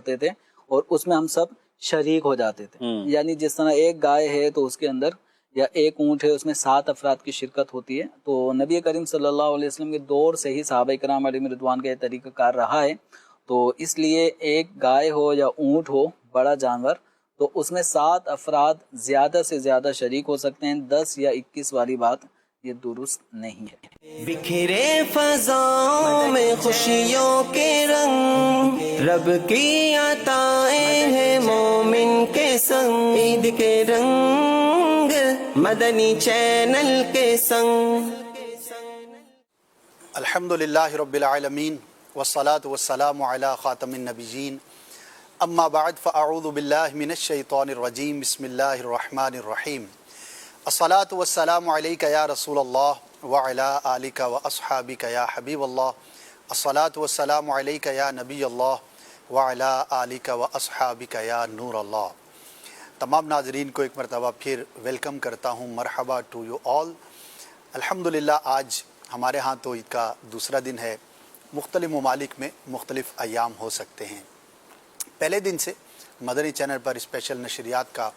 کرتے تھے اور اس میں ہم سب شریک ہو جاتے تھے. یعنی جس طرح ایک گائے ہے تو اس کے اندر یا ایک اونٹ ہے، اس میں 7 افراد کی شرکت ہوتی ہے. تو نبی کریم صلی اللہ علیہ وسلم کے دور سے ہی صحابہ کرام علیہم رضوان کا یہ طریقہ کار رہا ہے. تو اس لیے ایک گائے ہو یا اونٹ ہو، بڑا جانور، تو اس میں 7 افراد زیادہ سے زیادہ شریک ہو سکتے ہیں. 10 یا 21 والی بات یہ درست نہیں ہے. بکھرے فضاؤں میں خوشیوں کے رنگ، رب کی عطائیں ہیں مومن کے سنگ، عید کے رنگ مدنی چینل کے سنگ. الحمدللہ رب العالمین والصلاة والسلام علی خاتم النبیین، اما بعد فاعوذ باللہ من الشیطان الرجیم، بسم اللہ الرحمن الرحیم. الصلاة والسلام علیک یا رسول اللہ وعلی آلک واصحابک یا حبیب اللہ. الصلاة والسلام علیک یا نبی اللہ وعلی آلک واصحابک یا نور اللہ. تمام ناظرین کو ایک مرتبہ پھر ویلکم کرتا ہوں. مرحبا ٹو یو آل. الحمدللہ آج ہمارے ہاں تو عید کا دوسرا دن ہے. مختلف ممالک میں مختلف ایام ہو سکتے ہیں. پہلے دن سے مدنی چینل پر اسپیشل نشریات کا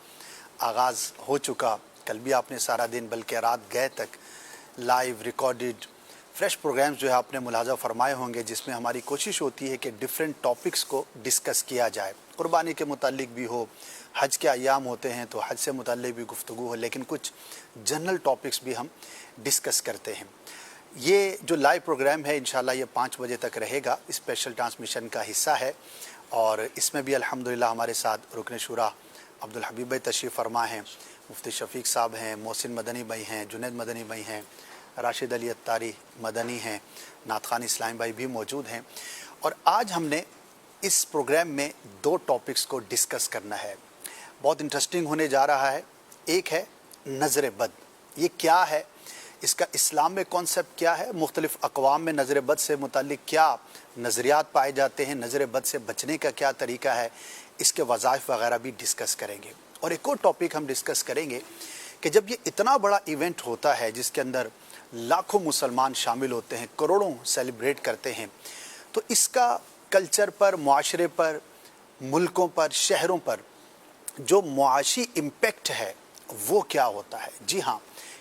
آغاز ہو چکا. کل بھی آپ نے سارا دن بلکہ رات گئے تک لائیو ریکارڈڈ فریش پروگرامز جو ہے آپ نے ملاحظہ فرمائے ہوں گے، جس میں ہماری کوشش ہوتی ہے کہ ڈیفرنٹ ٹاپکس کو ڈسکس کیا جائے. قربانی کے متعلق بھی ہو، حج کے ایام ہوتے ہیں تو حج سے متعلق بھی گفتگو ہو، لیکن کچھ جنرل ٹاپکس بھی ہم ڈسکس کرتے ہیں. یہ جو لائیو پروگرام ہے انشاءاللہ یہ 5 بجے تک رہے گا، اسپیشل ٹرانسمیشن کا حصہ ہے. اور اس میں بھی الحمدللہ ہمارے ساتھ رکن شورا عبدالحبیب بھائی تشریف فرما ہیں، مفتی شفیق صاحب ہیں، محسن مدنی بھائی ہیں، جنید مدنی بھائی ہیں، راشد علی اتاری مدنی ہیں، نعت خوان اسلام بھائی بھی موجود ہیں. اور آج ہم نے اس پروگرام میں 2 ٹاپکس کو ڈسکس کرنا ہے. بہت انٹرسٹنگ ہونے جا رہا ہے. ایک ہے نظر بد. یہ کیا ہے؟ اس کا اسلام میں کانسیپٹ کیا ہے؟ مختلف اقوام میں نظر بد سے متعلق کیا نظریات پائے جاتے ہیں؟ نظر بد سے بچنے کا کیا طریقہ ہے؟ اس کے وظائف وغیرہ بھی ڈسکس کریں گے. اور ایک اور ٹاپک ہم ڈسکس کریں گے کہ جب یہ اتنا بڑا ایونٹ ہوتا ہے جس کے اندر لاکھوں مسلمان شامل ہوتے ہیں، کروڑوں سیلیبریٹ کرتے ہیں، تو اس کا کلچر پر، معاشرے پر، ملکوں پر، شہروں پر جو معاشی امپیکٹ ہے وہ کیا ہوتا ہے؟ جی ہاں،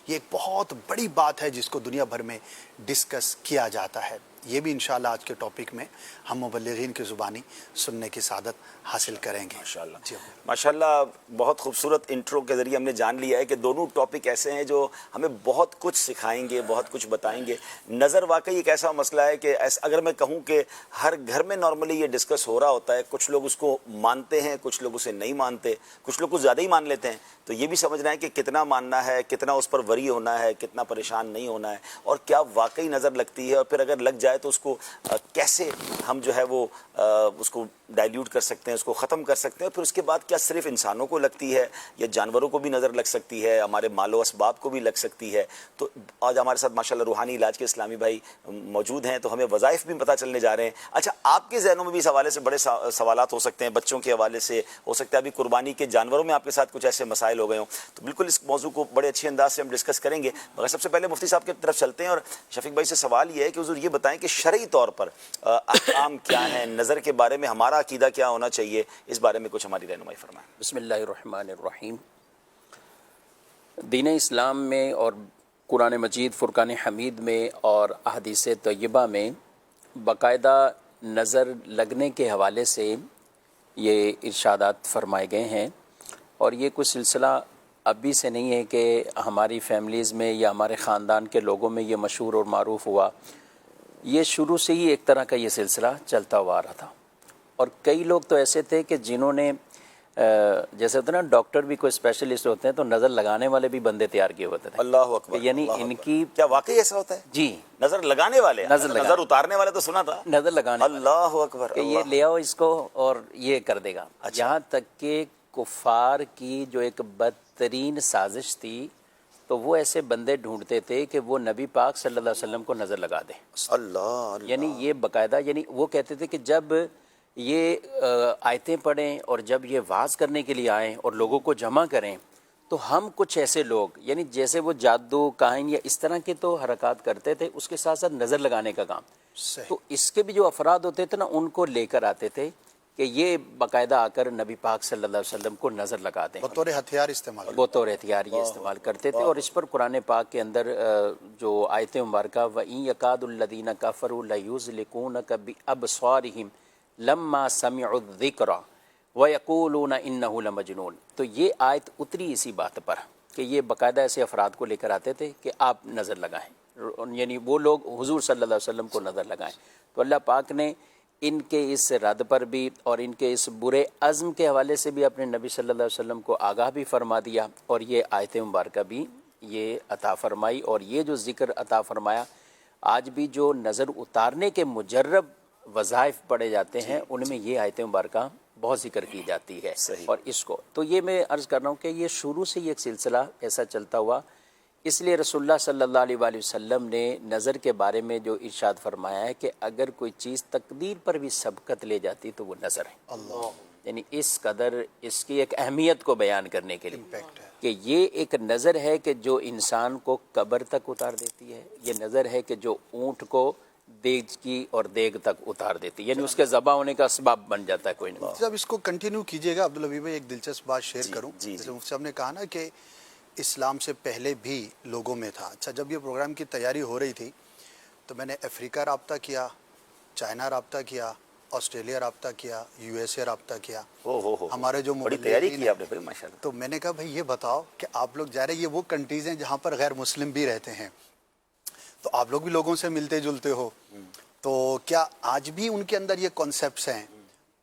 یہ ایک بہت بڑی بات ہے جس کو دنیا بھر میں ڈسکس کیا جاتا ہے. یہ بھی انشاءاللہ آج کے ٹاپک میں ہم مبلغین کی زبانی سننے کی سعادت حاصل کریں گے. ماشاءاللہ جی ماشاءاللہ. بہت خوبصورت انٹرو کے ذریعے ہم نے جان لیا ہے کہ دونوں ٹاپک ایسے ہیں جو ہمیں بہت کچھ سکھائیں گے، بہت کچھ بتائیں گے. نظر واقعی ایک ایسا مسئلہ ہے کہ اگر میں کہوں کہ ہر گھر میں نارملی یہ ڈسکس ہو رہا ہوتا ہے. کچھ لوگ اس کو مانتے ہیں، کچھ لوگ اسے نہیں مانتے، کچھ لوگ کو زیادہ ہی مان لیتے ہیں. تو یہ بھی سمجھنا ہے کہ کتنا ماننا ہے، کتنا اس پر وری ہونا ہے، کتنا پریشان نہیں ہونا ہے، اور کیا واقعی نظر لگتی ہے، اور پھر اگر لگ جائے تو اس کو کیسے ہم جو ہے وہ اس کو ڈائلیوٹ کر سکتے ہیں، اس کو ختم کر سکتے ہیں. پھر اس کے بعد کیا صرف انسانوں کو لگتی ہے یا جانوروں کو بھی نظر لگ سکتی ہے، ہمارے مال و اسباب کو بھی لگ سکتی ہے. تو آج ہمارے ساتھ ماشاءاللہ روحانی علاج کے اسلامی بھائی موجود ہیں، تو ہمیں وظائف بھی پتہ چلنے جا رہے ہیں. اچھا، آپ کے ذہنوں میں بھی اس حوالے سے بڑے سوالات ہو سکتے ہیں، بچوں کے حوالے سے ہو سکتا ہے، ابھی قربانی کے جانوروں میں آپ کے ساتھ کچھ ایسے مسائل ہو گئے ہوں. تو بالکل اس موضوع کو بڑے اچھے انداز سے ہم ڈسکس کریں گے. مگر سب سے پہلے مفتی صاحب کی طرف چلتے ہیں اور شفیق بھائی سے سوال یہ ہے کہ حضور یہ بتائیں کہ شرعی طور پر احکام کیا ہیں، نظر کے بارے میں ہمارا عقیدہ کیا ہونا چاہیے، اس بارے میں کچھ ہماری رہنمائی فرمائیں. بسم اللہ الرحمن الرحیم. دین اسلام میں اور قرآن مجید فرقان حمید میں اور احادیث طیبہ میں باقاعدہ نظر لگنے کے حوالے سے یہ ارشادات فرمائے گئے ہیں. اور یہ کوئی سلسلہ ابھی سے نہیں ہے کہ ہماری فیملیز میں یا ہمارے خاندان کے لوگوں میں یہ مشہور اور معروف ہوا. یہ شروع سے ہی ایک طرح کا یہ سلسلہ چلتا ہوا رہا تھا. اور کئی لوگ تو ایسے تھے کہ جنہوں نے جیسے ہوتا ہے نا، ڈاکٹر بھی کوئی اسپیشلسٹ ہوتے ہیں تو نظر لگانے والے بھی بندے تیار کیے ہوتے تھے. اللہ اکبر. یعنی اللہ ان اکبر. کی کیا واقعی ایسا ہوتا ہے؟ جی، نظر لگانے والے، نظر اتارنے والے تو سنا تھا، نظر لگانے اللہ اکبر. کہ یہ لے آؤ اس کو اور یہ کر دے گا. یہاں تک کہ کفار کی جو ایک بدترین سازش تھی تو وہ ایسے بندے ڈھونڈتے تھے کہ وہ نبی پاک صلی اللہ علیہ وسلم کو نظر لگا دیں. اللہ. یعنی یہ باقاعدہ، یعنی وہ کہتے تھے کہ جب یہ آیتیں پڑھیں اور جب یہ وعظ کرنے کے لیے آئیں اور لوگوں کو جمع کریں تو ہم کچھ ایسے لوگ، یعنی جیسے وہ جادو کاہن یا اس طرح کے تو حرکات کرتے تھے، اس کے ساتھ ساتھ نظر لگانے کا کام. تو اس کے بھی جو افراد ہوتے تھے نا، ان کو لے کر آتے تھے کہ یہ باقاعدہ آ کر نبی پاک صلی اللہ علیہ وسلم کو نظر لگا دیں، بطور ہتھیار استعمال بطور احتیاط یہ استعمال کرتے تھے. اور اس پر قرآن پاک کے اندر جو آیت مبارکہ وَإِن يَكَادُ الَّذِينَ كَفَرُوا لَيُزْلِقُونَكَ بِأَبْصَارِهِمْ لَمَّا سَمِعُوا الذِّكْرَ وَيَقُولُونَ إِنَّهُ لَمَجْنُونَ. تو یہ آیت اتری اسی بات پر کہ یہ باقاعدہ ایسے افراد کو لے کر آتے تھے کہ آپ نظر لگائیں، یعنی وہ لوگ حضور صلی اللہ علیہ وسلم کو نظر لگائیں. تو اللہ پاک نے ان کے اس رد پر بھی اور ان کے اس برے عزم کے حوالے سے بھی اپنے نبی صلی اللہ علیہ وسلم کو آگاہ بھی فرما دیا، اور یہ آیت مبارکہ بھی یہ عطا فرمائی. اور یہ جو ذکر عطا فرمایا، آج بھی جو نظر اتارنے کے مجرب وظائف پڑے جاتے ہیں ان میں یہ آیت مبارکہ بہت ذکر کی جاتی ہے. اور اس کو تو یہ میں عرض کر رہا ہوں کہ یہ شروع سے یہ ایک سلسلہ ایسا چلتا ہوا. اس لیے رسول اللہ صلی اللہ علیہ وآلہ وسلم نے نظر کے بارے میں جو ارشاد فرمایا ہے کہ اگر کوئی چیز تقدیر پر بھی سبقت لے جاتی تو وہ نظر ہے. اللہ یعنی اس قدر اس کی ایک اہمیت کو بیان کرنے کے لیے امپیکٹ ہے. کہ یہ ایک نظر ہے کہ جو انسان کو قبر تک اتار دیتی ہے. یہ نظر ہے کہ جو اونٹ کو دیگ کی اور دیگ تک اتار دیتی ہے، یعنی اس کے ذبح ہونے کا اسباب بن جاتا ہے کوئی نہیں. جب اس کو کنٹینیو کیجئے گا عبدالحبیب بھائی، ایک دلچسپ بات شیئر کروں. جیسے مفتی صاحب نے کہا نا کہ اسلام سے پہلے بھی لوگوں میں تھا. اچھا، جب یہ پروگرام کی تیاری ہو رہی تھی تو میں نے افریقہ رابطہ کیا، چائنا رابطہ کیا، آسٹریلیا رابطہ کیا، یو ایس اے رابطہ کیا. ہمارے جو بڑی تیاری کی آپ نے پھر ماشاءاللہ. تو میں نے کہا بھائی یہ بتاؤ کہ آپ لوگ جا رہے ہیں، یہ وہ کنٹریز ہیں جہاں پر غیر مسلم بھی رہتے ہیں، تو آپ لوگ بھی لوگوں سے ملتے جلتے ہو، تو کیا آج بھی ان کے اندر یہ کانسیپٹس ہیں؟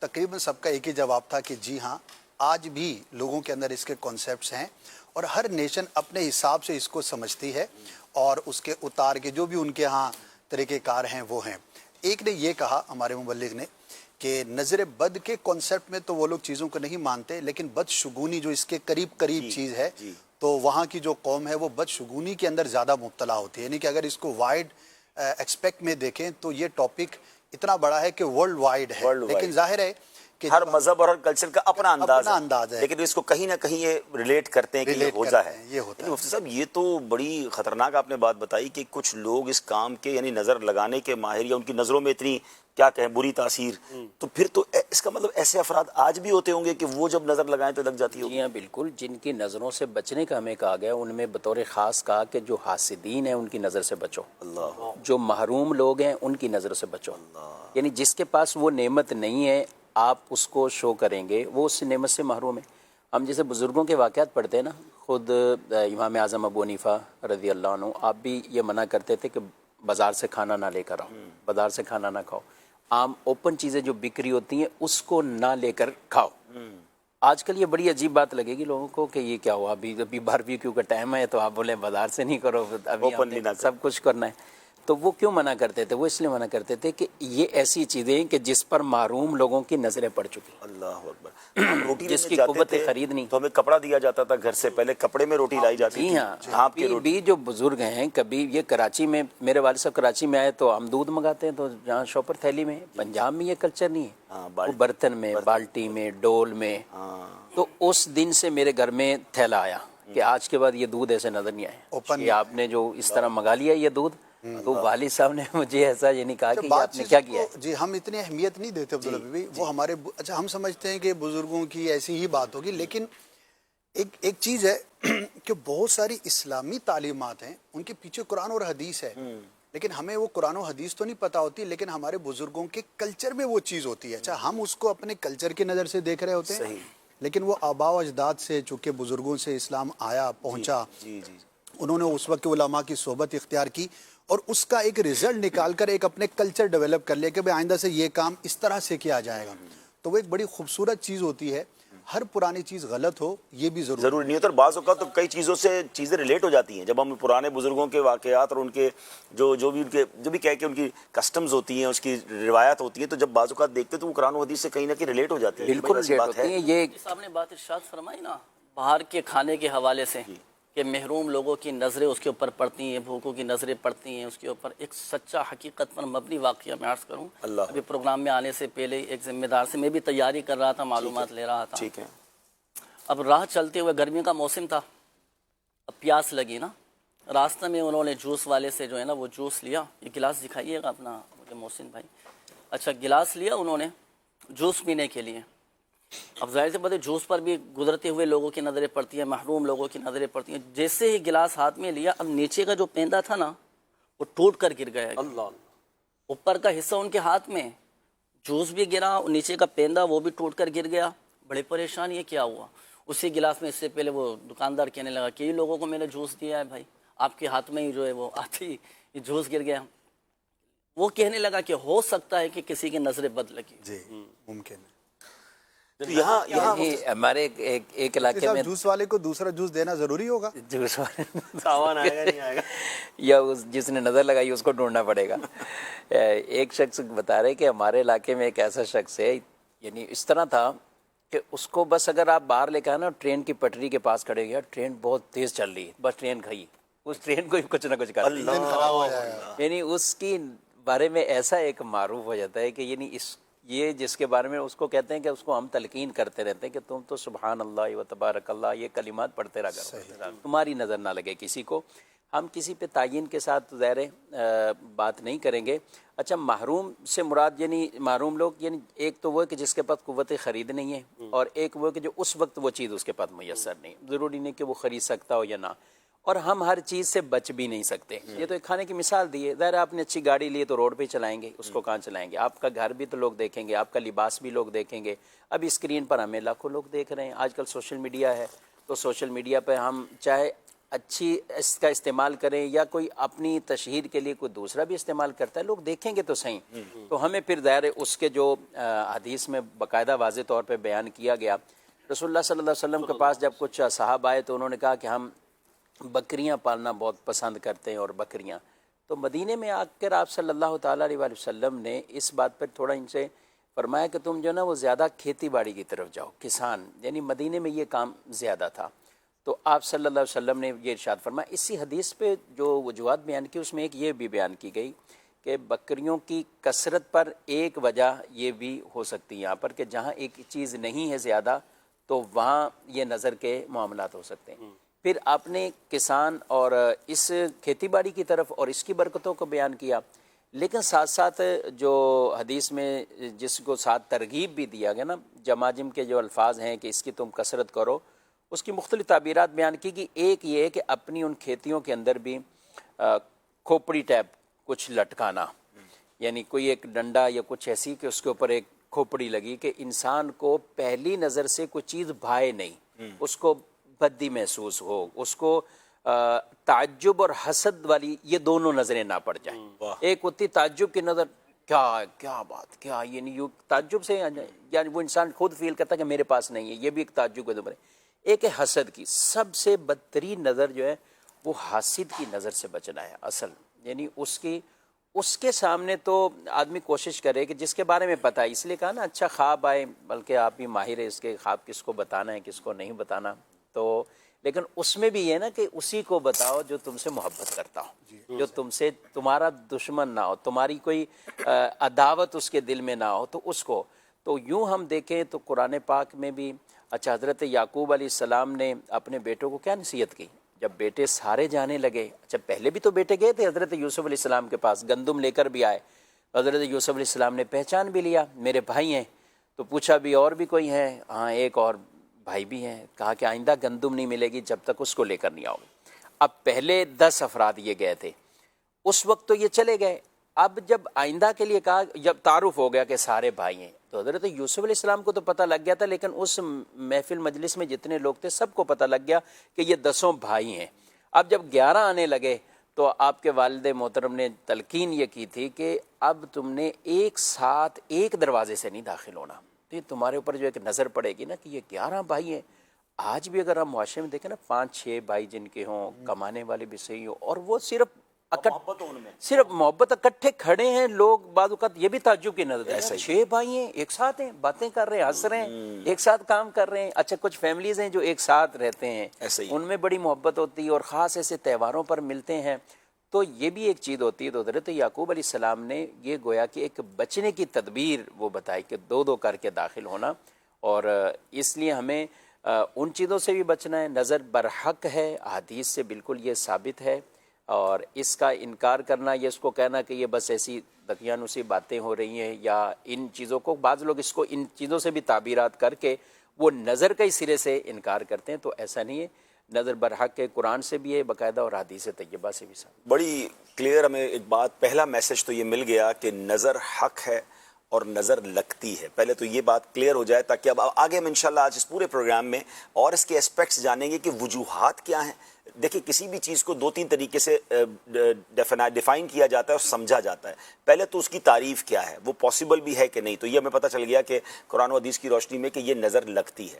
تقریباً سب کا ایک ہی جواب تھا کہ جی ہاں، آج بھی لوگوں کے اندر اس کے کانسیپٹس ہیں، اور ہر نیشن اپنے حساب سے اس کو سمجھتی ہے اور اس کے اتار کے جو بھی ان کے ہاں طریقہ کار ہیں وہ ہیں. ایک نے یہ کہا ہمارے مبلغ نے کہ نظر بد کے کانسیپٹ میں تو وہ لوگ چیزوں کو نہیں مانتے، لیکن بدشگونی جو اس کے قریب چیز ہے تو وہاں کی جو قوم ہے وہ بدشگونی کے اندر زیادہ مبتلا ہوتی ہے. یعنی کہ اگر اس کو وائڈ ایکسپیکٹ میں دیکھیں تو یہ ٹاپک اتنا بڑا ہے کہ ورلڈ وائڈ ہے، لیکن ظاہر ہے کہ ہر مذہب اور ہر کلچر کا اپنا انداز ہے، لیکن اس کو کہیں نہ کہیں یہ ریلیٹ کرتے ہیں کہ یہ ہوتا ہے. یہ ہوتا ہے. مفتی صاحب، یہ تو بڑی خطرناک آپ نے بات بتائی کہ کچھ لوگ اس کام کے یعنی نظر لگانے کے ماہر یا ان کی نظروں میں اتنی کیا کہیں بری تاثیر، تو پھر تو اس کا مطلب ایسے افراد آج بھی ہوتے ہوں گے کہ وہ جب نظر لگائیں تو لگ جاتی ہوگی. جی ہاں بالکل، جن کی نظروں سے بچنے کا ہمیں کہا گیا ان میں بطور خاص کہا کہ جو حاسدین ہیں ان کی نظر سے بچو، اللہ، جو محروم لوگ ہیں ان کی نظر سے بچو. یعنی جس کے پاس وہ نعمت نہیں ہے آپ اس کو شو کریں گے وہ اس نعمت سے محروم ہے. ہم جیسے بزرگوں کے واقعات پڑھتے ہیں نا، خود امام اعظم ابو حنیفہ رضی اللہ عنہ آپ بھی یہ منع کرتے تھے کہ بازار سے کھانا نہ لے کر آؤ، بازار سے کھانا نہ کھاؤ، عام اوپن چیزیں جو بکری ہوتی ہیں اس کو نہ لے کر کھاؤ. آج کل یہ بڑی عجیب بات لگے گی لوگوں کو کہ یہ کیا ہوا، ابھی باربیکیو کا ٹائم ہے تو آپ بولیں بازار سے نہیں کرو، ابھی سب کچھ کرنا ہے. تو وہ کیوں منع کرتے تھے؟ وہ اس لیے منع کرتے تھے کہ یہ ایسی چیزیں کہ جس پر محروم لوگوں کی نظریں پڑ چکی. اللہ اکبر. روٹی جس کی قوت خرید نہیں، تو ہمیں کپڑا دیا جاتا تھا گھر سے پہلے، کپڑے میں روٹی لائی جاتی تھی. جی ہاں، بھی جو بزرگ ہیں کبھی یہ کراچی میں، میرے والد صاحب کراچی میں آئے تو ہم دودھ منگاتے ہیں تو جہاں شوپر تھیلی میں، پنجاب میں یہ کلچر نہیں ہے، وہ برتن میں، بالٹی میں، ڈول میں. تو اس دن سے میرے گھر میں تھیلا آیا کہ آج کے بعد یہ دودھ ایسے نظر نہیں آئے کہ آپ نے جو اس طرح منگا لیا یہ دودھ. تو والد صاحب نے مجھے ایسا یہ نہیں کہا کہ آپ نے کیا کیا ہے. جی ہم اتنی اہمیت نہیں دیتے عبدالحبیب، وہ ہمارے اچھا ہم سمجھتے ہیں کہ بزرگوں کی ایسی ہی بات ہوگی، لیکن ایک چیز ہے کہ بہت ساری اسلامی تعلیمات ہیں ان کے پیچھے قرآن اور حدیث ہے، لیکن ہمیں وہ قرآن و حدیث تو نہیں پتہ ہوتی، لیکن ہمارے بزرگوں کے کلچر میں وہ چیز ہوتی ہے. اچھا ہم اس کو اپنے کلچر کی نظر سے دیکھ رہے ہوتے ہیں، لیکن وہ آباء و اجداد سے چونکہ بزرگوں سے اسلام آیا پہنچا، انہوں نے اس وقت کے علماء کی صحبت اختیار کی اور اس کا ایک رزلٹ نکال کر ایک اپنے کلچر ڈیولپ کر لیا کہ بھئی آئندہ سے یہ کام اس طرح سے کیا جائے گا. تو وہ ایک بڑی خوبصورت چیز ہوتی ہے. ہر پرانی چیز غلط ہو یہ بھی ضروری نہیں ہوتا، اور بعض اوقات تو کئی چیزوں سے چیزیں ریلیٹ ہو جاتی ہیں. جب ہم پرانے بزرگوں کے واقعات اور ان کے جو بھی کہہ کے ان کی کسٹمز ہوتی ہیں، اس کی روایات ہوتی ہیں، تو جب بعض اوقات دیکھتے تو وہ قرآن و حدیث سے کہیں نہ کہیں ریلیٹ ہو جاتی ہے. بالکل ریلیٹ ہوتی ہیں. یہ صاحب نے بات ارشاد فرمائی نا باہر کے کھانے کے حوالے سے کہ محروم لوگوں کی نظریں اس کے اوپر پڑتی ہیں، بھوکوں کی نظریں پڑتی ہیں اس کے اوپر. ایک سچا حقیقت پر مبنی واقعہ میں عرض کروں. ابھی پروگرام میں آنے سے پہلے ایک ذمہ دار سے میں بھی تیاری کر رہا تھا، معلومات لے رہا تھا. ٹھیک ہے. اب راہ چلتے ہوئے گرمی کا موسم تھا، اب پیاس لگی نا، راستہ میں انہوں نے جوس والے سے جو ہے نا وہ جوس لیا. یہ گلاس دکھائیے گا اپنا محسن بھائی. اچھا گلاس لیا انہوں نے جوس پینے کے لیے. اب ظاہر سی بات ہے جوس پر بھی گزرتے ہوئے لوگوں کی نظریں پڑتی ہیں, محروم لوگوں کی نظریں پڑتی ہیں. جیسے ہی گلاس ہاتھ میں لیا, اب نیچے کا جو پیندا تھا نا وہ ٹوٹ کر گر گیا. اوپر کا حصہ ان کے ہاتھ میں, جوس بھی گرا, اور نیچے کا پیندا وہ بھی ٹوٹ کر گر گیا. بڑے پریشان, یہ کیا ہوا؟ اسی گلاس میں اس سے پہلے وہ دکاندار کہنے لگا کہ یہ لوگوں کو میں نے جوس دیا ہے بھائی, آپ کے ہاتھ میں ہی جو ہے وہ آتی یہ جوس گر گیا. وہ کہنے لگا کہ ہو سکتا ہے کہ کسی کی نظر بد لگی. جی ممکن ہے. یہاں ہمارے ایک علاقے میں جوس والے کو دوسرا جوس دینا ضروری ہوگا. جوس والے سامان آئے گا نہیں آئے گا, یا جس نے نظر لگائی اس کو ڈھونڈنا پڑے گا. ایک شخص بتا رہے کہ ہمارے علاقے میں ایک ایسا شخص ہے, یعنی اس طرح تھا کہ اس کو بس اگر آپ باہر لے کے آنا, ٹرین کی پٹری کے پاس کھڑے گیا, ٹرین بہت تیز چل رہی ہے, بس ٹرین کھئی, اس ٹرین کو کچھ نہ کچھ کر, یعنی اس کی بارے میں ایسا ایک معروف ہو جاتا ہے کہ یعنی یہ جس کے بارے میں اس کو کہتے ہیں کہ اس کو ہم تلقین کرتے رہتے ہیں کہ تم تو سبحان اللہ و تبارک اللہ یہ کلمات پڑھتے رہا کرو, تمہاری نظر نہ لگے کسی کو. ہم کسی پہ تعین کے ساتھ ظاہر بات نہیں کریں گے. اچھا, محروم سے مراد یعنی محروم لوگ یعنی ایک تو وہ ہے کہ جس کے پاس قوت خرید نہیں ہے, اور ایک وہ ہے کہ جو اس وقت وہ چیز اس کے پاس میسر نہیں. ضروری نہیں کہ وہ خرید سکتا ہو یا نہ, اور ہم ہر چیز سے بچ بھی نہیں سکتے. یہ تو ایک کھانے کی مثال دی ہے. ظاہر آپ نے اچھی گاڑی لی تو روڈ پہ چلائیں گے, اس کو کہاں چلائیں گے؟ آپ کا گھر بھی تو لوگ دیکھیں گے, آپ کا لباس بھی لوگ دیکھیں گے. اب اسکرین پر ہمیں لاکھوں لوگ دیکھ رہے ہیں. آج کل سوشل میڈیا ہے, تو سوشل میڈیا پہ ہم چاہے اچھی اس کا استعمال کریں یا کوئی اپنی تشہیر کے لیے کوئی دوسرا بھی استعمال کرتا ہے, لوگ دیکھیں گے تو صحیح. تو ہمیں پھر ظاہر اس کے جو حدیث میں باقاعدہ واضح طور پہ بیان کیا گیا, رسول اللہ صلی اللہ علیہ وسلم کے پاس جب کچھ صحابہ آئے تو انہوں نے کہا کہ ہم بکریاں پالنا بہت پسند کرتے ہیں, اور بکریاں. تو مدینے میں آ کر آپ صلی اللہ تعالیٰ علیہ وسلم نے اس بات پر تھوڑا ان سے فرمایا کہ تم جو نا وہ زیادہ کھیتی باڑی کی طرف جاؤ, کسان, یعنی مدینے میں یہ کام زیادہ تھا. تو آپ صلی اللہ علیہ وسلم نے یہ ارشاد فرمایا. اسی حدیث پہ جو وجوہات بیان کی اس میں ایک یہ بھی بیان کی گئی کہ بکریوں کی کثرت پر ایک وجہ یہ بھی ہو سکتی ہے یہاں پر کہ جہاں ایک چیز نہیں ہے زیادہ تو وہاں یہ نظر کے معاملات ہو سکتے ہیں. پھر آپ نے کسان اور اس کھیتی باڑی کی طرف اور اس کی برکتوں کو بیان کیا, لیکن ساتھ ساتھ جو حدیث میں جس کو ساتھ ترغیب بھی دیا گیا نا, جماجم کے جو الفاظ ہیں کہ اس کی تم کثرت کرو, اس کی مختلف تعبیرات بیان کی کہ ایک یہ ہے کہ اپنی ان کھیتیوں کے اندر بھی کھوپڑی ٹائپ کچھ لٹکانا, یعنی کوئی ایک ڈنڈا یا کچھ ایسی کہ اس کے اوپر ایک کھوپڑی لگی کہ انسان کو پہلی نظر سے کوئی چیز بھائے نہیں, اس کو بدی محسوس ہو, اس کو تعجب اور حسد والی یہ دونوں نظریں نہ پڑ جائیں. ایک ہوتی تعجب کی نظر, کیا بات, کیا یعنی یوں تعجب سے, یعنی وہ انسان خود فیل کرتا کہ میرے پاس نہیں ہے, یہ بھی ایک تعجب کے نظر ہے. ایک ہے حسد کی. سب سے بدترین نظر جو ہے وہ حاسد کی نظر سے بچنا ہے اصل, یعنی اس کے سامنے تو آدمی کوشش کرے کہ جس کے بارے میں پتہ ہے, اس لیے کہا نا اچھا خواب آئے, بلکہ آپ بھی ماہر ہے اس کے خواب کس کو بتانا ہے کس کو نہیں بتانا. تو لیکن اس میں بھی یہ نا کہ اسی کو بتاؤ جو تم سے محبت کرتا ہو, جو تم سے تمہارا دشمن نہ ہو, تمہاری کوئی عداوت اس کے دل میں نہ ہو, تو اس کو. تو یوں ہم دیکھیں تو قرآن پاک میں بھی اچھا حضرت یعقوب علیہ السلام نے اپنے بیٹوں کو کیا نصیحت کی جب بیٹے سارے جانے لگے. اچھا پہلے بھی تو بیٹے گئے تھے حضرت یوسف علیہ السلام کے پاس, گندم لے کر بھی آئے. حضرت یوسف علیہ السلام نے پہچان بھی لیا میرے بھائی ہیں, تو پوچھا بھی اور بھی کوئی ہیں؟ ہاں ایک اور بھائی بھی ہیں. کہا کہ آئندہ گندم نہیں ملے گی جب تک اس کو لے کر نہیں آؤ. اب پہلے 10 افراد یہ گئے تھے, اس وقت تو یہ چلے گئے. اب جب آئندہ کے لیے کہا, جب تعارف ہو گیا کہ سارے بھائی ہیں, تو حضرت یوسف علیہ السلام کو تو پتہ لگ گیا تھا, لیکن اس محفل مجلس میں جتنے لوگ تھے سب کو پتہ لگ گیا کہ یہ 10 بھائی ہیں. اب جب 11 آنے لگے تو آپ کے والد محترم نے تلقین یہ کی تھی کہ اب تم نے ایک ساتھ ایک دروازے سے نہیں داخل ہونا. تو تمہارے اوپر جو ایک نظر پڑے گی نا کہ یہ 11 بھائی ہیں. آج بھی اگر ہم معاشرے میں دیکھیں نا 5-6 بھائی جن کے ہوں, کمانے والے بھی صحیح ہوں, اور وہ صرف محبت اکٹھے کھڑے ہیں, لوگ بعض اوقات یہ بھی تعجب کی نظر ہے 6 بھائی ہیں ایک ساتھ ہیں, باتیں کر رہے ہیں, ہنس رہے ہیں, ایک ساتھ کام کر رہے ہیں. اچھا کچھ فیملیز ہیں جو ایک ساتھ رہتے ہیں, ان میں بڑی محبت ہوتی ہے اور خاص ایسے تہواروں پر ملتے ہیں, تو یہ بھی ایک چیز ہوتی ہے. تو حضرت یعقوب علیہ السلام نے یہ گویا کہ ایک بچنے کی تدبیر وہ بتائی کہ 2 کر کے داخل ہونا, اور اس لیے ہمیں ان چیزوں سے بھی بچنا ہے. نظر برحق ہے, حدیث سے بالکل یہ ثابت ہے. اور اس کا انکار کرنا یا اس کو کہنا کہ یہ بس ایسی دقیانوسی باتیں ہو رہی ہیں یا ان چیزوں کو، بعض لوگ اس کو ان چیزوں سے بھی تعبیرات کر کے وہ نظر کا ہی سرے سے انکار کرتے ہیں، تو ایسا نہیں ہے، نظر برحق کے قرآن سے بھی ہے باقاعدہ اور حدیث طیبہ سے بھی ساتھ۔ بڑی کلیئر ہمیں ایک بات، پہلا میسج تو یہ مل گیا کہ نظر حق ہے اور نظر لگتی ہے، پہلے تو یہ بات کلیئر ہو جائے تاکہ اب آگے ہم انشاءاللہ آج اس پورے پروگرام میں اور اس کے اسپیکٹس جانیں گے کہ وجوہات کیا ہیں۔ دیکھیں کسی بھی چیز کو دو تین طریقے سے ڈیفائن کیا جاتا ہے اور سمجھا جاتا ہے، پہلے تو اس کی تعریف کیا ہے، وہ پاسبل بھی ہے کہ نہیں، تو یہ ہمیں پتہ چل گیا کہ قرآن و حدیث کی روشنی میں کہ یہ نظر لگتی ہے۔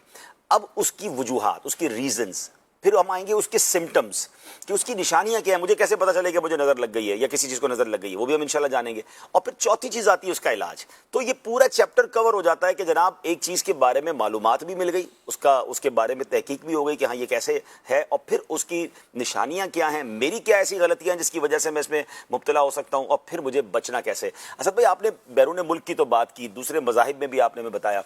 اب اس کی وجوہات، اس کی ریزنز، پھر ہم آئیں گے اس کے سمٹمز کہ اس کی نشانیاں کیا ہیں، مجھے کیسے پتہ چلے کہ مجھے نظر لگ گئی ہے یا کسی چیز کو نظر لگ گئی ہے، وہ بھی ہم انشاءاللہ جانیں گے۔ اور پھر چوتھی چیز آتی ہے اس کا علاج۔ تو یہ پورا چیپٹر کور ہو جاتا ہے کہ جناب ایک چیز کے بارے میں معلومات بھی مل گئی، اس کے بارے میں تحقیق بھی ہو گئی کہ ہاں یہ کیسے ہے، اور پھر اس کی نشانیاں کیا ہیں، میری کیا ایسی غلطیاں ہیں جس کی وجہ سے میں اس میں مبتلا ہو سکتا ہوں، اور پھر مجھے بچنا کیسے۔ اسد بھائی آپ نے بیرون ملک کی تو بات کی، دوسرے مذاہب میں بھی آپ نے ہمیں بتایا،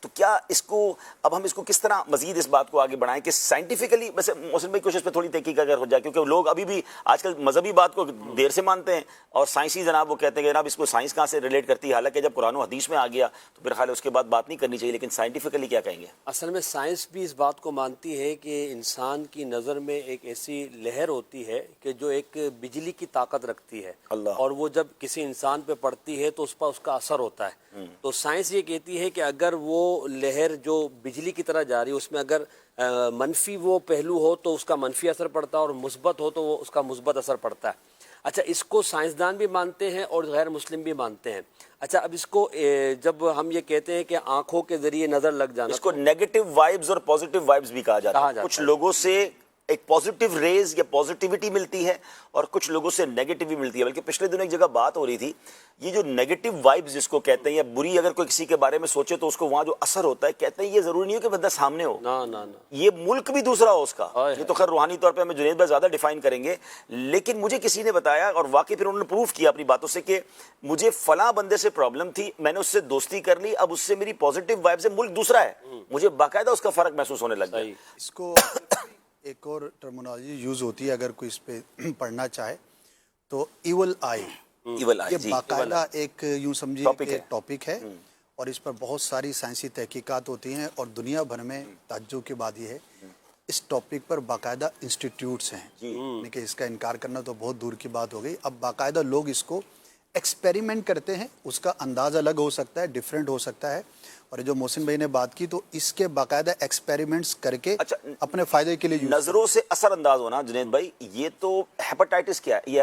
تو کیا اس کو اب ہم اس کو کس طرح مزید اس بات کو آگے بڑھائیں کہ سائنٹیفکلی، ویسے محسن بھائی کوشش پہ تھوڑی تحقیق اگر ہو جائے، کیونکہ لوگ ابھی بھی آج کل مذہبی بات کو دیر سے مانتے ہیں اور سائنسی جناب وہ کہتے ہیں کہ جناب اس کو سائنس کہاں سے ریلیٹ کرتی ہے، حالانکہ جب قرآن و حدیث میں آ گیا تو پھر خیال ہے اس کے بعد بات نہیں کرنی چاہیے، لیکن سائنٹیفکلی کیا کہیں گے؟ اصل میں سائنس بھی اس بات کو مانتی ہے کہ انسان کی نظر میں ایک ایسی لہر ہوتی ہے کہ جو ایک بجلی کی طاقت رکھتی ہے، اور وہ جب کسی انسان پہ پڑتی ہے تو اس پر اس کا اثر ہوتا ہے۔ تو سائنس یہ کہتی ہے کہ اگر وہ لہر جو بجلی کی طرح جاری ہے، اس میں اگر منفی وہ پہلو ہو تو اس کا منفی اثر پڑتا ہے، اور مثبت ہو تو وہ اس کا مثبت اثر پڑتا ہے۔ اچھا، اس کو سائنسدان بھی مانتے ہیں اور غیر مسلم بھی مانتے ہیں۔ اچھا، اب اس کو جب ہم یہ کہتے ہیں کہ آنکھوں کے ذریعے نظر لگ جانا، اس کو نیگیٹو وائبز اور پازیٹیو وائبز بھی کہا جاتا ہے۔ کچھ لوگوں سے ایک پازیٹیو ریز یا پازیٹیوٹی ملتی ہے اور کچھ لوگوں سے نیگیٹیوی ملتی ہے۔ بلکہ پچھلے دنوں ایک جگہ بات ہو رہی تھی، یہ جو نیگیٹو وائبز جس کو کہتے ہیں، یا بری اگر کوئی کسی کے بارے میں سوچے تو اس کو وہاں جو اثر ہوتا ہے، کہتے ہیں یہ ضروری نہیں ہو کہ بندہ سامنے ہو، یہ ملک بھی دوسرا ہو اس کا۔ یہ تو خیر روحانی طور پہ ہمیں جنید بھائی زیادہ ڈیفائن کریں گے، لیکن مجھے کسی نے بتایا اور واقعی پھر انہوں نے پروف کیا اپنی باتوں سے کہ مجھے فلاں بندے سے پرابلم تھی، میں نے اس سے دوستی کر لی، اب اس سے میری پازیٹیو وائب سے ملک دوسرا ہے، مجھے باقاعدہ اس کا فرق محسوس ہونے لگ گیا۔ اس کو ایک اور ٹرمینالوجی یوز ہوتی ہے اگر کوئی اس پہ پڑھنا چاہے تو ایول آئی، یہ باقاعدہ ایک یوں سمجھیے کہ ٹاپک ہے، اور اس پر بہت ساری سائنسی تحقیقات ہوتی ہیں، اور دنیا بھر میں تعجب کی بات یہ ہے اس ٹاپک پر باقاعدہ انسٹیٹیوٹس ہیں، یعنی کہ اس کا انکار کرنا تو بہت دور کی بات ہو گئی۔ اب باقاعدہ لوگ اس کو ایکسپیریمنٹ کرتے ہیں، اس کا انداز الگ ہو سکتا ہے، ڈیفرنٹ ہو سکتا ہے، اور جو محسن بھائی نے بات کی تو اس کے باقاعدہ ایکسپیریمنٹس کر کے اپنے فائدے کے لیے نظروں سے اثر انداز ہونا۔ جنید بھائی یہ تو ہیپاٹائٹس کیا ہے، یہ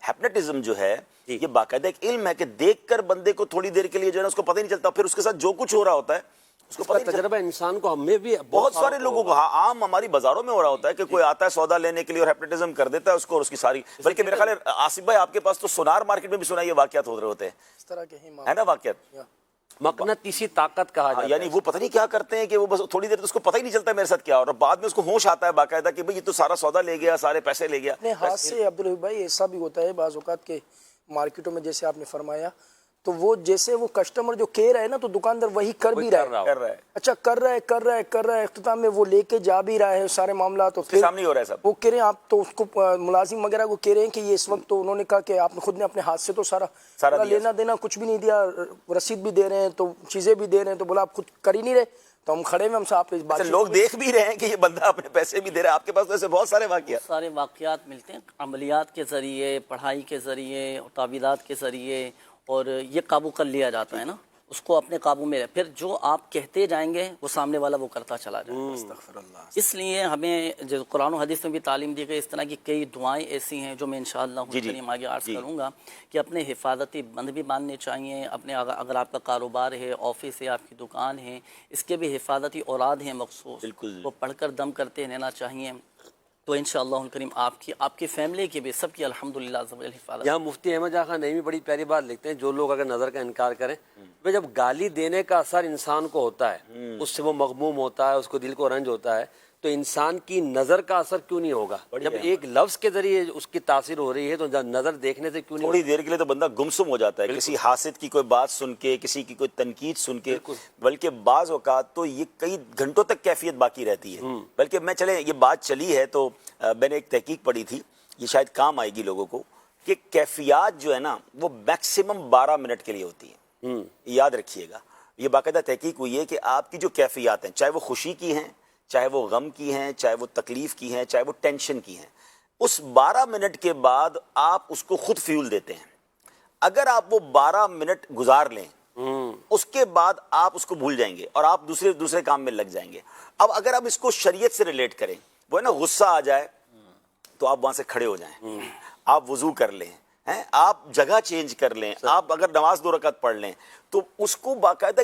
ہیپناٹزم جو ہے یہ باقاعدہ ایک علم ہے کہ دیکھ کر بندے کو تھوڑی دیر کے لیے جو ہے اس کو پتہ ہی نہیں چلتا، پھر اس کے ساتھ جو کچھ ہو رہا ہوتا ہے اس کو پتہ نہیں چلتا۔ تجربہ انسان کو ہمیں بھی بہت سارے لوگوں کو عام ہماری بازاروں میں ہو رہا ہوتا ہے کہ کوئی آتا ہے سودا لینے کے لیے اور ہیپناٹزم کر دیتا ہے اس کو، اور اس کی ساری، بلکہ میرا خیال ہے آصف بھائی آپ کے پاس تو سونار مارکیٹ میں بھی سنا یہ واقعات ہو رہے ہوتے ہیں، اس طرح کے ہے نا واقعات، مقناطیسی طاقت کہا جاتا ہے، یعنی وہ پتہ نہیں کیا کرتے ہیں کہ وہ بس تھوڑی دیر تو اس کو پتہ ہی نہیں چلتا میرے ساتھ کیا، اور بعد میں اس کو ہوش آتا ہے باقاعدہ کہ بھئی یہ تو سارا سودا لے گیا، سارے پیسے لے گیا۔ اپنے ہاتھ سے عبدالحبیب بھائی ایسا بھی ہوتا ہے بعض اوقات کے مارکیٹوں میں، جیسے آپ نے فرمایا، تو وہ جیسے وہ کسٹمر جو کہہ رہا ہے نا تو دکاندار وہی کر بھی رہا ہے، اچھا کر رہا ہے، اختتام میں وہ لے کے جا بھی رہا ہے سارے معاملات، تو پھر سامنے ہو رہا ہے سب، وہ کہہ رہے ہیں آپ تو اس کو ملازم وغیرہ کو کہہ رہے ہیں کہ یہ اس وقت تو انہوں نے کہا کہ آپ نے خود نے اپنے ہاتھ سے تو سارا لینا دینا کچھ بھی نہیں دیا، رسید بھی دے رہے ہیں تو چیزیں بھی دے رہے ہیں، تو بولا آپ خود کر ہی نہیں رہے، تو ہم کھڑے میں ہم سے آپ اس بات لوگ دیکھ بھی رہے ہیں کہ یہ بندہ اپنے پیسے بھی دے رہا ہے۔ آپ کے پاس ایسے بہت سارے واقعات ملتے ہیں عملیات کے ذریعے، پڑھائی کے ذریعے، تعویذات کے ذریعے، اور یہ قابو کر لیا جاتا ہے نا، اس کو اپنے قابو میں، پھر جو آپ کہتے جائیں گے وہ سامنے والا وہ کرتا چلا جائے گا۔ استغفر اللہ۔ اس لیے ہمیں جو قرآن و حدیث میں بھی تعلیم دی گئی، اس طرح کی کئی دعائیں ایسی ہیں جو میں انشاءاللہ آگے عرض کروں گا کہ اپنے حفاظتی بند بھی باندھنے چاہیے، اپنے اگر آپ کا کاروبار ہے، آفس ہے، آپ کی دکان ہے، اس کے بھی حفاظتی اوراد ہیں مخصوص، وہ پڑھ کر دم کرتے رہنا چاہیے، تو انشاءاللہ الکریم آپ کی فیملی کی بھی سب کی الحمدللہ حفاظت۔ یہاں مفتی احمد جان خان نئی بڑی پیاری بات لکھتے ہیں، جو لوگ اگر نظر کا انکار کریں، جب گالی دینے کا اثر انسان کو ہوتا ہے، اس سے وہ مغموم ہوتا ہے، اس کو دل کو رنج ہوتا ہے، تو انسان کی نظر کا اثر کیوں نہیں ہوگا؟ جب ایک لفظ کے ذریعے اس کی تاثیر ہو رہی ہے تو نظر دیکھنے سے کیوں نہیں؟ تھوڑی دیر کے لیے تو بندہ گمسم ہو جاتا ہے کسی حاسد کی کوئی بات سن کے، کسی کی کوئی تنقید سن کے، بلکہ بعض اوقات تو یہ کئی گھنٹوں تک کیفیت باقی رہتی ہے۔ بلکہ میں چلے یہ بات چلی ہے تو میں نے ایک تحقیق پڑھی تھی، یہ شاید کام آئے گی لوگوں کو، کہ کیفیات جو ہے نا وہ میکسیمم 12 منٹ کے لیے ہوتی ہیں۔ یاد رکھیے گا، یہ باقاعدہ تحقیق ہوئی ہے کہ آپ کی جو کیفیات ہیں، چاہے وہ خوشی کی ہیں، چاہے وہ غم کی ہیں، چاہے وہ تکلیف کی ہیں، چاہے وہ ٹینشن کی ہیں، اس 12 منٹ کے بعد آپ اس کو خود فیول دیتے ہیں۔ اگر آپ وہ 12 منٹ گزار لیں، اس کے بعد آپ اس کو بھول جائیں گے اور آپ دوسرے کام میں لگ جائیں گے۔ اب اگر آپ اس کو شریعت سے ریلیٹ کریں، وہ ہے نا غصہ آ جائے تو آپ وہاں سے کھڑے ہو جائیں، آپ وضو کر لیں، آپ جگہ چینج کر لیں، آپ اگر نماز 2 رکعت پڑھ لیں، تو اس کو باقاعدہ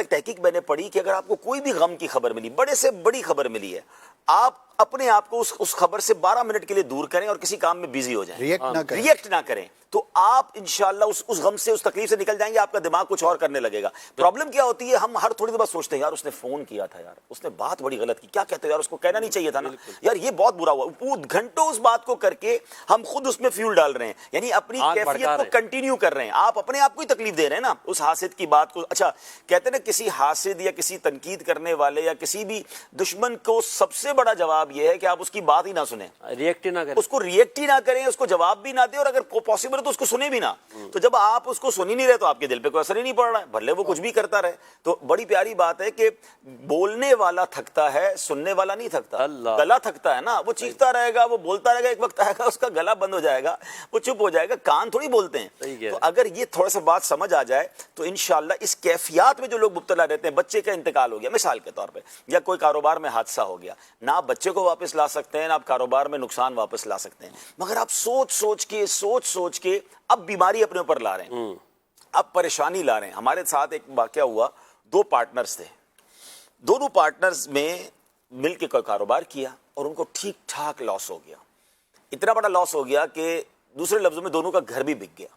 تحقیق میں نے پڑھی کہ اگر آپ کو کوئی بھی غم کی خبر ملی، بڑے سے بڑی خبر ملی ہے، آپ اپنے آپ کو اس خبر سے 12 منٹ کے لیے دور کریں اور کسی کام میں بیزی ہو جائیں، ریئیکٹ نہ کریں، تو آپ انشاءاللہ اس غم سے، اس تکلیف سے نکل جائیں گے، آپ کا دماغ کچھ اور کرنے لگے گا۔ پرابلم کیا ہوتی ہے، ہم ہر تھوڑی دیر بعد سوچتے ہیں یار اس نے فون کیا تھا، یار اس نے بات بڑی غلط کی، کیا کہتے ہیں یار، اس کو کہنا نہیں چاہیے تھا نا، یار یہ بہت برا ہوا، گھنٹوں اس بات کو کر کے ہم خود اس میں فیول ڈال رہے ہیں، یعنی اپنی کیفیت کو کنٹینیو کر رہے ہیں، آپ اپنے آپ کو ہی تکلیف دے رہے ہیں نا اس حاسد کی بات کو۔ اچھا کہتے ہیں نا کسی حاسد یا کسی تنقید کرنے والے یا کسی بھی دشمن کو سب سے بڑا جواب یہ ہے کہ آپ اس کی بات ہی نہ سنیں، ریئیکٹ نہ کریں، اس کو ریئیکٹ ہی نہ کریں، اس کو جواب بھی نہ دیں، اور اگر پاسبل ہے تو اس کو سنیں بھی نہ۔ تو جب آپ اس کو سن ہی نہیں رہے تو آپ کے دل پہ کوئی اثر ہی نہیں پڑ رہا ہے، بھلے وہ کچھ بھی کرتا رہے۔ تو بڑی پیاری بات ہے کہ بولنے والا تھکتا ہے، سننے والا نہیں تھکتا۔ گلا تھکتا ہے نا، وہ چیختا رہے گا، وہ بولتا رہے گا، ایک وقت آئے گا اس کا گلا بند ہو جائے گا، وہ چپ ہو جائے گا، کان تھوڑی بولتے ہیں۔ تو اگر یہ تھوڑا سا بات سمجھ آ جائے تو انشاءاللہ اس کیفیات میں جو لوگ مبتلا رہتے ہیں، بچے کا انتقال ہو گیا مثال کے طور پہ، یا کوئی کاروبار میں حادثہ ہو گیا، نہ آپ بچے کو واپس لا سکتے ہیں، نہ آپ کاروبار میں نقصان واپس لا سکتے ہیں، مگر آپ سوچ سوچ کے اب بیماری اپنے اوپر لا رہے ہیں، اب پریشانی لا رہے ہیں۔ ہمارے ساتھ ایک واقعہ ہوا، 2 پارٹنرز تھے، دونوں پارٹنرز میں مل کے کوئی کاروبار کیا اور ان کو ٹھیک ٹھاک لاس ہو گیا، اتنا بڑا لاس ہو گیا کہ دوسرے لفظوں میں دونوں کا گھر بھی بک گیا۔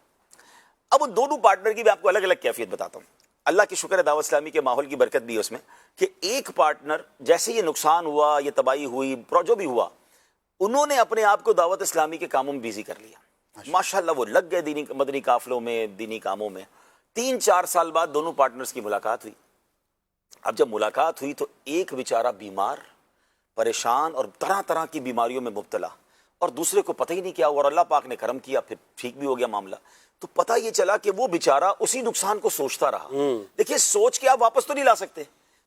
اب ان دونوں پارٹنر کی میں آپ کو الگ الگ کیفیت بتاتا ہوں، اللہ کی شکر ہے دعوت اسلامی کے ماحول کی برکت بھی ہے اس میں، کہ ایک پارٹنر جیسے یہ نقصان ہوا، یہ تباہی ہوئی، جو بھی ہوا، انہوں نے اپنے آپ کو دعوت اسلامی کے کاموں میں بیزی کر لیا، ماشاءاللہ وہ لگ گئے دینی مدنی قافلوں میں، دینی کاموں میں۔ 3-4 سال بعد دونوں پارٹنرز کی ملاقات ہوئی۔ اب جب ملاقات ہوئی تو ایک بیچارہ بیمار، پریشان اور طرح طرح کی بیماریوں میں مبتلا، اور دوسرے کو پتہ ہی نہیں کیا ہوا، اور اللہ پاک نے کرم کیا، پھر ٹھیک بھی ہو گیا معاملہ۔ تو پتہ یہ چلا کہ وہ بیچارہ اسی نقصان کو سوچتا رہا۔ دیکھیے سوچ کے آپ واپس تو نہیں لا سکتے،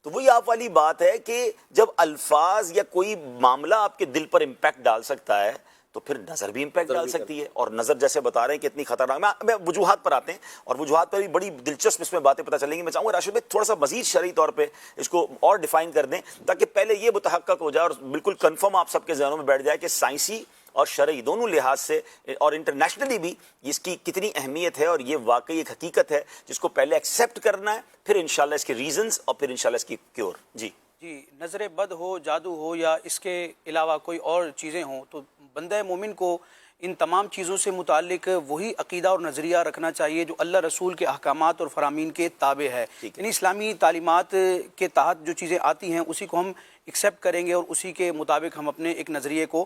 تو وہی آپ والی بات ہے کہ جب الفاظ یا کوئی معاملہ آپ کے دل پر امپیکٹ ڈال سکتا ہے تو پھر نظر بھی امپیکٹ ڈال سکتی ہے، اور نظر جیسے بتا رہے ہیں کہ اتنی خطرناک۔ میں وجوہات پر آتے ہیں، اور وجوہات پر بھی بڑی دلچسپ اس میں باتیں پتہ چلیں گی۔ میں چاہوں گا راشد بھائی تھوڑا سا مزید شرعی طور پہ اس کو اور ڈیفائن کر دیں، تاکہ پہلے یہ متحقق ہو جائے اور بالکل کنفرم آپ سب کے ذہنوں میں بیٹھ جائے کہ سائنسی اور شرعی دونوں لحاظ سے اور انٹرنیشنلی بھی اس کی کتنی اہمیت ہے، اور یہ واقعی ایک حقیقت ہے جس کو پہلے ایکسیپٹ کرنا ہے، پھر انشاءاللہ اس کے ریزنز اور پھر انشاءاللہ اس کی کیور۔ جی نظر بد ہو، جادو ہو، یا اس کے علاوہ کوئی اور چیزیں ہوں، تو بندہ مومن کو ان تمام چیزوں سے متعلق وہی عقیدہ اور نظریہ رکھنا چاہیے جو اللہ رسول کے احکامات اور فرامین کے تابع ہے، یعنی اسلامی تعلیمات کے تحت جو چیزیں آتی ہیں اسی کو ہم ایکسیپٹ کریں گے اور اسی کے مطابق ہم اپنے ایک نظریے کو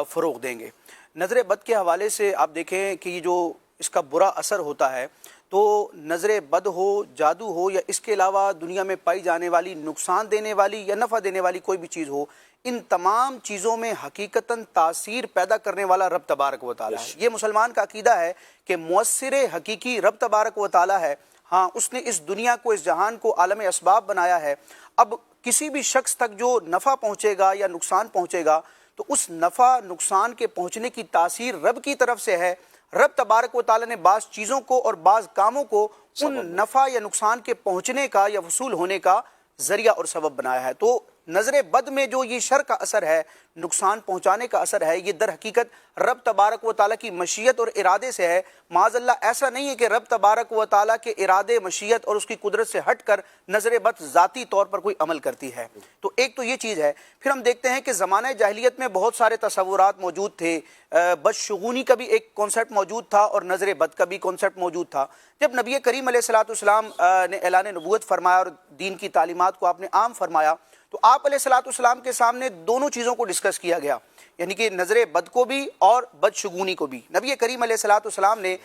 فروغ دیں گے۔ نظر بد کے حوالے سے آپ دیکھیں کہ یہ جو اس کا برا اثر ہوتا ہے، تو نظر بد ہو، جادو ہو، یا اس کے علاوہ دنیا میں پائی جانے والی نقصان دینے والی یا نفع دینے والی کوئی بھی چیز ہو، ان تمام چیزوں میں حقیقتاً تاثیر پیدا کرنے والا رب تبارک و تعالیٰ ہے۔ یہ مسلمان کا عقیدہ ہے کہ مؤثر حقیقی رب تبارک و تعالیٰ ہے۔ ہاں، اس نے اس دنیا کو، اس جہان کو عالم اسباب بنایا ہے۔ اب کسی بھی شخص تک جو نفع پہنچے گا یا نقصان پہنچے گا، تو اس نفع نقصان کے پہنچنے کی تاثیر رب کی طرف سے ہے۔ رب تبارک و تعالیٰ نے بعض چیزوں کو اور بعض کاموں کو ان نفع یا نقصان کے پہنچنے کا یا وصول ہونے کا ذریعہ اور سبب بنایا ہے۔ تو نظر بد میں جو یہ شر کا اثر ہے، نقصان پہنچانے کا اثر ہے، یہ در حقیقت رب تبارک و تعالیٰ کی مشیت اور ارادے سے ہے۔ معاذ اللہ ایسا نہیں ہے کہ رب تبارک و تعالیٰ کے ارادے، مشیت اور اس کی قدرت سے ہٹ کر نظر بد ذاتی طور پر کوئی عمل کرتی ہے۔ تو ایک تو یہ چیز ہے۔ پھر ہم دیکھتے ہیں کہ زمانہ جاہلیت میں بہت سارے تصورات موجود تھے، بدشگونی کا بھی ایک کانسیپٹ موجود تھا اور نظر بد کا بھی کانسیپٹ موجود تھا۔ جب نبی کریم علیہ الصلوۃ والسلام نے اعلان نبوت فرمایا اور دین کی تعلیمات کو آپ نے عام فرمایا، تو تو آپ علیہ الصلوۃ والسلام کے سامنے دونوں چیزوں کو ڈسکس کیا گیا، یعنی کہ نظر بد کو بھی اور بدشگونی کو بھی۔ نبی کریم علیہ الصلوۃ والسلام نے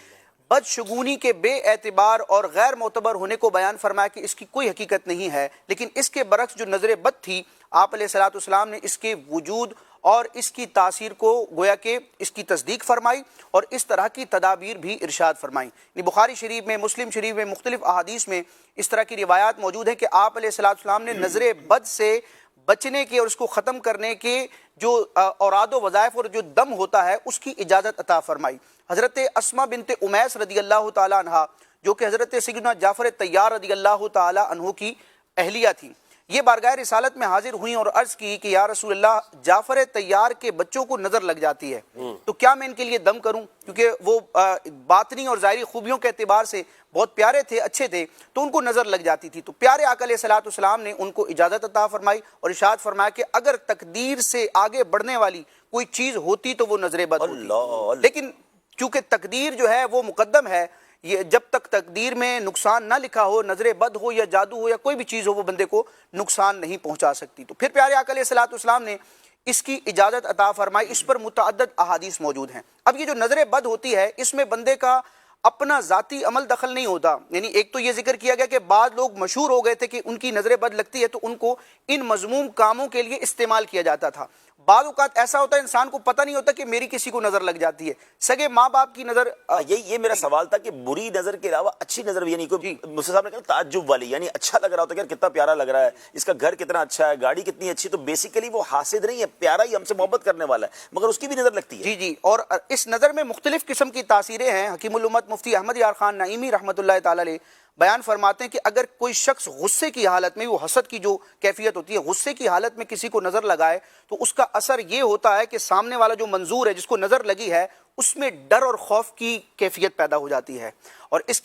بدشگونی کے بے اعتبار اور غیر معتبر ہونے کو بیان فرمایا کہ اس کی کوئی حقیقت نہیں ہے، لیکن اس کے برعکس جو نظر بد تھی آپ علیہ الصلوۃ والسلام نے اس کے وجود اور اس کی تاثیر کو گویا کہ اس کی تصدیق فرمائی اور اس طرح کی تدابیر بھی ارشاد فرمائی۔ بخاری شریف میں، مسلم شریف میں، مختلف احادیث میں اس طرح کی روایات موجود ہیں کہ آپ علیہ الصلوۃ والسلام نے نظر بد سے بچنے کے اور اس کو ختم کرنے کے جو اوراد و وظائف اور جو دم ہوتا ہے اس کی اجازت عطا فرمائی۔ حضرت اسماء بنت امیس رضی اللہ تعالی عنہ جو کہ حضرت سیدنا جعفر طیار رضی اللہ تعالی عنہ کی اہلیہ تھیں، یہ بارگاہ رسالت میں حاضر ہوئیں اور عرض کی کہ یا رسول اللہ، جعفر طیار کے بچوں کو نظر لگ جاتی ہے، تو کیا میں ان کے لیے دم کروں؟ کیونکہ وہ باطنی اور ظاہری خوبیوں کے اعتبار سے بہت پیارے تھے، اچھے تھے، تو ان کو نظر لگ جاتی تھی۔ تو پیارے آقا علیہ الصلوۃ والسلام نے ان کو اجازت عطا فرمائی اور ارشاد فرمایا کہ اگر تقدیر سے آگے بڑھنے والی کوئی چیز ہوتی تو وہ نظر بد ہوتی، لیکن چونکہ تقدیر جو ہے وہ مقدم ہے، یہ جب تک تقدیر میں نقصان نہ لکھا ہو، نظر بد ہو یا جادو ہو یا کوئی بھی چیز ہو، وہ بندے کو نقصان نہیں پہنچا سکتی۔ تو پھر پیارے آقا علیہ الصلوۃ والسلام نے اس کی اجازت عطا فرمائی۔ اس پر متعدد احادیث موجود ہیں۔ اب یہ جو نظر بد ہوتی ہے اس میں بندے کا اپنا ذاتی عمل دخل نہیں ہوتا، یعنی ایک تو یہ ذکر کیا گیا کہ بعض لوگ مشہور ہو گئے تھے کہ ان کی نظر بد لگتی ہے تو ان کو ان مذموم کاموں کے لیے استعمال کیا جاتا تھا۔ بعض اوقات ایسا ہوتا ہے انسان کو پتہ نہیں ہوتا کہ میری کسی کو نظر لگ جاتی ہے، سگے ماں باپ کی نظر۔ یہ میرا سوال تھا کہ بری نظر کے علاوہ اچھی نظر بھی، یعنی کوئی مفتی صاحب نے کہا تعجب والی، یعنی اچھا لگ رہا ہوتا ہے کہ یار کتنا پیارا لگ رہا ہے، اس کا گھر کتنا اچھا ہے، گاڑی کتنی اچھی، تو بیسیکلی وہ حاسد نہیں ہے، پیارا ہی ہم سے محبت کرنے والا ہے، مگر اس کی بھی نظر لگتی ہے۔ جی جی، اور اس نظر میں مختلف قسم کی تاثیریں ہیں۔ حکیم الامت مفتی احمد یار خان نعیمی رحمۃ اللہ تعالی علیہ بیان فرماتے ہیں کہ اگر کوئی شخص غصے کی حالت میں، وہ حسد کی جو کیفیت ہوتی ہے، غصے کی حالت میں کسی کو نظر لگائے تو اس کا اثر یہ ہوتا ہے کہ سامنے والا جو منظور ہے، جس کو نظر لگی ہے، اس میں ڈر اور خوف کی کیفیت پیدا ہو جاتی ہے۔ اور اس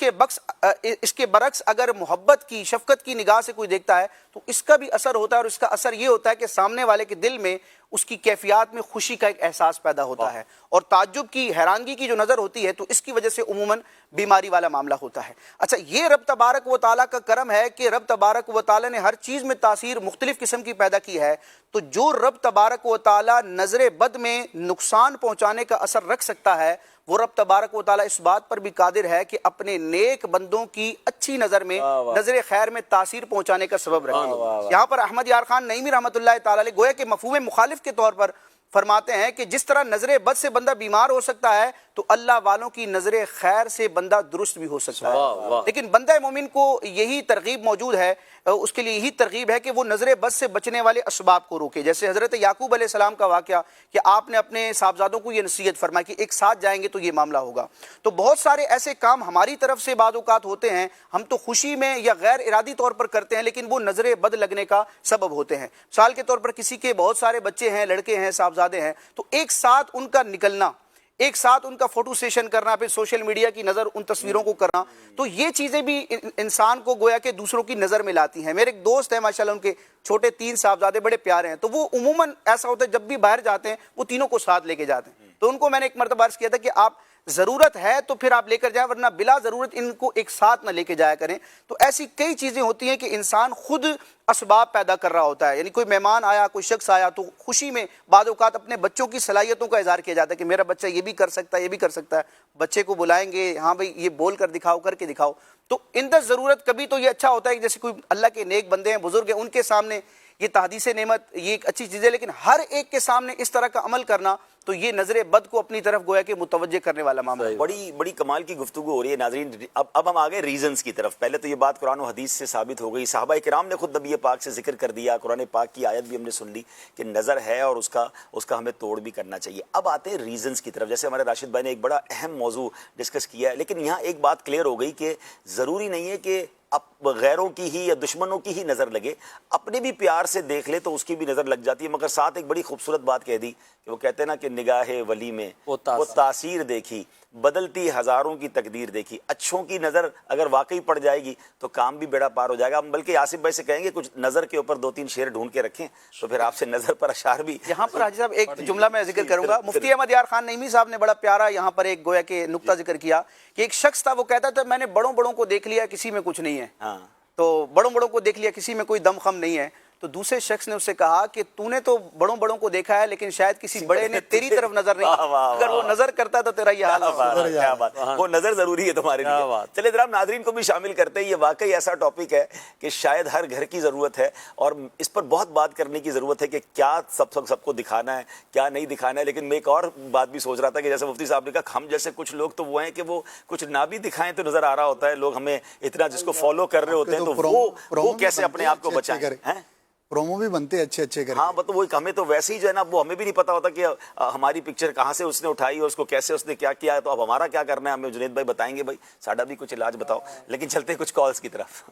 کے برعکس اگر محبت کی، شفقت کی نگاہ سے کوئی دیکھتا ہے تو اس کا بھی اثر ہوتا ہے، اور اس کا اثر یہ ہوتا ہے کہ سامنے والے کے دل میں اس کی کیفیات میں خوشی کا ایک احساس پیدا ہوتا ہے، اور تعجب کی، حیرانگی کی جو نظر ہوتی ہے تو اس کی وجہ سے عموماً بیماری والا معاملہ ہوتا ہے۔ اچھا، یہ رب تبارک و تعالیٰ کا کرم ہے کہ رب تبارک و تعالیٰ نے ہر چیز میں تاثیر مختلف قسم کی پیدا کی ہے، تو جو رب تبارک و تعالیٰ نظر بد میں نقصان پہنچانے کا اثر رکھ سکتا ہے، وہ رب تبارک و تعالیٰ اس بات پر بھی قادر ہے کہ اپنے نیک بندوں کی اچھی نظر میں، نظر خیر میں تاثیر پہنچانے کا سبب رکھے۔ یہاں پر احمد یار خان نعیمی رحمۃ اللہ تعالیٰ علیہ گویا کہ مفہوم مخالف کے طور پر فرماتے ہیں کہ جس طرح نظر بد سے بندہ بیمار ہو سکتا ہے تو اللہ والوں کی نظر خیر سے بندہ درست بھی ہو سکتا ہے، لیکن بندہ مومن کو یہی ترغیب موجود ہے، اس کے لیے یہی ترغیب ہے کہ وہ نظر بد سے بچنے والے اسباب کو روکے۔ جیسے حضرت یعقوب علیہ السلام کا واقعہ کہ آپ نے اپنے صاحبزادوں کو یہ نصیحت فرمائی کہ ایک ساتھ جائیں گے تو یہ معاملہ ہوگا۔ تو بہت سارے ایسے کام ہماری طرف سے بعض اوقات ہوتے ہیں، ہم تو خوشی میں یا غیر ارادی طور پر کرتے ہیں، لیکن وہ نظر بد لگنے کا سبب ہوتے ہیں۔ مثال کے طور پر کسی کے بہت سارے بچے ہیں، لڑکے ہیں، صاحبزادے ہیں، تو ایک ساتھ ان کا نکلنا، ایک ساتھ ان کا فوٹو سیشن کرنا، پھر سوشل میڈیا کی نظر ان تصویروں کو کرنا، تو یہ چیزیں بھی انسان کو گویا کہ دوسروں کی نظر میں لاتی ہیں۔ میرے ایک دوست ہیں ماشاءاللہ، ان کے چھوٹے 3 صاحبزادے بڑے پیارے ہیں، تو وہ عموماً ایسا ہوتا ہے جب بھی باہر جاتے ہیں وہ تینوں کو ساتھ لے کے جاتے ہیں۔ تو ان کو میں نے ایک مرتبہ عرض کیا تھا کہ آپ ضرورت ہے تو پھر آپ لے کر جائیں، ورنہ بلا ضرورت ان کو ایک ساتھ نہ لے کے جایا کریں۔ تو ایسی کئی چیزیں ہوتی ہیں کہ انسان خود اسباب پیدا کر رہا ہوتا ہے، یعنی کوئی مہمان آیا، کوئی شخص آیا تو خوشی میں بعض اوقات اپنے بچوں کی صلاحیتوں کا اظہار کیا جاتا ہے کہ میرا بچہ یہ بھی کر سکتا ہے، یہ بھی کر سکتا ہے، بچے کو بلائیں گے، ہاں بھائی یہ بول کر دکھاؤ، کر کے دکھاؤ۔ تو اندر ضرورت کبھی تو یہ اچھا ہوتا ہے کہ جیسے کوئی اللہ کے نیک بندے ہیں، بزرگ ہیں، ان کے سامنے یہ تحدیث نعمت یہ ایک اچھی چیز ہے، لیکن ہر ایک کے سامنے اس طرح کا عمل کرنا تو یہ نظر بد کو اپنی طرف گویا کہ متوجہ کرنے والا معاملہ ہے۔ بڑی کمال کی گفتگو ہو رہی ہے ناظرین۔ اب ہم آگئے ریزنز کی طرف۔ پہلے تو یہ بات قرآن و حدیث سے ثابت ہو گئی، صحابہ کرام نے خود نبی پاک سے ذکر کر دیا، قرآن پاک کی آیت بھی ہم نے سن لی کہ نظر ہے اور اس کا ہمیں توڑ بھی کرنا چاہیے۔ اب آتے ہیں ریزنز کی طرف۔ جیسے ہمارے راشد بھائی نے ایک بڑا اہم موضوع ڈسکس کیا ہے، لیکن یہاں ایک بات کلیئر ہو گئی کہ ضروری نہیں ہے کہ اب غیروں کی ہی یا دشمنوں کی ہی نظر لگے، اپنے بھی پیار سے دیکھ لے تو اس کی بھی نظر لگ جاتی ہے۔ مگر ساتھ ایک بڑی خوبصورت بات کہہ دی کہ وہ کہتے ہیں نا کہ نگاہ ولی میں وہ تاثیر دیکھی، بدلتی ہزاروں کی تقدیر دیکھی۔ اچھوں کی نظر اگر واقعی پڑ جائے گی تو کام بھی بیڑا پار ہو جائے گا۔ ہم بلکہ آصف بھائی سے کہیں گے کچھ نظر کے اوپر 2-3 شعر ڈھونڈ کے رکھیں تو پھر آپ سے نظر پر اشعار بھی۔ یہاں پر حاجی صاحب ایک جملہ میں ذکر کروں گا، مفتی احمد یار خان نعیمی صاحب نے بڑا پیارا یہاں پر ایک گویا کہ نقطہ ذکر کیا کہ ایک شخص تھا، وہ کہتا تھا میں نے بڑوں کو دیکھ لیا، کسی میں کچھ نہیں ہے، تو بڑوں کو دیکھ لیا، کسی میں کوئی دم خم نہیں ہے۔ تو دوسرے شخص نے اسے کہا کہ تو نے تو بڑوں بڑوں کو دیکھا ہے لیکن شاید کسی بڑے نے تیری طرف نظر نہیں کی، اگر وہ نظر کرتا تو تیرا یہ حال نہ ہوتا۔ کیا بات، وہ نظر ضروری ہے تمہارے لیے۔ چلے جناب ناظرین کو بھی شامل کرتے ہیں، یہ واقعی ایسا ٹاپک ہے کہ شاید ہر گھر کی ضرورت ہے اور اس پر بہت بات کرنے کی ضرورت ہے کہ کیا سب کو دکھانا ہے، کیا نہیں دکھانا ہے۔ لیکن میں ایک اور بات بھی سوچ رہا تھا کہ جیسے مفتی صاحب نے کہا ہم جیسے کچھ لوگ تو وہ ہیں کہ وہ کچھ نہ بھی دکھائیں تو نظر آ رہا ہوتا ہے، لوگ ہمیں اتنا جس کو فالو کر رہے ہوتے ہیں تو وہ کیسے اپنے آپ کو بچائیں؟ پرومو بھی بنتے اچھے اچھے کر، ہاں تو وہ ہمیں تو ویسے ہی جو ہے نا وہ ہمیں بھی نہیں پتا ہوتا کہ ہماری پکچر کہاں سے اس نے اٹھائی اور اس کو کیسے اس نے کیا کیا، تو اب ہمارا کیا کرنا ہے ہمیں جنید بھائی بتائیں گے بھائی ساڈا بھی کچھ علاج بتاؤ۔ لیکن چلتے کچھ کالز کی طرف۔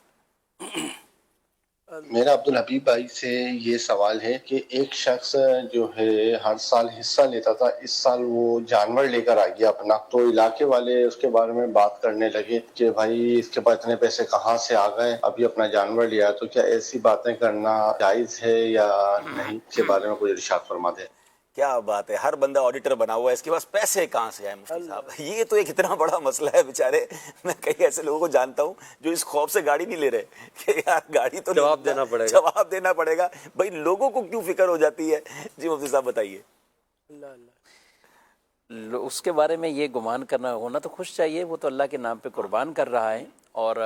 میرا عبدالحبیب بھائی سے یہ سوال ہے کہ ایک شخص جو ہے ہر سال حصہ لیتا تھا، اس سال وہ جانور لے کر آ گیا اپنا، تو علاقے والے اس کے بارے میں بات کرنے لگے کہ بھائی اس کے پاس اتنے پیسے کہاں سے آ گئے، ابھی اپنا جانور لیا، تو کیا ایسی باتیں کرنا جائز ہے یا نہیں؟ اس کے بارے میں کوئی ارشاد فرما دے۔ کیا بات ہے، ہر بندہ آڈیٹر بنا ہوا ہے، اس کے پاس پیسے کہاں سے آئے مفتی صاحب؟ یہ تو ایک اتنا بڑا مسئلہ ہے بیچارے، میں کئی ایسے لوگوں کو جانتا ہوں جو اس خوف سے گاڑی نہیں لے رہے کہ یار گاڑی تو جواب دینا پڑے گا بھائی لوگوں کو کیوں فکر ہو جاتی ہے؟ جی مفتی صاحب بتائیے۔ اس کے بارے میں یہ گمان کرنا ہونا تو خوش چاہیے، وہ تو اللہ کے نام پہ قربان کر رہا ہے، اور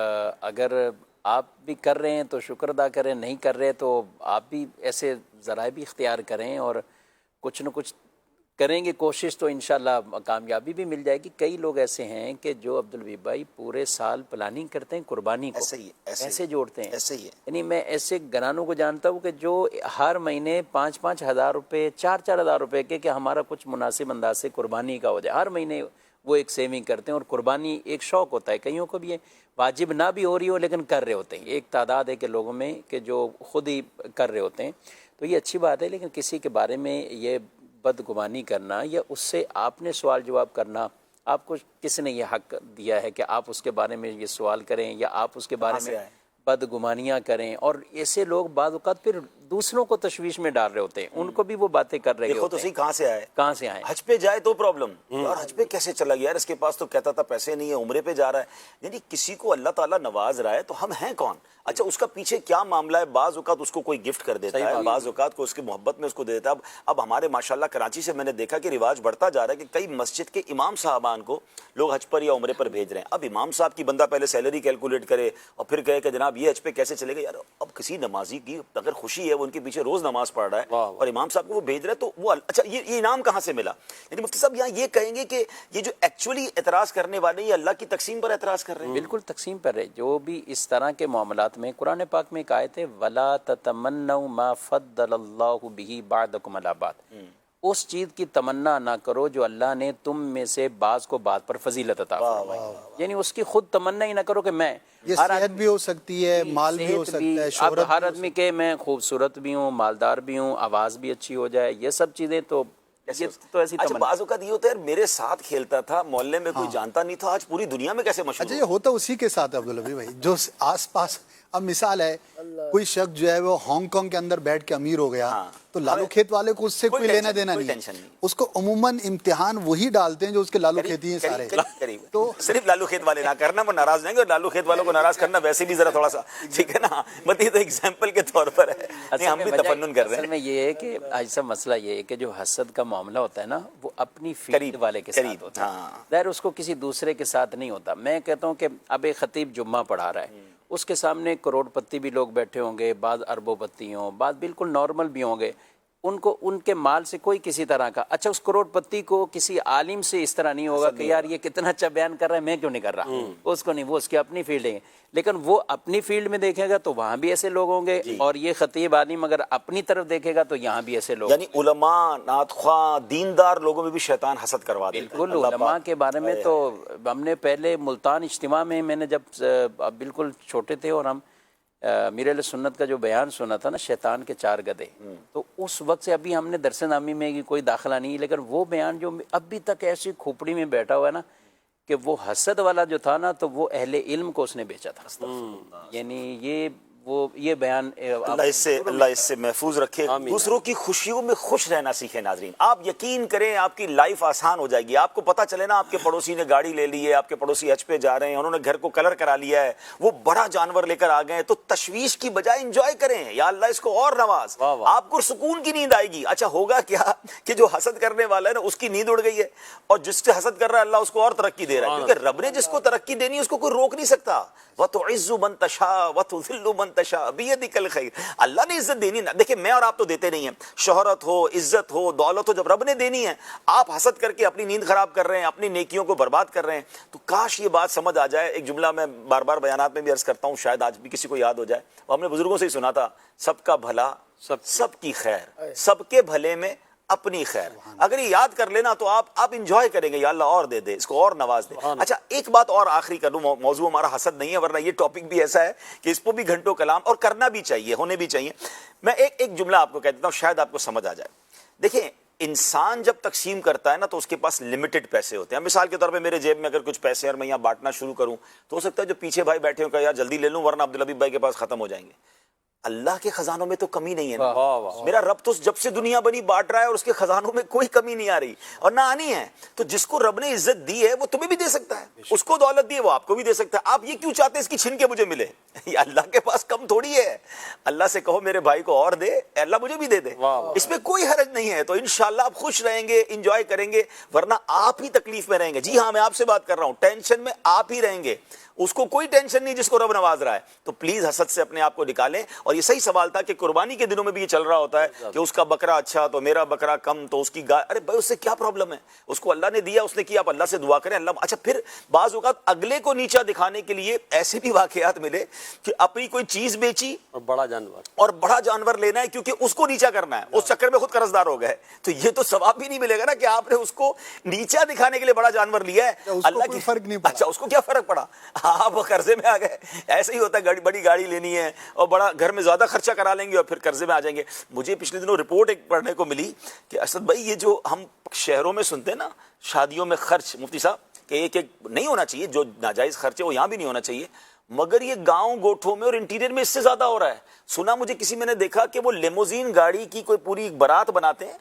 اگر آپ بھی کر رہے ہیں تو شکر ادا کریں، نہیں کر رہے تو آپ بھی ایسے ذرائع بھی اختیار کریں اور کچھ نہ کچھ کریں گے کوشش، تو انشاءاللہ کامیابی بھی مل جائے گی۔ کئی لوگ ایسے ہیں کہ جو عبدالحبیب بھائی پورے سال پلاننگ کرتے ہیں قربانی کو، ایسے جوڑتے ہیں، ایسے ہی ہے۔ یعنی میں ایسے گھرانوں کو جانتا ہوں کہ جو ہر مہینے 5-5 ہزار روپے 4-4 ہزار روپے کے کہ ہمارا کچھ مناسب انداز سے قربانی کا ہو جائے، ہر مہینے وہ ایک سیونگ کرتے ہیں، اور قربانی ایک شوق ہوتا ہے، کئیوں کو بھی ہے واجب نہ بھی ہو رہی ہو لیکن کر رہے ہوتے ہیں، ایک تعداد ہے کہ لوگوں میں کہ جو خود ہی کر رہے ہوتے ہیں، تو یہ اچھی بات ہے۔ لیکن کسی کے بارے میں یہ بدگمانی کرنا یا اس سے آپ نے سوال جواب کرنا، آپ کو کس نے یہ حق دیا ہے کہ آپ اس کے بارے میں یہ سوال کریں یا آپ اس کے بارے میں بدگمانیاں کریں؟ اور ایسے لوگ بعض اوقات پھر دوسروں کو تشویش میں ڈال رہے ہوتے ہیں، ان کو بھی وہ باتیں کر رہے ہوتے ہیں۔ کہاں سے آئے، کہاں سے آئے، حج پہ جائے تو پرابلم، اور حج پہ کیسے چلا گیا یار، اس کے پاس تو کہتا تھا پیسے نہیں ہے، عمرے پہ جا رہا ہے۔ یعنی کسی کو اللہ تعالیٰ نواز رہا ہے تو ہم ہیں کون؟ اچھا اس کا پیچھے کیا معاملہ ہے؟ بعض اوقات اس کو کوئی گفٹ کر دیتا ہے، بعض اوقات کو اس کی محبت میں اس کو دے دیتا ہے۔ اب ہمارے ماشاءاللہ کراچی سے میں نے دیکھا کہ رواج بڑھتا جا رہا ہے کہ کئی مسجد کے امام صاحبان کو لوگ حج پر یا عمرے پر بھیج رہے ہیں۔ اب امام صاحب کی بندہ پہلے سیلری کیلکولیٹ کرے اور پھر کہے کہ جناب یہ حج پہ کیسے چلے گا یار۔ اب کسی نمازی کی اگر خوشی ہے وہ ان کے پیچھے روز نماز پڑھ رہا ہے اور امام صاحب کو وہ بھیج رہے تو وہ اچھا یہ انعام کہاں سے ملا؟ یعنی مفتی صاحب یہاں یہ کہیں گے کہ یہ جو ایکچولی اعتراض کرنے والے یہ اللہ کی تقسیم پر اعتراض کر رہے ہیں؟ بالکل تقسیم پر ہے۔ جو بھی اس طرح کے معاملات میں قرآن پاک میں ایک آیت ہے وَلَا تَتَمَنَّوْا مَا فَضَّلَ اللَّهُ بِهِ بَعْضَكُمْ عَلَىٰ بَعْضٍ، اس چیز کی تمنا نہ کرو جو اللہ نے تم میں سے بعض کو بعض پر فضیلت عطا فرمائی، یعنی اس کی خود تمنا ہی نہ کرو کہ میں، یہ صحت بھی ہو سکتی ہے، مال بھی ہو سکتا ہے، اب ہر آدمی کہ میں خوبصورت بھی ہوں، مالدار بھی ہوں، آواز بھی اچھی ہو جائے، یہ سب چیزیں تو ایسی اچھا بعض اوقات یہ ہوتا ہے میرے ساتھ کھیلتا تھا، محلے میں کوئی جانتا نہیں تھا، آج پوری دنیا میں کیسے مشہور؟ اچھا یہ ہوتا اسی کے ساتھ عبدالحبیب بھائی جو آس پاس، اب مثال ہے کوئی شخص جو ہے وہ ہانگ کانگ کے اندر بیٹھ کے امیر ہو گیا تو لالو کھیت والے کو اس سے کوئی لینا دینا نہیں، اس کو عموماً امتحان وہی ڈالتے ہیں جو اس کے لالو کھیتی ہیں سارے۔ تو صرف لالو کھیت والے نہ کرنا، وہ ناراض نہیں گے، اور لالو کھیت والوں کو ناراض کرنا ویسے بھی ذرا تھوڑا سا ٹھیک ہے نا، بتائیے تو ایگزامپل کے طور پر ہے، ہم بھی تفنن کر رہے ہیں۔ اصل میں یہ ہے کہ ایسا مسئلہ یہ ہے کہ جو حسد کا معاملہ ہوتا ہے نا وہ اپنی فیلڈ والے کے ساتھ ہوتا ہے، ظاہر اس کو کسی دوسرے کے ساتھ نہیں ہوتا۔ میں کہتا ہوں کہ اب ایک خطیب جمعہ پڑھا رہا ہے، اس کے سامنے کروڑ پتی بھی لوگ بیٹھے ہوں گے، بعض اربوں پتی ہوں، بعض بالکل نارمل بھی ہوں گے، ان کو ان کے مال سے کوئی کسی طرح کا، اچھا اس کروڑ پتی کو کسی عالم سے اس طرح نہیں ہوگا کہ یار یہ کتنا اچھا بیان کر رہا ہے میں کیوں نہیں کر رہا، اس کو نہیں، وہ اس کی اپنی فیلڈ ہے، لیکن وہ اپنی فیلڈ میں دیکھے گا تو وہاں بھی ایسے لوگ ہوں گے، اور یہ خطیب عالم اگر اپنی طرف دیکھے گا تو یہاں بھی ایسے لوگ، یعنی علماء، نعت خواں، دیندار لوگوں میں بھی شیطان حسد کروا دیتا ہے۔ بالکل علماء کے بارے میں تو ہم نے پہلے ملتان اجتماع میں میں نے جب بالکل چھوٹے تھے اور ہم میر علیہ سنت کا جو بیان سنا تھا نا شیطان کے 4 گدھے، تو اس وقت سے ابھی ہم نے درس نامی میں کوئی داخلہ نہیں، لیکن وہ بیان جو ابھی تک ایسی کھوپڑی میں بیٹھا ہوا ہے نا کہ وہ حسد والا جو تھا نا تو وہ اہل علم کو اس نے بیچا تھا، یعنی یہ وہ یہ بیان اللہ اس سے محفوظ رکھے. دوسروں کی خوشیوں میں خوش رہنا سیکھیں. ناظرین آپ یقین کریں آپ کی لائف آسان ہو جائے گی. آپ کو پتہ چلے نا آپ کے پڑوسی نے گاڑی لے لی ہے, آپ کے پڑوسی حج پہ جا رہے ہیں, انہوں نے گھر کو کلر کرا لیا ہے, وہ بڑا جانور لے کر آ گئے, تو تشویش کی بجائے انجوائے کریں. یا اللہ اس کو اور نواز, آپ کو سکون کی نیند آئے گی. اچھا ہوگا کیا کہ جو حسد کرنے والا ہے نا اس کی نیند اڑ گئی ہے, اور جس سے حسد کر رہا ہے اللہ اس کو اور ترقی دے رہا ہے, کیونکہ رب نے جس کو ترقی دینی ہے اس کو کوئی روک نہیں سکتا. وَتُعِزُّ مَن تَشَاءُ وَتُذِلُّ مَن تَشَاءُ بِيَدِكَ الْخَيْرُ. اللہ نے عزت دینی نا. دیکھیں میں اور آپ تو دیتے نہیں ہیں, شہرت ہو, عزت ہو, دولت ہو, جب رب نے دینی ہے آپ حسد کر کے اپنی نیند خراب کر رہے ہیں, اپنی نیکیوں کو برباد کر رہے ہیں. تو کاش یہ بات سمجھ آ جائے. ایک جملہ میں بار بار بیانات میں بھی عرض کرتا ہوں, شاید آج بھی کسی کو یاد ہو جائے. وہ ہم نے بزرگوں سے ہی سنا تھا, سب کا بھلا سب کی خیر, سب کے بھلے میں اپنی خیر. اگر یہ یاد کر لینا تو آپ انجوائے کریں گے, یا اللہ اور دے دے, اس کو اور نواز دے. اچھا ایک بات اور آخری کر لوں, موضوع ہمارا حسد نہیں ہے ورنہ یہ ٹاپک بھی ایسا ہے کہ اس کو بھی گھنٹوں کلام اور کرنا بھی چاہیے, ہونے بھی چاہیے. میں ایک جملہ آپ کو کہہ دیتا ہوں, شاید آپ کو سمجھ آ جائے. دیکھیں انسان جب تقسیم کرتا ہے نا تو اس کے پاس لمیٹڈ پیسے ہوتے ہیں. مثال کے طور پہ میرے جیب میں اگر کچھ پیسے اور میں یہاں بانٹنا شروع کروں تو ہو سکتا ہے جو پیچھے بھائی بیٹھے ہوں کہ یار جلدی لے لوں ورنہ عبدالحبیب بھائی کے پاس ختم ہو جائیں گے. اللہ کے خزانوں میں تو کمی نہیں ہے نا. میرا رب تو جب سے دنیا بنی بانٹ رہا ہے اور اس کے خزانوں میں کوئی کمی نہیں آ رہی اور نہ آنی ہے. تو جس کو رب نے عزت دی ہے وہ تمہیں بھی دے سکتا ہے, اس کو دولت دی ہے وہ آپ کو بھی دے سکتا ہے. آپ یہ کیوں چاہتے ہیں اس کی چھن کے مجھے ملے؟ یہ اللہ کے پاس کم تھوڑی ہے. اللہ سے کہو میرے بھائی کو اور دے, اللہ مجھے بھی دے دے, اس میں کوئی حرج نہیں ہے. تو انشاءاللہ آپ خوش رہیں گے, انجوائے کریں گے, ورنہ آپ ہی تکلیف میں رہیں گے. جی ہاں میں آپ سے بات کر رہا ہوں, ٹینشن میں آپ ہی رہیں گے, اس کو کوئی ٹینشن نہیں جس کو رب نواز رہا ہے. تو پلیز حسد سے اپنے آپ کو نکالیں. اور یہ صحیح سوال تھا کہ قربانی کے دنوں میں بھی یہ چل رہا ہوتا ہے کہ اس کا بکرا اچھا تو میرا بکرا کم تو اس کی گائے. ارے بھائی اس سے کیا پرابلم ہے, اس کو اللہ نے دیا, اس نے کیا, آپ اللہ سے دعا کریں اللہ. اچھا پھر بعض اوقات اگلے کو نیچا دکھانے کے لیے ایسے بھی واقعات ملے کہ اپنی کوئی چیز بیچی اور بڑا جانور لینا ہے کیونکہ اس کو نیچا کرنا ہے, اس چکر میں خود قرض دار ہو گئے. تو یہ تو ثواب بھی نہیں ملے گا نا کہ آپ نے اس کو نیچا دکھانے کے لیے بڑا جانور لیا ہے. اللہ کی فرق نہیں پڑا. اچھا اس کو کیا فرق پڑا, آپ قرضے میں آ گئے. ایسے ہی ہوتا ہے, بڑی گاڑی لینی ہے اور بڑا گھر میں زیادہ خرچہ کرا لیں گے اور پھر قرضے میں آ جائیں گے. مجھے پچھلے دنوں رپورٹ ایک پڑھنے کو ملی کہ اسد بھائی یہ جو ہم شہروں میں سنتے ہیں نا شادیوں میں خرچ, مفتی صاحب کہ ایک نہیں ہونا چاہیے, جو ناجائز خرچ ہے وہ یہاں بھی نہیں ہونا چاہیے, مگر یہ گاؤں گوٹھوں میں اور انٹیریئر میں اس سے زیادہ ہو رہا ہے. سنا مجھے کسی میں نے دیکھا کہ وہ لیموزین گاڑی کی کوئی پوری بارات بناتے ہیں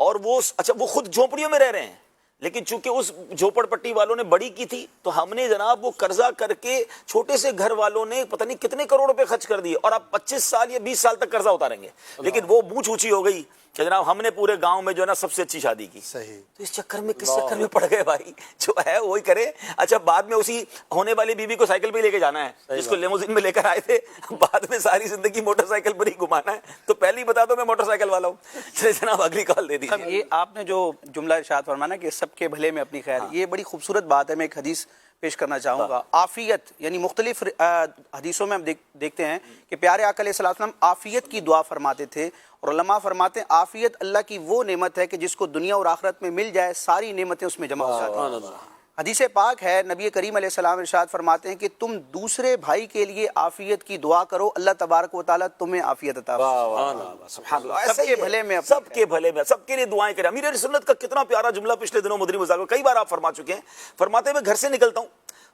اور وہ اچھا وہ خود جھونپڑیوں میں رہ رہے ہیں, لیکن چونکہ اس جھوپڑ پٹی والوں نے بڑی کی تھی تو ہم نے جناب وہ قرضہ کر کے چھوٹے سے گھر والوں نے پتہ نہیں کتنے کروڑ روپے خرچ کر دیے, اور آپ 25 سال یا 20 سال تک قرضہ اتاریں گے. لیکن وہ منہ چھوچی ہو گئی کہ جناب ہم نے پورے گاؤں میں جو ہے نا سب سے اچھی شادی کی. صحیح. تو اس چکر میں کس چکر میں پڑ گئے بھائی, جو ہے وہی کرے. اچھا بعد میں اسی ہونے والی بیوی کو سائیکل پہ لے کے جانا ہے جس کو لیموزین میں لے کر آئے تھے, بعد میں ساری زندگی موٹر سائیکل پر ہی گھمانا ہے. تو پہلے ہی بتا دو میں موٹر سائیکل والا ہوں. چلے جناب اگلی کال دے دیجیے. یہ آپ نے جو جملہ ارشاد فرمانا کہ سب کے بھلے میں اپنی خیر, یہ بڑی خوبصورت بات ہے. میں ایک حدیث پیش کرنا چاہوں گا. عافیت یعنی مختلف حدیثوں میں ہم دیکھتے ہیں کہ پیارے آقا علیہ السلام عافیت کی دعا فرماتے تھے, اور علماء فرماتے ہیں عافیت اللہ کی وہ نعمت ہے کہ جس کو دنیا اور آخرت میں مل جائے ساری نعمتیں اس میں جمع ہو جاتی ہیں. حدیث پاک ہے, نبی کریم علیہ السلام ارشاد فرماتے ہیں کہ تم دوسرے بھائی کے لیے عافیت کی دعا کرو, اللہ تبارک و تعالیٰ تمہیں عافیت عطا فرمائے. سب کے بھلے میں, سب کے بھلے میں, سب کے لیے دعائیں کریں. امیر سنت کا کتنا پیارا جملہ پچھلے دنوں مدری مذاکرہ کئی بار آپ فرما چکے ہیں. فرماتے ہیں میں گھر سے نکلتا ہوں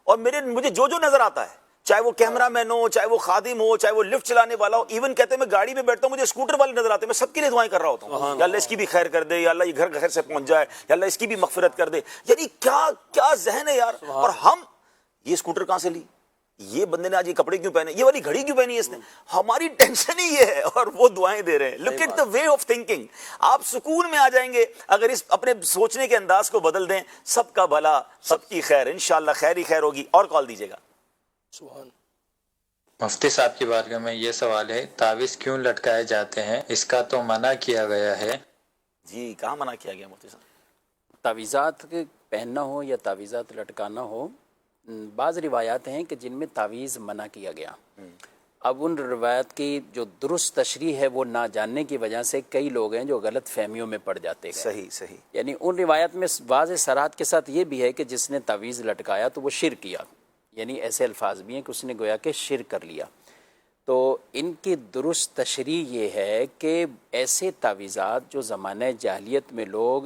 اور مجھے جو نظر آتا ہے, چاہے وہ کیمرہ مین ہو, چاہے وہ خادم ہو, چاہے وہ لفٹ چلانے والا ہو, ایون کہتے ہیں میں گاڑی میں بیٹھتا ہوں مجھے اسکوٹر والے نظر آتے ہیں, میں سب کے لیے دعائیں کر رہا ہوتا ہوں. یا اللہ اس کی بھی خیر کر دے, یا اللہ یہ گھر گھر سے پہنچ جائے, یا اللہ اس کی بھی مغفرت کر دے. یعنی کیا ذہن ہے یار. اور ہم یہ اسکوٹر کہاں سے لی, یہ بندے نے آج یہ کپڑے کیوں پہنے, یہ والی گھڑی کیوں پہنی ہے اس نے, ہماری ٹینشن ہی یہ ہے اور وہ دعائیں دے رہے ہیں. Look at the way of thinking. آپ سکون میں آ جائیں گے اگر اس اپنے سوچنے کے انداز کو بدل دیں. سب کا بھلا سب کی خیر, انشاءاللہ خیر ہی خیر ہوگی. اور کال دیجیے گا. مفتی صاحب کی بارگاہ میں یہ سوال ہے, تعویذ کیوں لٹکائے جاتے ہیں, اس کا تو منع کیا گیا ہے. جی کہاں منع کیا گیا مفتی صاحب؟ تعویذات پہننا ہو یا تعویذات لٹکانا ہو, بعض روایات ہیں کہ جن میں تعویذ منع کیا گیا. اب ان روایات کی جو درست تشریح ہے وہ نہ جاننے کی وجہ سے کئی لوگ ہیں جو غلط فہمیوں میں پڑ جاتے ہیں. صحیح. یعنی ان روایات میں واضح صراحت کے ساتھ یہ بھی ہے کہ جس نے تعویذ لٹکایا تو وہ شرک کیا, یعنی ایسے الفاظ بھی ہیں کہ اس نے گویا کہ شرک کر لیا. تو ان کی درست تشریح یہ ہے کہ ایسے تعویذات جو زمانہ جاہلیت میں لوگ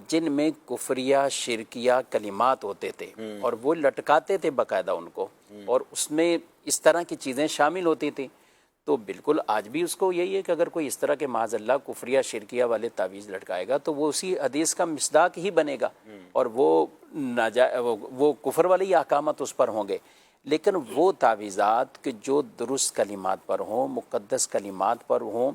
جن میں کفریہ شرکیہ کلمات ہوتے تھے اور وہ لٹکاتے تھے باقاعدہ ان کو, اور اس میں اس طرح کی چیزیں شامل ہوتی تھیں, تو بالکل آج بھی اس کو یہی ہے کہ اگر کوئی اس طرح کے معاذ اللہ کفریہ شرکیہ والے تعویذ لٹکائے گا تو وہ اسی حدیث کا مصداق ہی بنے گا اور وہ کفر والے ہی احکامات اس پر ہوں گے. لیکن وہ تعویذات کہ جو درست کلمات پر ہوں، مقدس کلمات پر ہوں،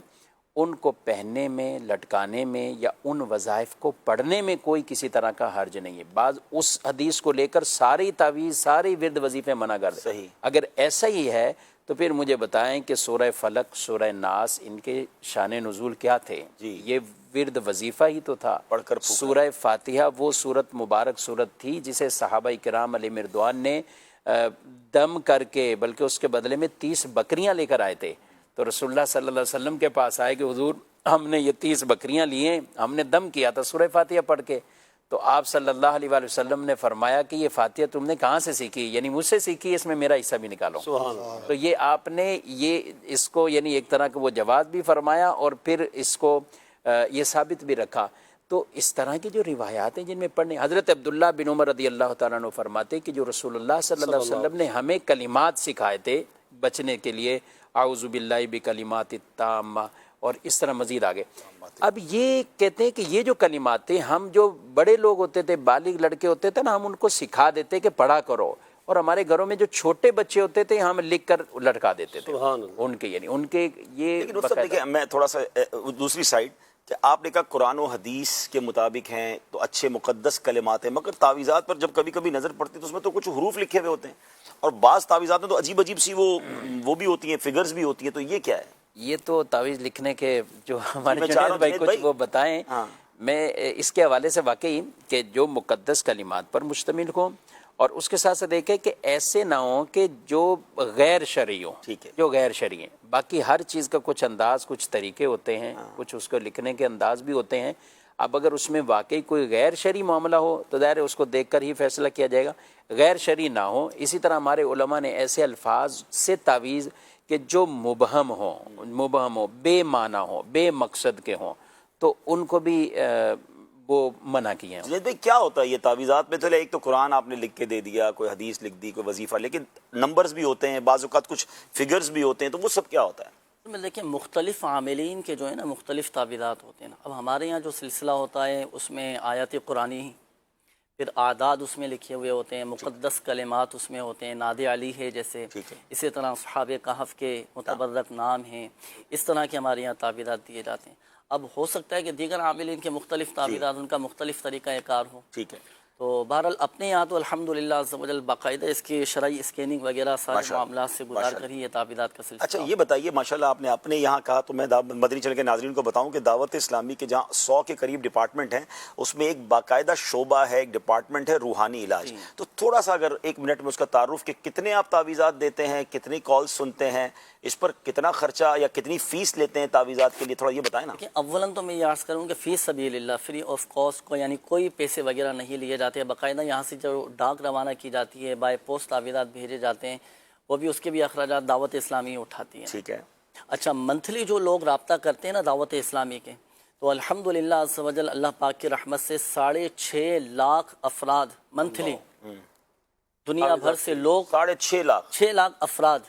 ان کو پہننے میں، لٹکانے میں یا ان وظائف کو پڑھنے میں کوئی کسی طرح کا حرج نہیں ہے. بعض اس حدیث کو لے کر ساری تعویذ، ساری ورد وظیفے منع کر دیں. صحیح. اگر ایسا ہی ہے تو پھر مجھے بتائیں کہ سورہ فلق، سورہ ناس، ان کے شان نزول کیا تھے؟ جی. یہ ورد وظیفہ ہی تو تھا. پڑھ کر سورہ فاتحہ وہ صورت مبارک صورت تھی جسے صحابہ کرام علیہ مردوان نے دم کر کے، بلکہ اس کے بدلے میں 30 بکریاں لے کر آئے تھے. تو رسول اللہ صلی اللہ علیہ وسلم کے پاس آئے کہ حضور ہم نے یہ 30 بکریاں لی ہیں، ہم نے دم کیا تھا سورہ فاتحہ پڑھ کے. تو آپ صلی اللہ علیہ وآلہ وسلم نے فرمایا کہ یہ فاتحہ تم نے کہاں سے سیکھی؟ یعنی مجھ سے سیکھی، اس میں میرا حصہ بھی نکالو. تو یہ آپ نے یہ اس کو یعنی ایک طرح کا وہ جواز بھی فرمایا اور پھر اس کو یہ ثابت بھی رکھا. تو اس طرح کی جو روایات ہیں جن میں پڑھنے، حضرت عبداللہ بن عمر رضی اللہ تعالیٰ عنہ فرماتے کہ جو رسول اللہ صلی اللہ علیہ وسلم نے ہمیں کلمات سکھائے تھے بچنے کے لیے، اعوذ باللہ بکلمات التامہ، اور اس طرح مزید آگے. اب یہ کہتے ہیں کہ یہ جو کلمات تھے، ہم جو بڑے لوگ ہوتے تھے، بالغ لڑکے ہوتے تھے نا، ہم ان کو سکھا دیتے کہ پڑھا کرو، اور ہمارے گھروں میں جو چھوٹے بچے ہوتے تھے ہم لکھ کر لٹکا دیتے تھے ان کے، یعنی ان کے یہ. لیکن اس سے دیکھیں میں تھوڑا سا دوسری سائڈ کہ آپ نے کہا قرآن و حدیث کے مطابق ہیں تو اچھے مقدس کلمات ہیں، مگر تعویذات پر جب کبھی کبھی نظر پڑتی تو اس میں تو کچھ حروف لکھے ہوئے ہوتے ہیں، اور بعض تعویذات میں تو عجیب عجیب سی وہ بھی ہوتی ہیں، فگرز بھی ہوتی ہیں. تو یہ کیا ہے؟ یہ تو تعویذ لکھنے کے جو ہمارے جنید بھائی کچھ وہ بتائیں. میں اس کے حوالے سے واقعی کہ جو مقدس کلمات پر مشتمل ہوں، اور اس کے ساتھ سے دیکھیں کہ ایسے نہ ہوں کہ جو غیر شرعی ہوں. ٹھیک ہے. جو غیر شرعی ہیں. باقی ہر چیز کا کچھ انداز، کچھ طریقے ہوتے ہیں، کچھ اس کو لکھنے کے انداز بھی ہوتے ہیں. اب اگر اس میں واقعی کوئی غیر شرعی معاملہ ہو تو ظاہر ہے اس کو دیکھ کر ہی فیصلہ کیا جائے گا. غیر شرعی نہ ہو. اسی طرح ہمارے علماء نے ایسے الفاظ سے تعویذ کہ جو مبہم ہو، بے معنی ہو، بے مقصد کے ہوں، تو ان کو بھی وہ منع کیے ہیں. جنید بھائی کیا ہوتا ہے یہ تعویذات میں؟ چلے ایک تو قرآن آپ نے لکھ کے دے دیا، کوئی حدیث لکھ دی، کوئی وظیفہ، لیکن نمبرز بھی ہوتے ہیں، بعض اوقات کچھ فگرز بھی ہوتے ہیں، تو وہ سب کیا ہوتا ہے؟ میں دیکھیں مختلف عاملین کے جو ہے نا مختلف تعویذات ہوتے ہیں. اب ہمارے یہاں جو سلسلہ ہوتا ہے اس میں آیات قرآنی، پھر اعداد اس میں لکھے ہوئے ہوتے ہیں، مقدس کلمات اس میں ہوتے ہیں، ناد علی ہے جیسے، اسی طرح اصحاب کہف کے متبرک نام ہیں. اس طرح کے ہمارے یہاں تعویذات دیے جاتے ہیں. اب ہو سکتا ہے کہ دیگر عاملین کے مختلف تعویذات ان کا مختلف طریقہ کار ہو. ٹھیک ہے. تو بہرحال اپنے یہاں تو الحمدللہ عز و جل باقاعدہ اس کی شرعی اسکیننگ وغیرہ سارے معاملات سے گزار کر ہی یہ تعویذات کا سلسلہ. اچھا یہ بتائیے، ماشاءاللہ آپ نے اپنے یہاں کہا تو میں مدنی چینل کے ناظرین کو بتاؤں کہ دعوت اسلامی کے جہاں 100 کے قریب ڈپارٹمنٹ ہیں، اس میں ایک باقاعدہ شعبہ ہے، ایک ڈپارٹمنٹ ہے روحانی علاج. تو تھوڑا سا اگر 1 منٹ میں اس کا تعارف کہ کتنے آپ تعویذات دیتے ہیں، کتنی کالز سنتے ہیں، اس پر کتنا خرچہ یا کتنی فیس لیتے ہیں تعویذات کے لیے، تھوڑا یہ بتائیں نا. اولاً تو میں یہ عرض کروں کہ فی سبیل اللہ، فری آف کاسٹ کو، یعنی کوئی پیسے وغیرہ نہیں لیے جاتے. باقاعدہ یہاں سے جو ڈاک روانہ کی جاتی ہے، بائی پوسٹ تعویذات بھیجے جاتے ہیں، وہ بھی اس کے بھی اخراجات دعوت اسلامی اٹھاتی ہے. ٹھیک ہے. اچھا منتھلی جو لوگ رابطہ کرتے ہیں نا دعوت اسلامی کے، تو الحمدللہ عز و جل اللہ پاک کی رحمت سے 6.5 لاکھ افراد منتھلی دنیا بھر سے لوگ 6.5 لاکھ افراد.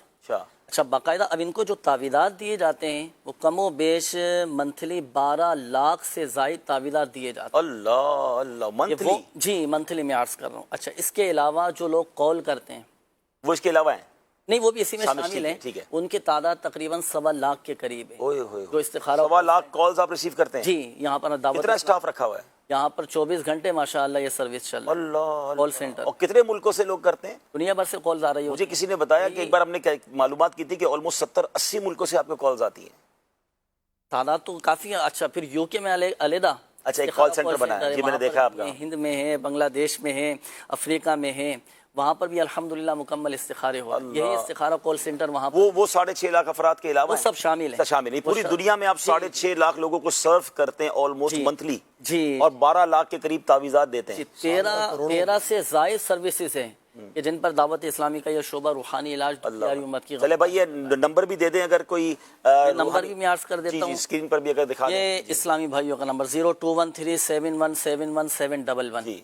اچھا باقاعدہ اب ان کو جو تعویذات دیے جاتے ہیں وہ کم و بیش منتھلی 12 لاکھ سے زائد تعویذات دیے جاتے ہیں. اللہ منتھلی؟ جی منتھلی میں عرض کر رہا ہوں. اچھا اس کے علاوہ جو لوگ کال کرتے ہیں وہ اس کے علاوہ ہیں؟ نہیں، وہ بھی اسی میں شامل ہیں. ان کی تعداد تقریباً 1.25 لاکھ کے قریب ہے جو استخارہ. 1.25 لاکھ کالز آپ ریسیو کرتے ہیں؟ جی. یہاں پر کتنا اسٹاف رکھا ہوا ہے یہاں پر؟ 24 گھنٹے ماشاءاللہ یہ سروس چل رہی ہے. اللہ. Call centre. اور کتنے ملکوں سے لوگ کرتے ہیں؟ دنیا بھر سے کالز آ رہی ہے. مجھے کسی نے بتایا کہ ایک بار ہم نے معلومات کی تھی کہ آلموسٹ 70-80 ملکوں سے آپ کو کالز آتی ہیں. تعداد تو کافی ہے. اچھا پھر یو کے میں علیحدہ اچھا ایک کال سینٹر بنا ہے. جی میں نے دیکھا آپ کا. ہند میں ہے، بنگلہ دیش میں ہے، افریقہ میں ہے، وہاں پر بھی الحمدللہ مکمل استخارے ہوا. یہی استخارہ کال سینٹر وہاں پر وہ 6.5 لاکھ افراد کے علاوہ سب شامل ہیں. شامل ہے. پوری دنیا میں آپ 6.5 لاکھ لوگوں کو سرو کرتے ہیں آلموسٹ منتھلی. جی. اور 12 لاکھ کے قریب تعویذات دیتے ہیں. 13 سے زائد سروسز ہیں کہ جن پر دعوت اسلامی کا یہ شعبہ روحانی علاج پیاری امت کی. چلے بھائی یہ نمبر بھی دے دیں اگر کوئی. نمبر بھی میں عرض کر دیتا ہوں اسکرین پر بھی اگر دکھا دیں. یہ اسلامی بھائیوں کا نمبر 021371717111.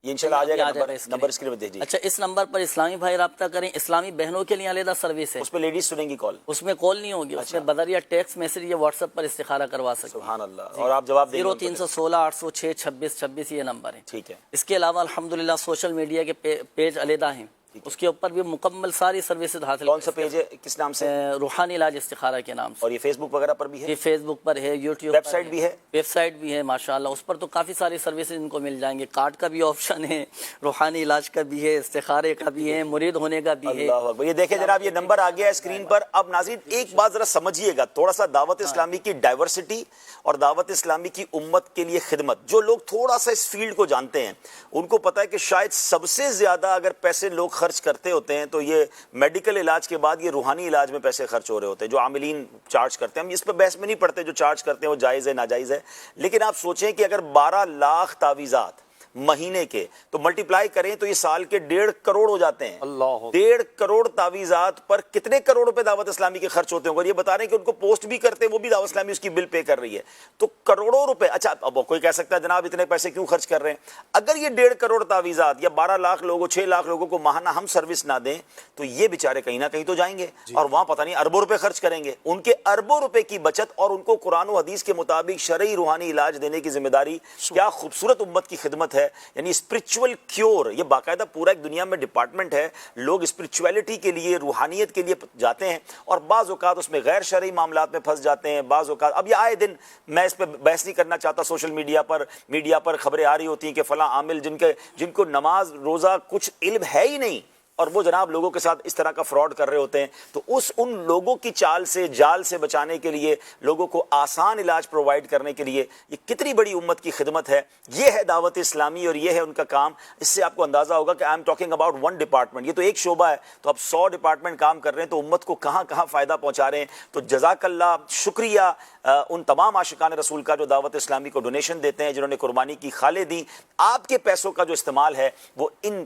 یہ انشاءاللہ آ جائے گا نمبر اسکرین پہ دیجیے. اچھا اس نمبر پر اسلامی بھائی رابطہ کریں. اسلامی بہنوں کے لیے علیحدہ سروس ہے, اس پہ لیڈیز سنیں گی کال, اس میں کال نہیں ہوگی, اس میں بذریعہ ٹیکسٹ میسج یا واٹس ایپ پر استخارہ کروا سکتے. سبحان اللہ. اور آپ جواب دیں 0316 806 26 26 یہ نمبر ہے. ٹھیک ہے. اس کے علاوہ الحمدللہ سوشل میڈیا کے پیج علیحدہ ہیں, اس کے اوپر بھی مکمل ساری سروسز حاصل. کون سا پیج ہے, کس نام سے؟ روحانی علاج استخارہ کے نام سے. اور یہ فیس بک وغیرہ پر بھی ہے؟ یہ فیس بک پر ہے, یوٹیوب ویب سائٹ بھی ہے, ویب سائٹ بھی ہے ماشاءاللہ. اس پر تو کافی ساری سروسز ان کو مل جائیں گے. کارڈ کا بھی آپشن ہے, روحانی علاج کا بھی ہے, استخارے کا بھی ہے, مرید ہونے کا بھی ہے. اللہ اکبر. یہ دیکھیں جناب, یہ نمبر آ گیا ہے اسکرین پر. اب ناظرین ایک بات ذرا سمجھیے گا, تھوڑا سا دعوت اسلامی کی ڈائیورسٹی اور دعوت اسلامی کی امت کے لیے خدمت, جو لوگ تھوڑا سا اس فیلڈ کو جانتے ہیں ان کو پتہ ہے کہ شاید سب سے زیادہ اگر پیسے لوگ خرچ کرتے ہوتے ہیں تو یہ میڈیکل علاج کے بعد یہ روحانی علاج میں پیسے خرچ ہو رہے ہوتے ہیں, جو عاملین چارج کرتے ہیں. ہم اس پہ بحث میں نہیں پڑتے, جو چارج کرتے ہیں وہ جائز ہے ناجائز ہے, لیکن آپ سوچیں کہ اگر 12 لاکھ تعویذات مہینے کے تو ملٹیپلائی کریں تو یہ سال کے 1.5 کروڑ ہو جاتے ہیں. 1.5 کروڑ تعویذات پر کتنے کروڑ روپے دعوت اسلامی کے خرچ ہوتے ہیں. اور یہ بتا رہے ہیں کہ ان کو پوسٹ بھی کرتے ہیں, وہ بھی دعوت اسلامی اس کی بل پے کر رہی ہے, تو کروڑوں روپے. اچھا اب کوئی کہہ سکتا ہے جناب اتنے پیسے کیوں خرچ کر رہے ہیں؟ اگر یہ 1.5 کروڑ تعویذات یا 12 لاکھ لوگوں 6 لاکھ لوگوں کو ماہانہ ہم سروس نہ دیں تو یہ بیچارے کہیں نہ کہیں تو جائیں گے اور وہاں پتہ نہیں اربوں روپے خرچ کریں گے. ان کے اربوں روپے کی بچت اور ان کو قرآن و حدیث کے مطابق شرعی روحانی علاج دینے کی ذمہ داری, کیا خوبصورت امت کی خدمت ہے. یعنی اسپرچول کیور, یہ باقاعدہ پورا ایک دنیا میں ڈپارٹمنٹ ہے. لوگ اسپرچویلٹی کے لیے, روحانیت کے لیے جاتے ہیں اور بعض اوقات اس میں غیر شرعی معاملات میں پھنس جاتے ہیں. بعض اوقات اب یہ آئے دن, میں اس پہ بحث نہیں کرنا چاہتا, سوشل میڈیا پر خبریں آ رہی ہوتی ہیں کہ فلاں عامل جن کو نماز روزہ کچھ علم ہے ہی نہیں اور وہ جناب لوگوں کے ساتھ اس طرح کا فراڈ کر رہے ہوتے ہیں, تو ان لوگوں کی چال سے جال سے بچانے کے لیے, لوگوں کو آسان علاج پرووائڈ کرنے کے لیے یہ کتنی بڑی امت کی خدمت ہے. یہ ہے دعوت اسلامی اور یہ ہے ان کا کام. اس سے آپ کو اندازہ ہوگا کہ I am talking about one department, یہ تو ایک شعبہ ہے, تو اب 100 ڈپارٹمنٹ کام کر رہے ہیں, تو امت کو کہاں کہاں فائدہ پہنچا رہے ہیں. تو جزاک اللہ, شکریہ ان تمام عاشقان رسول کا جو دعوت اسلامی کو ڈونیشن دیتے ہیں, جنہوں نے قربانی کی خالیں دی. آپ کے پیسوں کا جو استعمال ہے وہ ان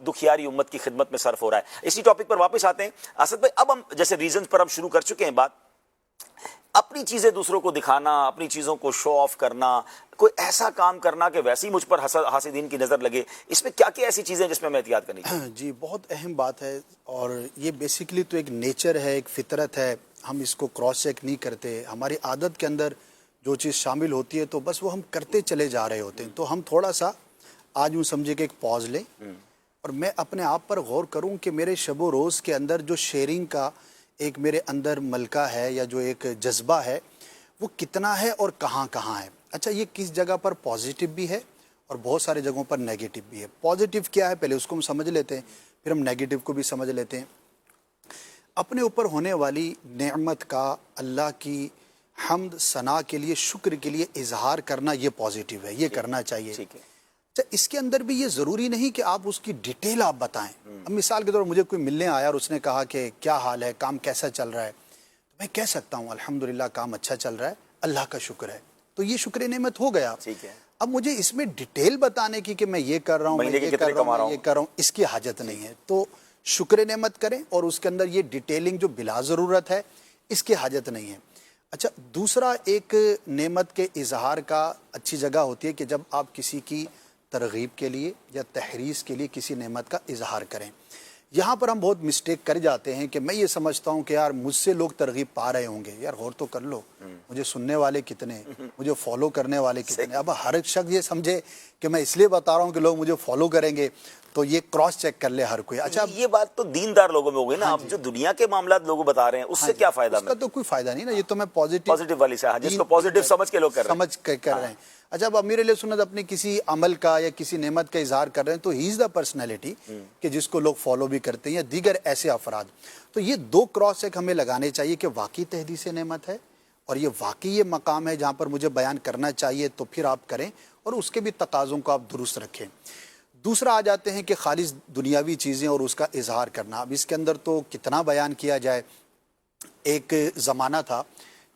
دکھیاری امت کی خدمت میں صرف ہو رہا ہے. اسی ٹاپک پر واپس آتے ہیں اسد بھائی. اب ہم جیسے ریزنز پر ہم شروع کر چکے ہیں بات, اپنی چیزیں دوسروں کو دکھانا, اپنی چیزوں کو شو آف کرنا, کوئی ایسا کام کرنا کہ ویسے ہی مجھ پر حاسدین کی نظر لگے, اس میں کیا کیا ایسی چیزیں جس میں ہمیں احتیاط کرنی چاہیے؟ جی بہت اہم بات ہے, اور یہ بیسیکلی تو ایک نیچر ہے, ایک فطرت ہے, ہم اس کو کراس چیک نہیں کرتے. ہماری عادت کے اندر جو چیز شامل ہوتی ہے تو بس وہ ہم کرتے چلے جا رہے ہوتے ہیں. تو ہم تھوڑا سا آج یوں سمجھے کہ ایک پاز لیں اور میں اپنے آپ پر غور کروں کہ میرے شب و روز کے اندر جو شیئرنگ کا ایک میرے اندر ملکہ ہے یا جو ایک جذبہ ہے وہ کتنا ہے اور کہاں کہاں ہے. اچھا یہ کس جگہ پر پازیٹیو بھی ہے اور بہت سارے جگہوں پر نیگیٹو بھی ہے. پازیٹیو کیا ہے پہلے اس کو ہم سمجھ لیتے ہیں, پھر ہم نیگیٹو کو بھی سمجھ لیتے ہیں. اپنے اوپر ہونے والی نعمت کا اللہ کی حمد ثنا کے لیے, شکر کے لیے اظہار کرنا, یہ پازیٹیو ہے, یہ کرنا چاہیے. اچھا اس کے اندر بھی یہ ضروری نہیں کہ آپ اس کی ڈیٹیل آپ بتائیں. اب مثال کے طور پر مجھے کوئی ملنے آیا اور اس نے کہا کہ کیا حال ہے, کام کیسا چل رہا ہے, تو میں کہہ سکتا ہوں الحمدللہ کام اچھا چل رہا ہے, اللہ کا شکر ہے. تو یہ شکر نعمت ہو گیا. اب مجھے اس میں ڈیٹیل بتانے کی کہ میں یہ کر رہا ہوں, میں یہ کر رہا ہوں, یہ کر رہا ہوں, اس کی حاجت نہیں ہے. تو شکر نعمت کریں اور اس کے اندر یہ ڈیٹیلنگ جو بلا ضرورت ہے اس کی حاجت نہیں ہے. اچھا دوسرا ایک نعمت کے اظہار کا اچھی جگہ ہوتی ہے کہ جب آپ کسی کی ترغیب کے لیے یا تحریض کے لیے کسی نعمت کا اظہار کریں. یہاں پر ہم بہت مسٹیک کر جاتے ہیں کہ میں یہ سمجھتا ہوں کہ یار مجھ سے لوگ ترغیب پا رہے ہوں گے. یار غور تو کر لو, مجھے سننے والے کتنے, مجھے فالو کرنے والے کتنے. اب ہر ایک شخص یہ سمجھے کہ میں اس لیے بتا رہا ہوں کہ لوگ مجھے فالو کریں گے, تو یہ کراس چیک کر لے ہر کوئی. اچھا یہ بات تو دیندار لوگوں میں ہو گئی نا. آپ جو دنیا کے معاملات لوگوں بتا رہے ہیں اس سے کیا فائدہ؟ اس کا تو کوئی فائدہ نہیں نا. یہ تو میں پازیٹیو والی سے, جس کو پازیٹیو سمجھ کے لوگ کر رہے ہیں. اچھا اب امیر علیہ سنت اپنی کسی عمل کا یا کسی نعمت کا اظہار کر رہے ہیں تو ہی از دا پرسنالٹی کہ جس کو لوگ فالو بھی کرتے ہیں یا دیگر ایسے افراد. تو یہ دو کراس چیک ہمیں لگانے چاہیے کہ واقعی تحدیث نعمت ہے اور یہ واقعی یہ مقام ہے جہاں پر مجھے بیان کرنا چاہیے, تو پھر آپ کریں اور اس کے بھی تقاضوں کو آپ درست رکھیں. دوسرا آ جاتے ہیں کہ خالص دنیاوی چیزیں اور اس کا اظہار کرنا. اب اس کے اندر تو کتنا بیان کیا جائے. ایک زمانہ تھا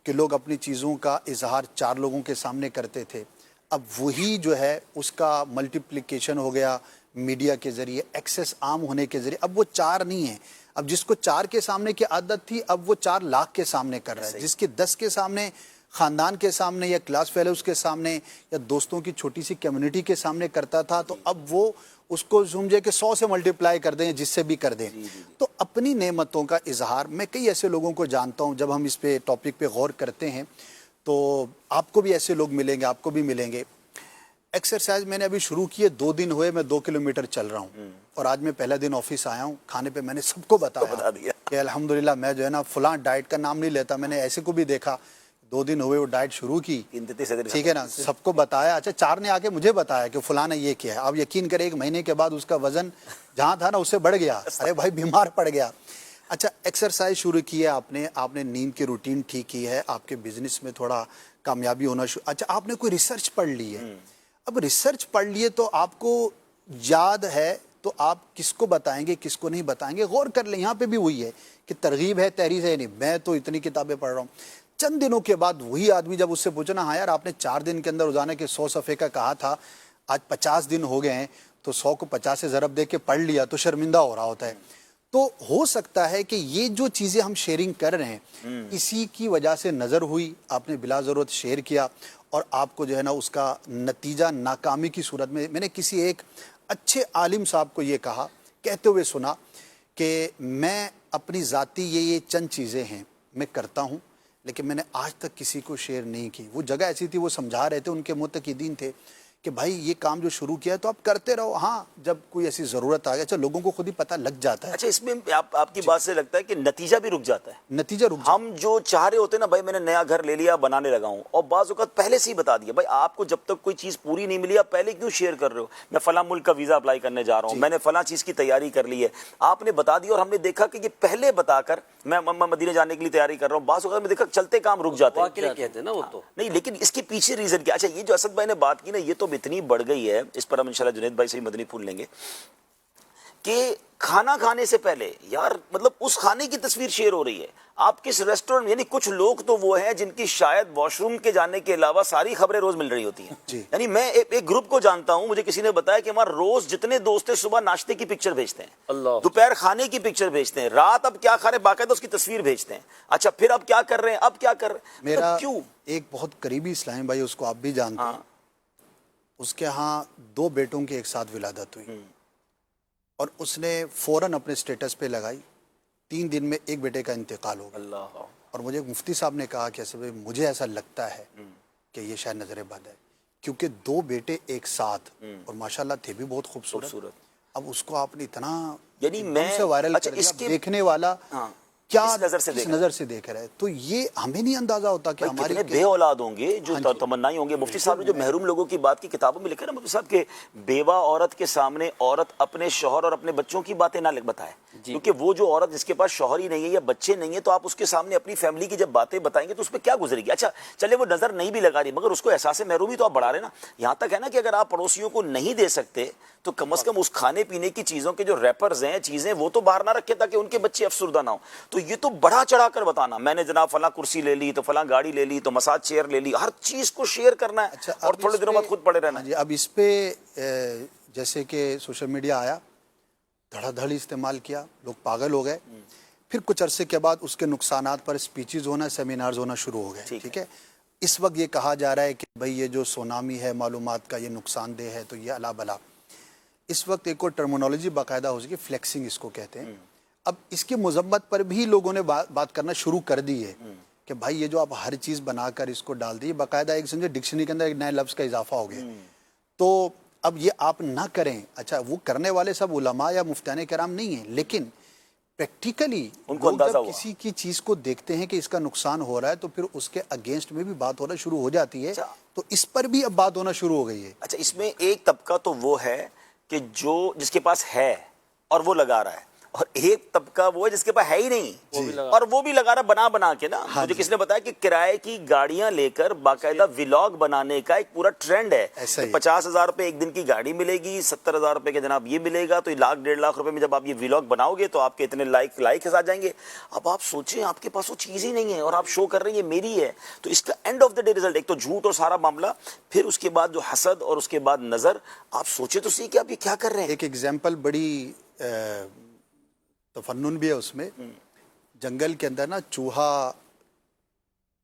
کہ لوگ اپنی چیزوں کا اظہار 4 لوگوں کے سامنے کرتے تھے. اب وہی جو ہے اس کا ملٹیپلیکیشن ہو گیا میڈیا کے ذریعے, ایکسیس عام ہونے کے ذریعے. اب وہ 4 نہیں ہیں, اب جس کو 4 کے سامنے کی عادت تھی اب وہ 4 لاکھ کے سامنے کر رہا ہے, جس کے 10 کے سامنے خاندان کے سامنے یا کلاس فیلوز کے سامنے یا دوستوں کی چھوٹی سی کمیونٹی کے سامنے کرتا تھا تو اب وہ اس کو سمجھے کہ 100 سے ملٹیپلائی کر دیں جس سے بھی کر دیں. تو اپنی نعمتوں کا اظہار, میں کئی ایسے لوگوں کو جانتا ہوں, جب ہم اس پہ ٹاپک پہ غور کرتے ہیں تو آپ کو بھی ایسے لوگ ملیں گے, آپ کو بھی ملیں گے. ایکسرسائز میں نے ابھی شروع کی ہے, 2 دن ہوئے, میں 2 کلومیٹر چل رہا ہوں, اور آج میں پہلا دن آفس آیا ہوں. کھانے پہ میں نے سب کو بتایا کہ الحمدللہ میں جو ہے نا فلاں ڈائٹ کا نام نہیں لیتا, میں نے ایسے کو بھی دیکھا 2 دن ہوئے وہ ڈائٹ شروع کی, ٹھیک ہے نا, سب کو بتایا. اچھا 4 نے آ کے مجھے بتایا کہ فلاں نے یہ کیا ہے. آپ یقین کریں 1 مہینے کے بعد اس کا وزن جہاں تھا نا اس سے بڑھ گیا. ارے بھائی بیمار پڑ گیا. اچھا ایکسرسائز شروع کی ہے آپ نے نیند کی روٹین ٹھیک کی ہے, آپ کے بزنس میں تھوڑا کامیابی ہونا شروع. اچھا آپ نے کوئی ریسرچ پڑھ لی ہے, اب ریسرچ پڑھ لیے تو آپ کو یاد ہے تو آپ کس کو بتائیں گے کس کو نہیں بتائیں گے. غور کر لیں, یہاں پہ بھی وہی ہے کہ ترغیب ہے تحریر ہے نہیں. میں تو اتنی کتابیں پڑھ رہا ہوں. چند دنوں کے بعد وہی آدمی جب اس سے پوچھنا, ہاں یار آپ نے 4 دن کے اندر روزانہ کے 100 صفحے کا کہا تھا, آج 50 دن ہو گئے ہیں تو 100 کو 50 سے ضرب دے کے پڑھ لیا, تو شرمندہ ہو رہا ہوتا ہے. تو ہو سکتا ہے کہ یہ جو چیزیں ہم شیئرنگ کر رہے ہیں اسی کی وجہ سے نظر ہوئی, آپ نے بلا ضرورت شیئر کیا, اور آپ کو جو ہے نا اس کا نتیجہ ناکامی کی صورت میں. میں نے کسی ایک اچھے عالم صاحب کو یہ کہا, کہتے ہوئے سنا کہ میں اپنی ذاتی یہ چند چیزیں ہیں میں کرتا ہوں, لیکن میں نے آج تک کسی کو شیئر نہیں کی. وہ جگہ ایسی تھی, وہ سمجھا رہے تھے, ان کے معتقدین تھے کہ بھائی یہ کام جو شروع کیا ہے تو آپ کرتے رہو, ہاں جب کوئی ایسی ضرورت آ گیا. اچھا لوگوں کو خود ہی پتہ لگ جاتا ہے. اچھا اس میں آپ کی بات سے لگتا ہے کہ نتیجہ بھی رک جاتا ہے, نتیجہ رک جاتا ہے. ہم جو چاہ رہے ہوتے ہیں نا بھائی میں نے نیا گھر لے لیا بنانے لگا ہوں, اور بعض اوقات پہلے سے ہی بتا دیا بھائی آپ کو جب تک کوئی چیز پوری نہیں ملی آپ پہلے کیوں شیئر کر رہے ہو, میں فلاں ملک کا ویزا اپلائی کرنے جا رہا ہوں, میں نے فلاں چیز کی تیاری کر لی ہے, آپ نے بتا دیا. اور ہم نے دیکھا کہ یہ پہلے بتا کر میں مدینے جانے کے لیے تیاری کر رہا ہوں, بعض اوقات میں دیکھا چلتے کام رک جاتے ہیں. کہتے ہیں نا وہ تو نہیں, لیکن اس کے پیچھے ریزن کیا. اچھا یہ جو اسد بھائی نے بات کی نا یہ تو اتنی بڑھ گئی ہے, اس پر ہم انشاءاللہ جنید بھائی سے مدنی پھول لیں گے, کہ کھانا کھانے سے پہلے یار مطلب اس کھانے کی تصویر شیئر ہو رہی ہے, آپ کس ریسٹورنٹ, یعنی کچھ لوگ تو وہ ہیں جن کی شاید واش روم کے جانے کے علاوہ ساری خبریں روز مل رہی ہوتی ہیں. یعنی میں ایک گروپ کو جانتا ہوں, مجھے کسی نے بتایا کہ ہمارا روز جتنے دوست ہیں صبح ناشتے کی پکچر بھیجتے ہیں, دوپہر کھانے کی پکچر بھیجتے ہیں, رات اب کیا کھا رہے باقاعدہ اس کی تصویر بھیجتے ہیں. اچھا پھر اب کیا کر رہے ہیں, اب کیا کر رہے ہیں. میرا کیوں ایک بہت قریبی اسلام بھائی, اس کو آپ بھی جانتے ہیں, اس کے ہاں 2 بیٹوں کی ایک ساتھ ولادت ہوئی, اور اس نے فوراً اپنے سٹیٹس پہ لگائی, 3 دن میں ایک بیٹے کا انتقال ہو گیا. اور مجھے مفتی صاحب نے کہا کہ مجھے ایسا لگتا ہے کہ یہ شاید نظر بد ہے, کیونکہ 2 بیٹے ایک ساتھ, اور ماشاءاللہ تھے بھی بہت خوبصورت. اب اس کو آپ نے اتنا یعنی میں سے وائرل کر دیا, دیکھنے والا کیا کس نظر سے دیکھ رہا ہے. تو یہ ہمیں نہیں اندازہ ہوتا کہ ہماری کتنے بے اولاد ہوں گے جو تمنائی ہوں گے. مفتی صاحب نے جو محروم لوگوں کی بات کی کتابوں میں لکھا ہے نا مفتی صاحب کہ بیوہ عورت کے سامنے عورت اپنے شوہر اور اپنے بچوں کی باتیں نہ بتائے, کیونکہ وہ جو عورت جس کے پاس شوہر ہی نہیں ہے یا بچے نہیں ہیں, تو آپ اس کے سامنے اپنی فیملی کی جب باتیں بتائیں گے تو اس پہ کیا گزرے گی. اچھا چلے وہ نظر نہیں بھی لگا رہی, مگر اس کو احساس محرومی تو آپ بڑھا رہے نا. یہاں تک ہے نا کہ اگر آپ پڑوسیوں کو نہیں دے سکتے تو کم از کم اس کھانے پینے کی چیزوں کے جو ریپرز ہیں چیزیں وہ تو باہر نہ رکھیں تاکہ ان کے بچے افسردہ نہ ہوں. تو یہ تو بڑا چڑھا کر بتانا, میں نے جناب فلاں کرسی لے لی تو فلاں گاڑی لے لی تو مساج چیئر لے لی, ہر چیز کو شیئر کرنا ہے اور تھوڑے دنوں بعد خود پڑے رہنا. جی اب اس پہ جیسے کہ سوشل میڈیا آیا, دھڑا دھڑ استعمال کیا, لوگ پاگل ہو گئے. پھر کچھ عرصے کے بعد اس کے نقصانات پر اسپیچز ہونا, سیمینارز ہونا شروع ہو گئے. ٹھیک ہے, اس وقت یہ کہا جا رہا ہے کہ بھئی یہ جو سونامی ہے معلومات کا یہ نقصان دہ ہے, تو یہ الا بلا. اس وقت ایک اور ٹرمینالوجی باقاعدہ ہو سکی, فلیکسنگ اس کو کہتے ہیں. اب اس کی مذمت پر بھی لوگوں نے بات کرنا شروع کر دی ہے کہ بھائی یہ جو آپ ہر چیز بنا کر اس کو ڈال دیے, باقاعدہ ایک سمجھے ڈکشنری کے اندر ایک نئے لفظ کا اضافہ ہو گیا. تو اب یہ آپ نہ کریں. اچھا وہ کرنے والے سب علماء یا مفتیان کرام نہیں ہیں, لیکن پریکٹیکلی جب کسی کی چیز کو دیکھتے ہیں کہ اس کا نقصان ہو رہا ہے تو پھر اس کے اگینسٹ میں بھی بات ہونا شروع ہو جاتی ہے. تو اس پر بھی اب بات ہونا شروع ہو گئی ہے. اچھا اس میں ایک طبقہ تو وہ ہے کہ جس کے پاس ہے اور وہ لگا رہا ہے, اور ایک طبقہ وہ ہے جس کے پاس ہے ہی نہیں اور وہ بھی لگا رہا بنا کے نا. مجھے کس نے بتایا کہ کرائے کی گاڑیاں لے کر باقاعدہ ولاگ بنانے کا ایک پورا ٹرینڈ ہے. 50,000 روپے ایک دن کی گاڑی ملے گی, 70,000 روپے کے جناب یہ ملے گا, تو 1,00,000 1.5 لاکھ روپے میں جب آپ یہ ولاگ بناؤ گے تو آپ کے اتنے لائکس آ جائیں گے. اب آپ سوچیں آپ کے پاس وہ چیز ہی نہیں ہے اور آپ شو کر رہے ہیں یہ میری ہے, تو اس کا and of the day result ایک تو جھوٹ اور سارا معاملہ, پھر اس کے بعد جو حسد اور اس کے بعد نظر. آپ سوچیں تو صحیح کہ آپ یہ کیا کر رہے ہیں. ایک ایگزامپل بڑی تفنن بھی ہے اس میں. جنگل کے اندر نا چوہا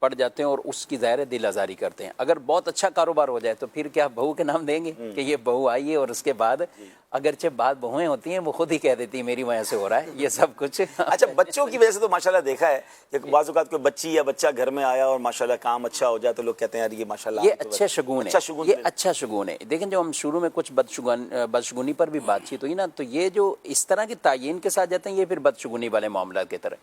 پڑ جاتے ہیں اور اس کی ظاہر دل آزاری کرتے ہیں. اگر بہت اچھا کاروبار ہو جائے تو پھر کیا بہو کے نام دیں گے کہ یہ بہو آئی ہے, اور اس کے بعد اگرچہ بعض بہویں ہوتی ہیں وہ خود ہی کہہ دیتی ہیں میری وجہ سے ہو رہا ہے یہ سب کچھ. اچھا بچوں کی وجہ سے تو ماشاءاللہ دیکھا ہے کہ بعض اوقات کوئی بچی یا بچہ گھر میں آیا اور ماشاءاللہ کام اچھا ہو جائے تو لوگ کہتے ہیں یار یہ ماشاءاللہ یہ اچھے شگون ہے, یہ اچھا شگون ہے. دیکھیں جو ہم شروع میں کچھ بدشگونی پر بھی بات چیت ہوئی نا, تو یہ جو اس طرح کی تعین کے ساتھ جاتے ہیں یہ پھر بدشگونی والے معاملات کی طرح,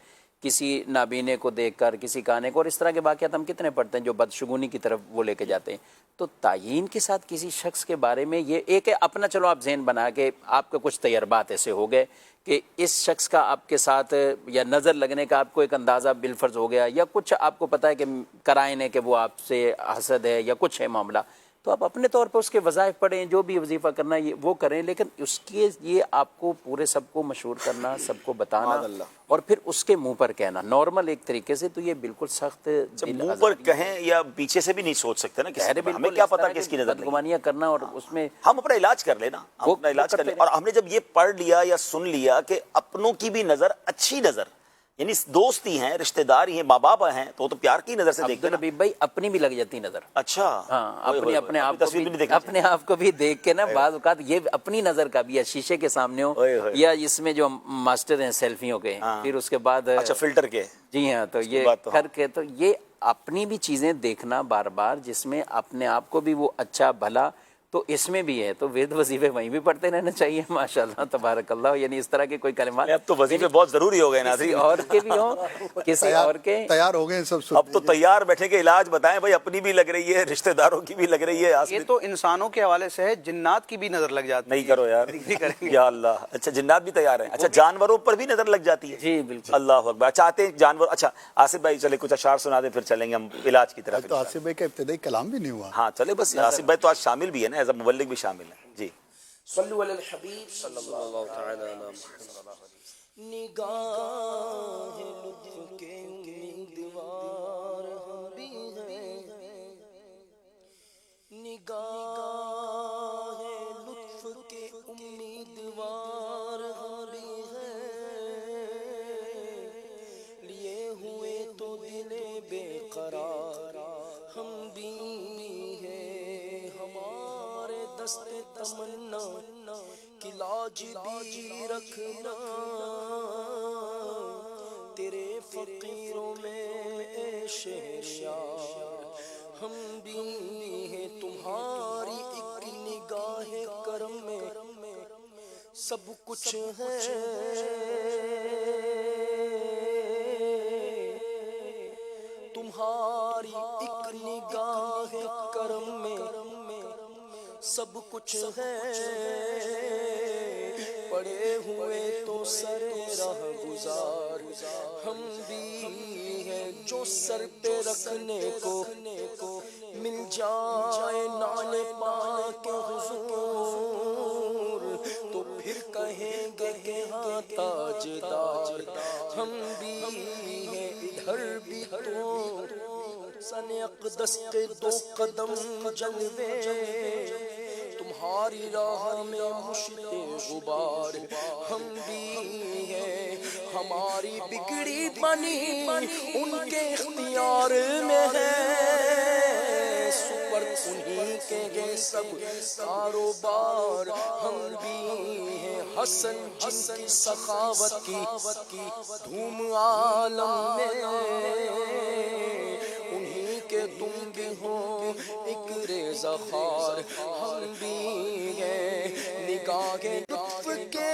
کسی نابینے کو دیکھ کر کسی کانے کو, اور اس طرح کے واقعات ہم کتنے پڑھتے ہیں جو بدشگونی کی طرف وہ لے کے جاتے ہیں. تو تعین کے ساتھ کسی شخص کے بارے میں یہ ایک ہے اپنا, چلو آپ ذہن بنا کے آپ کے کچھ تجربات ایسے ہو گئے کہ اس شخص کا آپ کے ساتھ یا نظر لگنے کا آپ کو ایک اندازہ بالفرض ہو گیا, یا کچھ آپ کو پتہ ہے کہ قرائن ہے کہ وہ آپ سے حسد ہے یا کچھ ہے معاملہ, تو آپ اپنے طور پر اس کے وظائف پڑھیں, جو بھی وظیفہ کرنا ہے وہ کریں, لیکن اس کے یہ آپ کو پورے سب کو مشہور کرنا, سب کو بتانا اور پھر اس کے منہ پر کہنا نارمل ایک طریقے سے, تو یہ بالکل سخت منہ پر کہیں یا پیچھے سے بھی نہیں سوچ سکتے نا کسی کو, ہمیں کیا پتا کس کی نظر بدگمانیاں کرنا, اور اس میں ہم اپنا علاج کر لینا, ہم اپنا علاج کر لیں. اور ہم نے جب یہ پڑھ لیا یا سن لیا کہ اپنوں کی بھی نظر اچھی نظر, یعنی دوست ہی ہیں, رشتہ دار ہی ہیں, ماں باپ ہیں, تو وہ تو پیار کی نظر سے دیکھتے ہیں. بھائی اپنی بھی لگ جاتی نظر. اچھا ہاں, اپنے آپ کو بھی دیکھ کے نا بعض اوقات یہ اپنی نظر کا بھی, یا شیشے کے سامنے ہو, یا اس میں جو ماسٹر ہیں سیلفیوں کے, پھر اس کے بعد اچھا فلٹر کے, جی ہاں, تو یہ کر کے, تو یہ اپنی بھی چیزیں دیکھنا بار بار جس میں اپنے آپ کو بھی وہ اچھا بھلا, تو اس میں بھی ہے. تو وید وظیفے وہیں بھی پڑھتے رہنا چاہیے ماشاءاللہ تبارک اللہ, یعنی اس طرح کے کوئی کلمات. اب تو وظیفے بہت ضروری ہو گئے ناظرین, اور کے بھی ہوں, کسی اور کے تیار ہو گئے سب. اب تو تیار بیٹھے کے علاج بتائیں بھائی, اپنی بھی لگ رہی ہے, رشتہ داروں کی بھی لگ رہی ہے. یہ تو انسانوں کے حوالے سے ہے, جنات کی بھی نظر لگ جاتی ہے. نہیں کرو یار, یا اللہ. اچھا جنات بھی تیار ہیں. اچھا جانوروں پر بھی نظر لگ جاتی ہے. جی بالکل, اللہ اکبر. چاہتے ہیں جانور. اچھا آصف بھائی چلے کچھ اشعار سنا دیں, پھر چلیں گے ہم علاج کی طرف. تو آصف بھائی کا ابتدائی کلام بھی نہیں ہوا. ہاں چلے بس, آصف بھائی تو آج شامل بھی ہے نا, ایز اے مبلغ بھی شامل ہے. جی صلو علی الحبیب صلی اللہ تعالی علی محمد. نگاہ لطف کے امیدوار ہم بھی ہیں, نگاہ لطف کے امیدوار ہم بھی ہیں, لیے ہوئے تو دل بے قرار ہم بھی ہیں, ہمارے دست تمنا کی لاج بھی رکھنا, تیرے فقیروں میں اے شہریار ہم بھی ہیں, تمہاری ایک نگاہ کرم میں سب کچھ ہے, تمہاری ایک نگاہ کرم میں سب کچھ ہے, پڑے ہوئے تو سر راہ گزار ہم بھی ہیں, جو سر پہ رکھنے کو مل جائے نال پاک حضور, تو پھر کہیں گے کہ ہاں تاجدار ہم بھی ہیں. ادھر بھی تو سن اقدس کے 2 قدم جلوے, تمہاری راہ میں مشت غبار ہم بھی ہیں, ہماری بگڑی بنی ان کے اختیار میں ہے, سپر انہی کے گے سب کاروبار ہم بھی ہیں, حسن جن کی سخاوت کی دھوم عالم میں, انہی کے تم بھی ہو ایک ریزہ خار ہم بھی ہیں, نگاہ لطف کے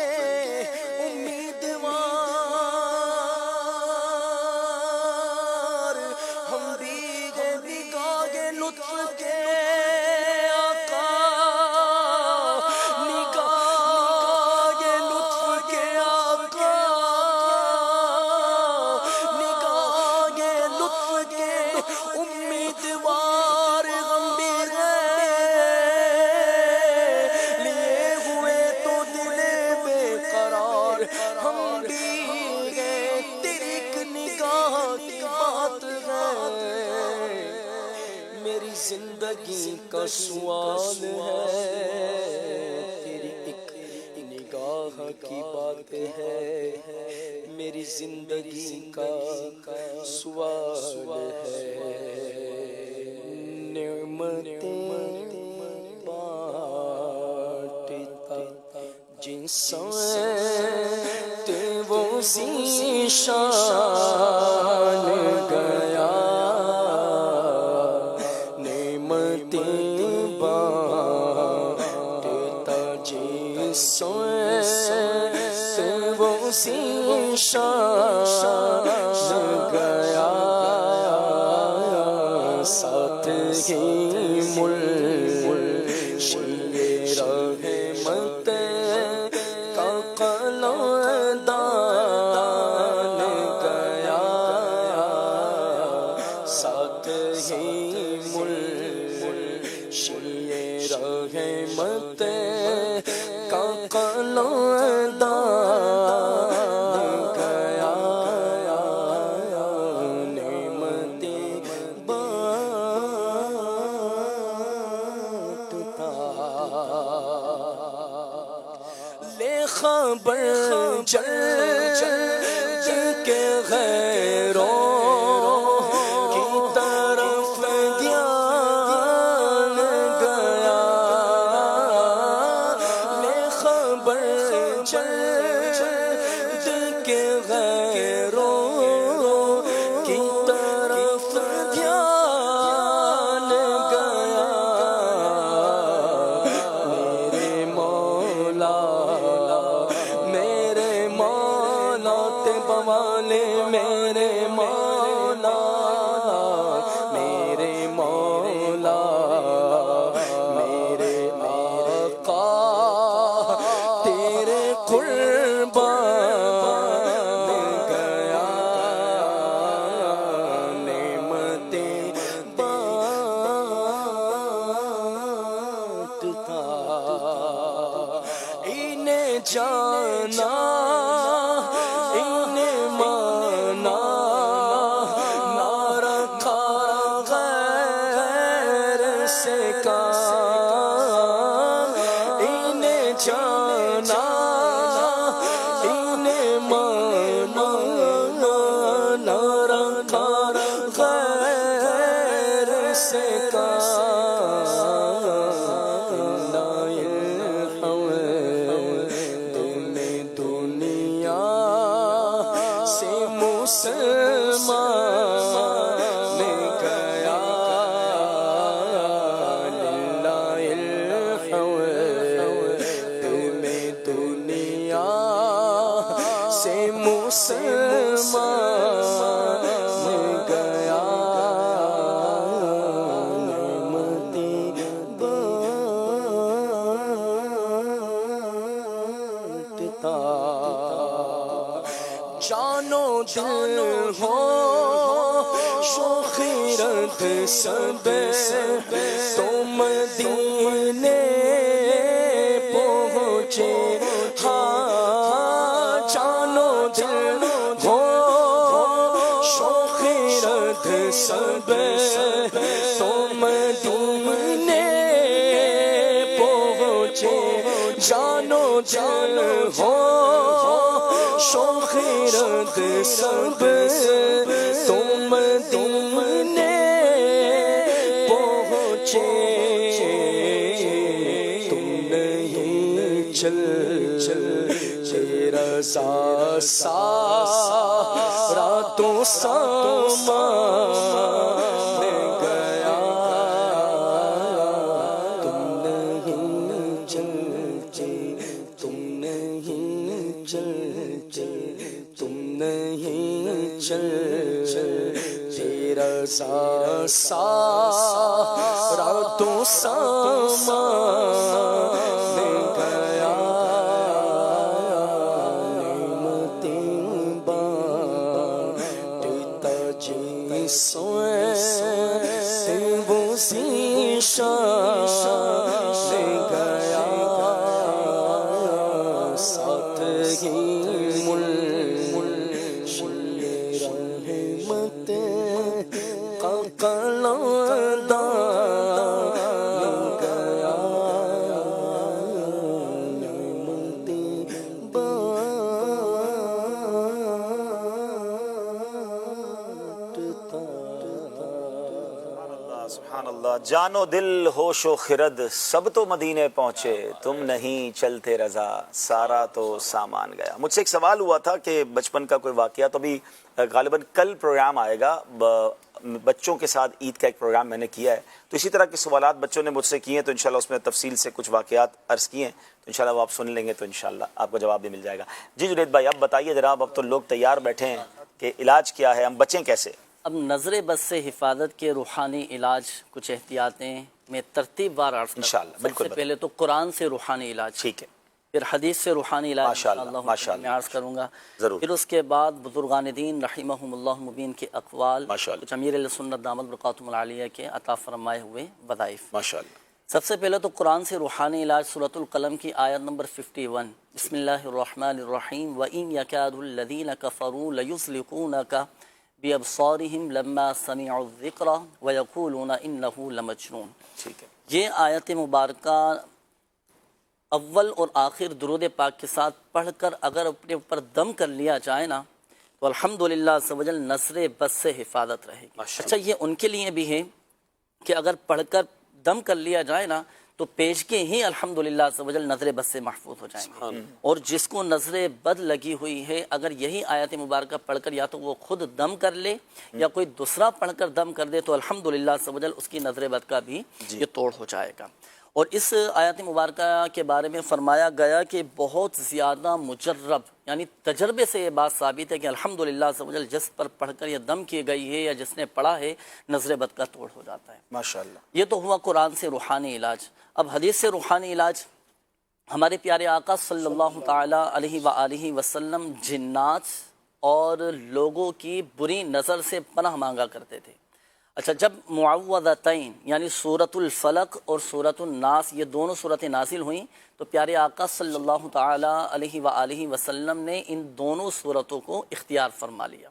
امیدوار ہم بھی ہیں, نگاہ لطف کے آقا, نگاہ لطف کے آقا, نگاہ لطف کے امیدوار ہم بھی ہیں, لیے ہوئے تو دل بے قرار ہم بھی ہیں, تیری ایک نگاہ کی بات ہے, میری زندگی کا سوال ہے, تیری ایک نگاہ نگاہ کی بات ہے، میری زندگی کا سوال ہے، نعمتیں بانٹتا جن سمت وہ ذیشان گیا، نعمتیں بانٹتا جن سمت وہ ذیشان گیا، ساتھ ہی منشی رحمت کا قلم دان گیا، ساتھ ہی منشی رحمت کا قلم دان گیا، نعمتیں بانٹتا لے خبر جلد کے غیروں کی طرف دھیان گیا، لے خبر جلد کے غیروں کی طرف دھیان گیا، میرے مولا میرے مولا تے بوالے، میرے مولا میرے مولا میرے آقا تیرے قربان گیا، نعمتیں بانٹتا انہیں جانا انہیں مانا، نہ رکھا غیر سے کام، انہیں جانا انہیں مانا، نہ رکھا غیر سے کام، دنیا سے مسلمان گیا، للہ الحمد میں دنیا سے مسلمان گیا، نعمتیں بانٹتا جانو دل ہو شوخیرت سب تو مدینے پہنچے، ہاں جانو دل ہو شوخیرت سب تو مدینے پہنچے، جانو دل ہو شوخیرت سب تو مدینے پہنچے، تم نہیں چل رضا سارا تو سامان گیا، تم نہیں چلتے تم نہیں چلتے تم نہیں چلتے رضا سارا تو سامان گیا، نعمتیں بانٹتا جی سوئے وہ ذیشان گیا، ساتھ ہی منشی رحمت کا قلم دان گیا، نعمتیں اللہ جان و دل ہوش و خرد سب تو مدینے پہنچے تم نہیں چلتے رضا سارا تو سامان گیا. مجھ سے ایک سوال ہوا تھا کہ بچپن کا کوئی واقعہ، تو ابھی غالباً کل پروگرام آئے گا، بچوں کے ساتھ عید کا ایک پروگرام میں نے کیا ہے، تو اسی طرح کے سوالات بچوں نے مجھ سے کیے ہیں، تو انشاءاللہ اس میں تفصیل سے کچھ واقعات عرض کیے ہیں، تو انشاءاللہ وہ آپ سن لیں گے تو انشاءاللہ آپ کو جواب بھی مل جائے گا. جی جنید بھائی اب بتائیے جناب، اب تو لوگ تیار بیٹھے ہیں کہ علاج کیا ہے، ہم بچیں کیسے؟ اب نظر بد سے حفاظت کے روحانی علاج کچھ احتیاطیں میں ترتیب وار عرض کرتا ہوں. انشاءاللہ بالکل. سب سے پہلے تو قرآن سے روحانی علاج، ٹھیک ہے، پھر حدیث سے روحانی علاج انشاءاللہ میں عرض کروں گا، پھر اس کے بعد بزرگان دین رحمہم اللہ مبین کے اقوال، کچھ امیر علیہ سنت دامت برکاتہم العالیہ کے عطا فرمائے ہوئے وظائف. ماشاءاللہ. سب سے پہلے تو قرآن سے روحانی علاج سورۃ القلم کی آیت نمبر 51، بسم اللہ الرحمن الرحیم وَإِن يَكَادُ الَّذِينَ كَفَرُوا لَيُزْلِقُونَكَ بِأَبْصَارِهِمْ لَمَّا سَمِعُوا الذِّكْرَ وَيَقُولُونَ إِنَّهُ لَمَجْنُونٌ. ٹھیک ہے، یہ آیت مبارکہ اول اور آخر درود پاک کے ساتھ پڑھ کر اگر اپنے اوپر دم کر لیا جائے نا تو الحمدللہ عز و جل نظر بد سے حفاظت رہے گی. اچھا یہ ان کے لیے بھی ہے کہ اگر پڑھ کر دم کر لیا جائے نا تو پیشگی ہی الحمدللہ عز و جل نظر بد سے محفوظ ہو جائیں گے. اور جس کو نظر بد لگی ہوئی ہے اگر یہی آیت مبارکہ پڑھ کر یا تو وہ خود دم کر لے یا کوئی دوسرا پڑھ کر دم کر دے تو الحمدللہ عز و جل اس کی نظر بد کا بھی یہ توڑ ہو جائے گا. اور اس آیت مبارکہ کے بارے میں فرمایا گیا کہ بہت زیادہ مجرب یعنی تجربے سے یہ بات ثابت ہے کہ الحمدللہ عز و جل جس پر پڑھ کر یہ دم کی گئی ہے یا جس نے پڑھا ہے نظر بد کا توڑ ہو جاتا ہے. ماشاءاللہ. یہ تو ہوا قرآن سے روحانی علاج. اب حدیث سے روحانی علاج، ہمارے پیارے آقا صلی اللہ تعالی علیہ وآلہ وسلم جنات اور لوگوں کی بری نظر سے پناہ مانگا کرتے تھے. اچھا جب معوذتین یعنی سورۃ الفلق اور سورۃ الناس یہ دونوں صورتیں نازل ہوئیں تو پیارے آقا صلی اللہ تعالی علیہ وآلہ وسلم نے ان دونوں صورتوں کو اختیار فرما لیا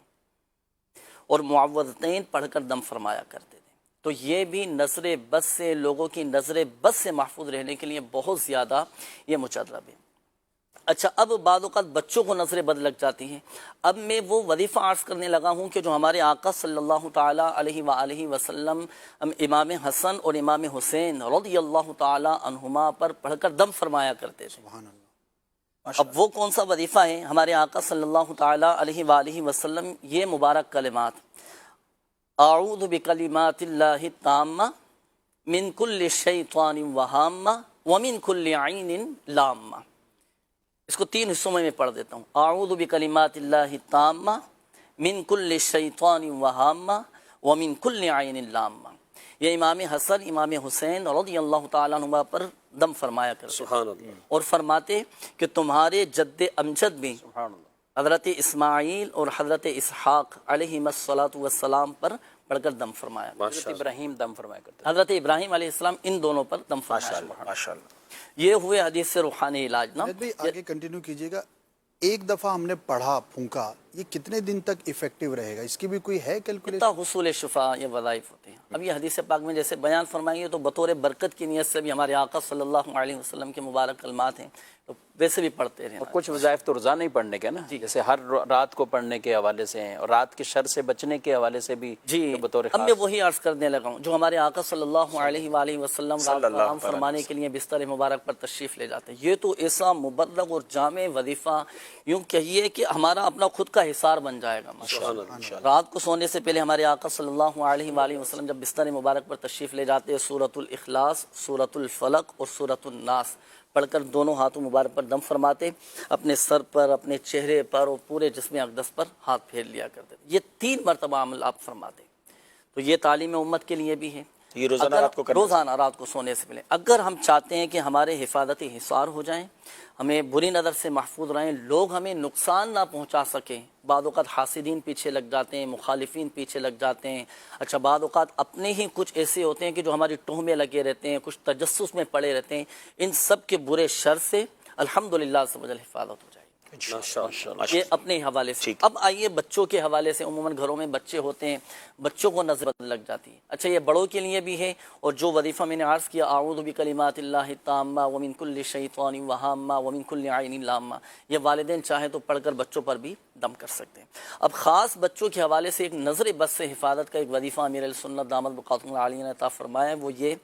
اور معوذتین پڑھ کر دم فرمایا کرتے تھے. تو یہ بھی نظر بد سے، لوگوں کی نظر بد سے محفوظ رہنے کے لیے بہت زیادہ یہ مجرب ہے. اچھا اب بعض اوقات بچوں کو نظر بد لگ جاتی ہے. اب میں وہ وظیفہ عرض کرنے لگا ہوں کہ جو ہمارے آقا صلی اللہ تعالی علیہ وآلہ وسلم امام حسن اور امام حسین رضی اللہ تعالی عنہما پر پڑھ کر دم فرمایا کرتے تھے. اب وہ کون سا وظیفہ ہے؟ ہمارے آقا صلی اللہ تعالی علیہ وآلہ وسلم یہ مبارک کلمات اعوذ بکلمات اللہ التامہ من کل شیطان وہامہ ومن کل عین لامہ، اس کو 3 حصوں میں پڑھ دیتا ہوں. اعوذ بکلمات اللہ التامہ من کل شیطان وہامہ ومن کل عین لامہ. یہ امام حسن امام حسین رضی اللہ تعالیٰ عنہ پر دم فرمایا کرتے سبحان اللہ. اور فرماتے کہ تمہارے جد امجد بھی حضرت اسماعیل اور حضرت اسحاق علیہم الصلاۃ والسلام پر پڑھ کر دم فرمایا. حضرت ابراہیم دم فرمایا کرتے، حضرت ابراہیم علیہ السلام ان دونوں پر دم فرمایا. ماشاءاللہ. یہ ہوئے حدیث سے روحانی علاج نا. آگے کنٹینیو کیجیے گا. ایک دفعہ ہم نے پڑھا پھونکا، یہ کتنے دن تک ایفیکٹیو رہے گا؟ اس کی بھی کوئی ہے کیلکولیشن؟ حصول شفا یہ وظائف ہوتے ہیں. اب یہ حدیث پاک میں جیسے بیان فرمائیں گے تو بطور برکت کی نیت سے بھی ہمارے آقا صلی اللہ علیہ وسلم کے مبارک کلمات ہیں تو ویسے بھی پڑھتے رہے. اور کچھ وظائف تو روزانہ ہی پڑھنے کے نا، جیسے ہر رات کو پڑھنے کے حوالے سے ہیں اور رات کے شر سے بچنے کے حوالے سے بھی بطور اب میں وہی عرض کرنے لگا ہوں جو ہمارے آقا صلی اللہ علیہ وآلہ وسلم رات کو آرام فرمانے کے لیے بستر مبارک پر تشریف لے جاتے ہیں. یہ تو ایسا مبلغ اور جامع وظیفہ یوں کہیے کہ ہمارا اپنا خود کا حصار بن جائے گا. رات کو سونے سے پہلے ہمارے آقا صلی اللہ علیہ وآلہ وسلم جب بستر مبارک پر تشریف لے جاتے ہیں سورۃ الاخلاص، سورۃ الفلق اور سورۃ الناس پڑھ کر دونوں ہاتھوں مبارک پر دم فرماتے، اپنے سر پر، اپنے چہرے پر اور پورے جسم اقدس پر ہاتھ پھیر لیا کرتے. یہ 3 مرتبہ عمل آپ فرماتے. تو یہ تعلیم امت کے لیے بھی ہے. یہ روزانہ رات کو سونے سے پہلے اگر ہم چاہتے ہیں کہ ہمارے حفاظتی حصار ہو جائیں، ہمیں بری نظر سے محفوظ رہیں، لوگ ہمیں نقصان نہ پہنچا سکیں. بعض اوقات حاسدین پیچھے لگ جاتے ہیں، مخالفین پیچھے لگ جاتے ہیں. اچھا بعض اوقات اپنے ہی کچھ ایسے ہوتے ہیں کہ جو ہماری ٹوہ میں لگے رہتے ہیں، کچھ تجسس میں پڑے رہتے ہیں. ان سب کے برے شر سے الحمدللہ سے حفاظت ہو جائے. یہ اپنے حوالے سے. اب آئیے بچوں کے حوالے سے. عموماً گھروں میں بچے ہوتے ہیں, بچوں کو نظر بد لگ جاتی ہے. اچھا یہ بڑوں کے لیے بھی ہے, اور جو وظیفہ میں نے عرض کیا اعوذ بکلمات اللہ التامہ ومن کل شیطان وہامہ ومن کل عین لامہ, یہ والدین چاہیں تو پڑھ کر بچوں پر بھی دم کر سکتے ہیں. اب خاص بچوں کے حوالے سے ایک نظر بد سے حفاظت کا ایک وظیفہ امیر السنت دامت بقاتہ العالیہ نے عطا فرمایا ہے, وہ یہ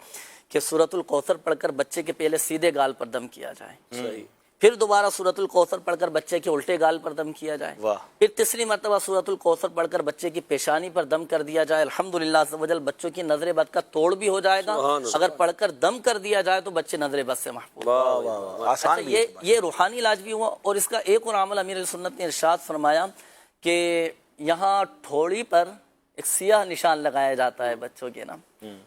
کہ سورۃ الکوثر پڑھ کر بچے کے پہلے سیدھے گال پر دم کیا جائے, پھر دوبارہ سورۃ الکوثر پڑھ کر بچے کے الٹے گال پر دم کیا جائے, پھر تیسری مرتبہ سورۃ الکوثر پڑھ کر بچے کی پیشانی پر دم کر دیا جائے. الحمدللہ عز و جل بچوں کی نظر بد کا توڑ بھی ہو جائے گا. اگر پڑھ کر دم کر دیا جائے تو بچے نظر بد سے محفوظ. اچھا یہ روحانی علاج بھی ہوا. اور اس کا ایک اور عمل امیر السنت نے ارشاد فرمایا کہ یہاں ٹھوڑی پر ایک سیاہ نشان لگایا جاتا ہے بچوں کے نام.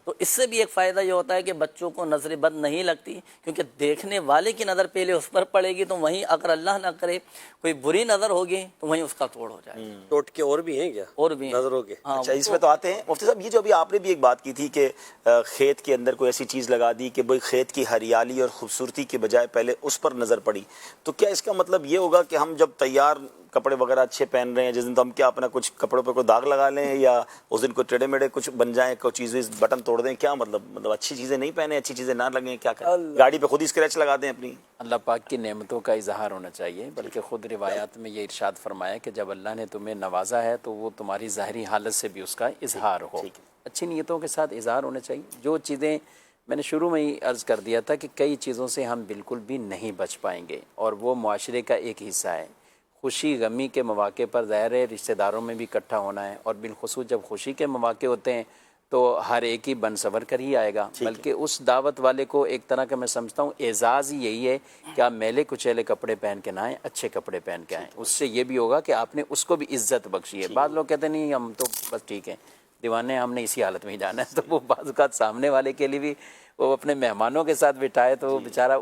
تو اس سے بھی ایک فائدہ یہ ہوتا ہے کہ بچوں کو نظر بد نہیں لگتی, کیونکہ دیکھنے والے کی نظر پہلے اس پر پڑے گی, تو وہیں اگر اللہ نہ کرے کوئی بری نظر ہوگی تو وہیں اس کا توڑ ہو جائے. ٹوٹ کے اور بھی ہیں کیا؟ اور بھی نظروں کے. اچھا اس میں تو آتے ہیں مفتی صاحب, یہ جو ابھی آپ نے بھی ایک بات کی تھی کہ کھیت کے اندر کوئی ایسی چیز لگا دی کہ بھئی کھیت کی ہریالی اور خوبصورتی کے بجائے پہلے اس پر نظر پڑی, تو کیا اس کا مطلب یہ ہوگا کہ ہم جب تیار کپڑے وغیرہ اچھے پہن رہے ہیں جس دن, تو ہم کیا اپنا کچھ کپڑوں پر کوئی داغ لگا لیں, یا اس دن کوئی ٹیڑے میڑے کچھ بن جائیں, کوئی چیزیں بٹن توڑ دیں, کیا مطلب اچھی چیزیں نہیں پہنے, اچھی چیزیں نہ لگیں, کیا کریں, گاڑی پہ خود ہی اسکریچ لگا دیں اپنی؟ اللہ پاک کی نعمتوں کا اظہار ہونا چاہیے, بلکہ خود روایات میں یہ ارشاد فرمایا کہ جب اللہ نے تمہیں نوازا ہے تو وہ تمہاری ظاہری حالت سے بھی اس کا اظہار ہو. اچھی نیتوں کے ساتھ اظہار ہونا چاہیے. جو چیزیں میں نے شروع میں ہی عرض کر دیا تھا کہ کئی چیزوں سے ہم بالکل بھی نہیں بچ پائیں گے, اور وہ معاشرے کا ایک حصہ ہے. خوشی غمی کے مواقع پر ظاہر ہے رشتہ داروں میں بھی اکٹھا ہونا ہے, اور بالخصوص جب خوشی کے مواقع ہوتے ہیں تو ہر ایک ہی بن سور کر ہی آئے گا. بلکہ اس دعوت والے کو ایک طرح کا میں سمجھتا ہوں اعزاز ہی یہی ہے کہ آپ میلے کچیلے کپڑے پہن کے نہ آئیں, اچھے کپڑے پہن کے آئیں. اس سے یہ بھی ہوگا کہ آپ نے اس کو بھی عزت بخشی ہے. بعض لوگ کہتے ہیں نہیں ہم تو بس ٹھیک ہیں, دیوانے ہم نے اسی حالت میں ہی جانا ہے, تو وہ بعض اوقات سامنے والے کے لیے بھی وہ اپنے مہمانوں کے ساتھ بٹھائے تو وہ بیچارہ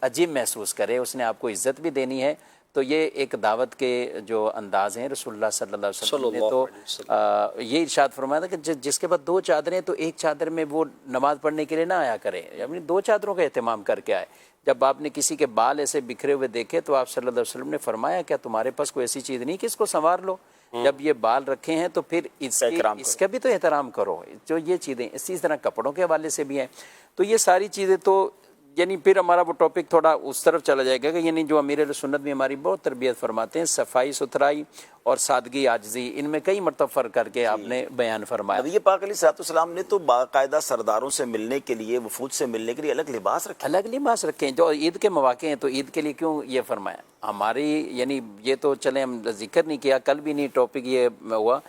عجیب محسوس کرے, اس نے آپ کو عزت بھی دینی ہے. تو یہ ایک دعوت کے جو انداز ہیں رسول اللہ صلی اللہ علیہ وسلم نے تو یہ ارشاد فرمایا تھا کہ جس کے بعد 2 چادریں تو ایک چادر میں وہ نماز پڑھنے کے لیے نہ آیا کرے, یعنی 2 چادروں کا اہتمام کر کے آئے. جب آپ نے کسی کے بال ایسے بکھرے ہوئے دیکھے تو آپ صلی اللہ علیہ وسلم نے فرمایا کیا تمہارے پاس کوئی ایسی چیز نہیں کہ اس کو سنوار لو, جب یہ بال رکھے ہیں تو پھر اس کا بھی تو احترام کرو. جو یہ چیزیں اسی طرح کپڑوں کے حوالے سے بھی ہیں. تو یہ ساری چیزیں تو یعنی پھر ہمارا وہ ٹاپک تھوڑا اس طرف چلا جائے گا کہ یعنی جو امیر سنت بھی ہماری بہت تربیت فرماتے ہیں, صفائی ستھرائی اور سادگی عاجزی, ان میں کئی مرتبہ فرق کر کے آپ نے بیان فرمایا. نبی پاک علیہ السلام نے تو باقاعدہ سرداروں سے ملنے کے لیے, وفود سے ملنے کے لیے الگ لباس رکھے, الگ لباس رکھے ہیں. جو عید کے مواقع ہیں تو عید کے لیے کیوں یہ فرمایا ہماری, یعنی یہ تو چلیں ہم ذکر نہیں کیا, کل بھی نہیں ٹاپک یہ ہوا.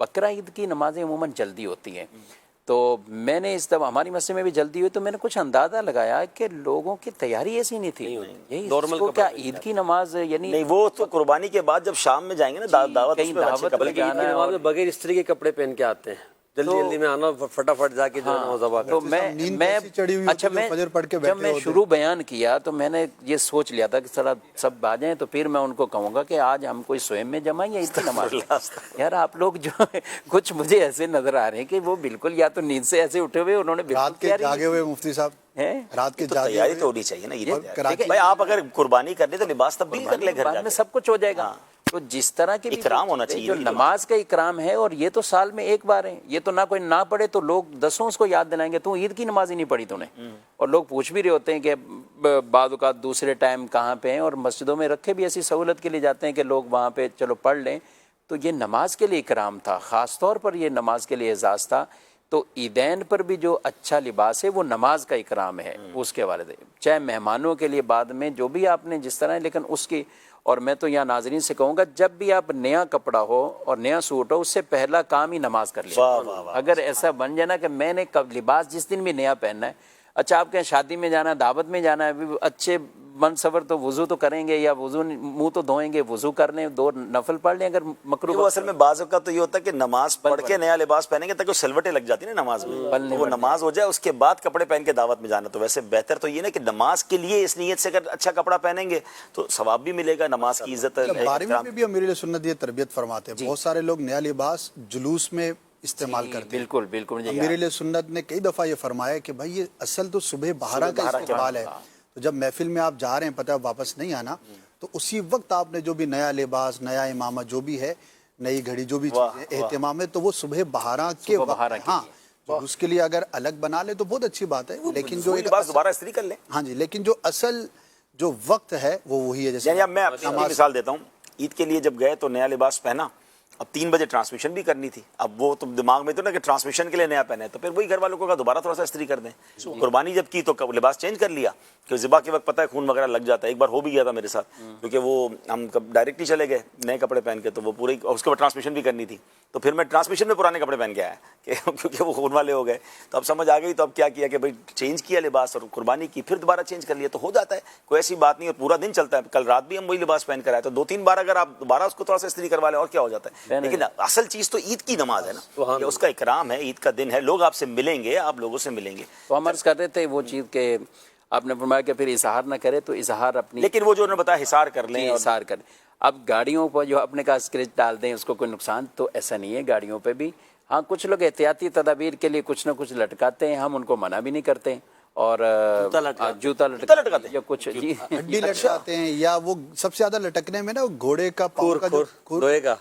بقرہ عید کی نمازیں عموماً جلدی ہوتی ہیں, تو میں نے اس دفعہ ہماری مسجد میں بھی جلدی ہوئی تو میں نے کچھ اندازہ لگایا کہ لوگوں کی تیاری ایسی نہیں تھی. یہی کو کیا عید کی نماز یعنی نہیں, وہ تو قربانی کے بعد جب شام میں جائیں گے نا دعوت میں جانا, بغیر استری کے کپڑے پہن کے آتے ہیں, جلدی جلدی میں آنا, فٹافٹ جا کے تو جب میں شروع بیان کیا تو میں نے یہ سوچ لیا تھا کہ سب آ جائیں, تو پھر میں ان کو کہوں گا کہ آج ہم کوئی سوئم میں جمع یا عید کی نماز. یار آپ لوگ جو کچھ مجھے ایسے نظر آ رہے ہیں کہ وہ بالکل یا تو نیند سے ایسے اٹھے ہوئے, انہوں نے جاگے ہوئے مفتی صاحب رات کے تیاری تو ہونی چاہیے نا. بھائی آپ اگر قربانی کرنے تو لباس تبدیل کر لیں, گھر میں سب کچھ ہو جائے گا. تو جس طرح کی اکرام ہونا چاہیے, جو نماز کا اکرام ہے, اور یہ تو سال میں ایک بار ہے, یہ تو نہ کوئی نہ پڑھے تو لوگ 10 اس کو یاد دلائیں گے تو عید کی نماز ہی نہیں پڑھی تو نے. اور لوگ پوچھ بھی رہے ہوتے ہیں کہ بعض اوقات دوسرے ٹائم کہاں پہ ہیں, اور مسجدوں میں رکھے بھی ایسی سہولت کے لیے جاتے ہیں کہ لوگ وہاں پہ چلو پڑھ لیں. تو یہ نماز کے لیے اکرام تھا, خاص طور پر یہ نماز کے لیے اعزاز تھا. تو عیدین پر بھی جو اچھا لباس ہے وہ نماز کا اکرام ہے اس کے والد, چاہے مہمانوں کے لیے بعد میں جو بھی آپ نے جس طرح, لیکن اس کی. اور میں تو یہاں ناظرین سے کہوں گا جب بھی آپ نیا کپڑا ہو اور نیا سوٹ ہو, اس سے پہلا کام ہی نماز کر لیا. اگر ایسا بن جائے نا کہ میں نے لباس جس دن بھی نیا پہننا ہے, اچھا آپ کہیں شادی میں جانا ہے, دعوت میں جانا ہے, اچھے من صبر تو وضو تو کریں گے, یا وضو منہ تو دھوئیں گے, وضو کرنے 2 نفل پڑھ لیں. اگر مکروہ وہ اصل میں بعض اوقات تو یہ ہوتا ہے کہ نماز پڑھ کے نیا لباس پہنیں گے تاکہ سلوٹیں لگ جاتی ہیں نا نماز میں, وہ نماز ہو جائے اس کے بعد کپڑے پہن کے دعوت میں جانا. تو ویسے بہتر تو یہ نا کہ نماز کے لیے اس نیت سے اگر اچھا کپڑا پہنیں گے تو ثواب بھی ملے گا, نماز کی عزت. بارہویں میں بھی امیر سنت یہ تربیت فرماتے ہیں, بہت سارے لوگ نیا لباس جلوس میں استعمال کرتے ہیں. بالکل امیر سنت نے کئی دفعہ یہ فرمایا کہ بھائی یہ اصل تو صبح بہارا کا استعمال ہے, تو جب محفل میں آپ جا رہے ہیں پتہ ہے واپس نہیں آنا, تو اسی وقت آپ نے جو بھی نیا لباس، نیا امامہ جو بھی ہے، نئی گھڑی جو بھی چیزیں اہتمام ہے، تو وہ صبح بہاراں کے وقت، ہاں اس کے لیے اگر الگ بنا لے تو بہت اچھی بات ہے، لیکن جو ایک لباس دوبارہ استری کر لیں. ہاں جی، لیکن جو اصل جو وقت ہے وہ وہی ہے. جیسے یعنی اب میں اپنی مثال دیتا ہوں، عید کے لیے جب گئے تو نیا لباس پہنا، اب 3 بجے ٹرانسمیشن بھی کرنی تھی. اب وہ تو دماغ میں تو نا کہ ٹرانسمیشن کے لیے نیا پہنے، تو پھر وہی گھر والوں کو کہا دوبارہ تھوڑا سا استری کر دیں. قربانی جب کی تو لباس چینج کر لیا کہ ذبح کے وقت پتہ ہے خون وغیرہ لگ جاتا ہے. ایک بار ہو بھی گیا تھا میرے ساتھ، کیونکہ وہ ہم ڈائریکٹلی چلے گئے نئے کپڑے پہن کے، تو وہ پورے اس کے بعد ٹرانسمیشن بھی کرنی تھی. تو پھر میں ٹرانسمیشن میں پرانے کپڑے پہن کے آیا کیونکہ وہ خون والے ہو گئے. تو اب سمجھ آ گئی، تو اب کیا کیا کہ بھائی چینج کیا لباس اور قربانی کی، پھر دوبارہ چینج کر لیا تو ہو جاتا ہے، کوئی ایسی بات نہیں. اور پورا دن چلتا ہے. کل رات بھی ہم وہی لباس پہن کر آئے، تو 2-3 بار اگر آپ دوبارہ اس کو تھوڑا سا استری کروا لیں اور کیا ہو جاتا ہے. لیکن اصل چیز تو عید کی نماز ہے نا، یہ اس کا اکرام ہے، عید کا دن ہے، لوگ آپ سے ملیں گے، آپ لوگوں سے ملیں گے. تو ہم عرض کر رہے تھے وہ چیز کہ آپ نے فرمایا کہ پھر اظہار نہ کرے، تو اظہار اپنی، لیکن وہ جو انہوں نے بتایا حصار کر لیں، اظہار کریں. اب گاڑیوں پر جو اپنے کا اسکریچ ڈال دیں اس کو کوئی نقصان تو ایسا نہیں ہے. گاڑیوں پہ بھی ہاں کچھ لوگ احتیاطی تدابیر کے لیے کچھ نہ کچھ لٹکاتے ہیں، ہم ان کو منع بھی نہیں کرتے. اور جوتا لٹکاتے ہیں یا کچھ ہڈی لٹکاتے ہیں، یا وہ سب سے زیادہ لٹکنے میں نا گھوڑے کا پاؤں کا جو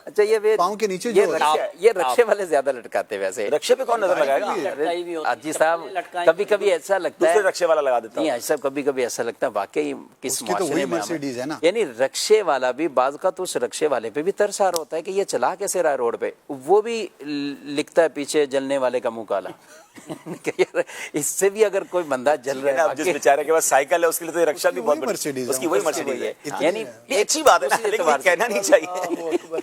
اچھا یہ پاؤں کے نیچے یہ رکشے والے زیادہ لٹکاتے. ویسے رکشے پہ کون نظر لگائے گا؟ حاجی صاحب کبھی کبھی ایسا لگتا ہے، دوسرے رکشے والا لگا دیتا نہیں حاجی صاحب کبھی کبھی ایسا لگتا ہے واقعی کس معاشرے میں مرسیڈیز ہے نا، یعنی رکشے والا بھی بعض کا تو اس رکشے والے پہ بھی ترس آ رہا ہوتا ہے کہ یہ چلا کیسے رہا ہے روڈ پہ. وہ بھی لکھتا ہے پیچھے جلنے والے کا منہ کالا. اس سے بھی اگر کوئی بندہ جل رہا ہے، جس بیچارے کے پاس سائیکل ہے اس کے لیے تو رکشہ بھی بہت مرسیڈیز، اس کی وہی مرسیڈیز ہے. یعنی یہ اچھی بات ہے لیکن کہنا نہیں چاہیے.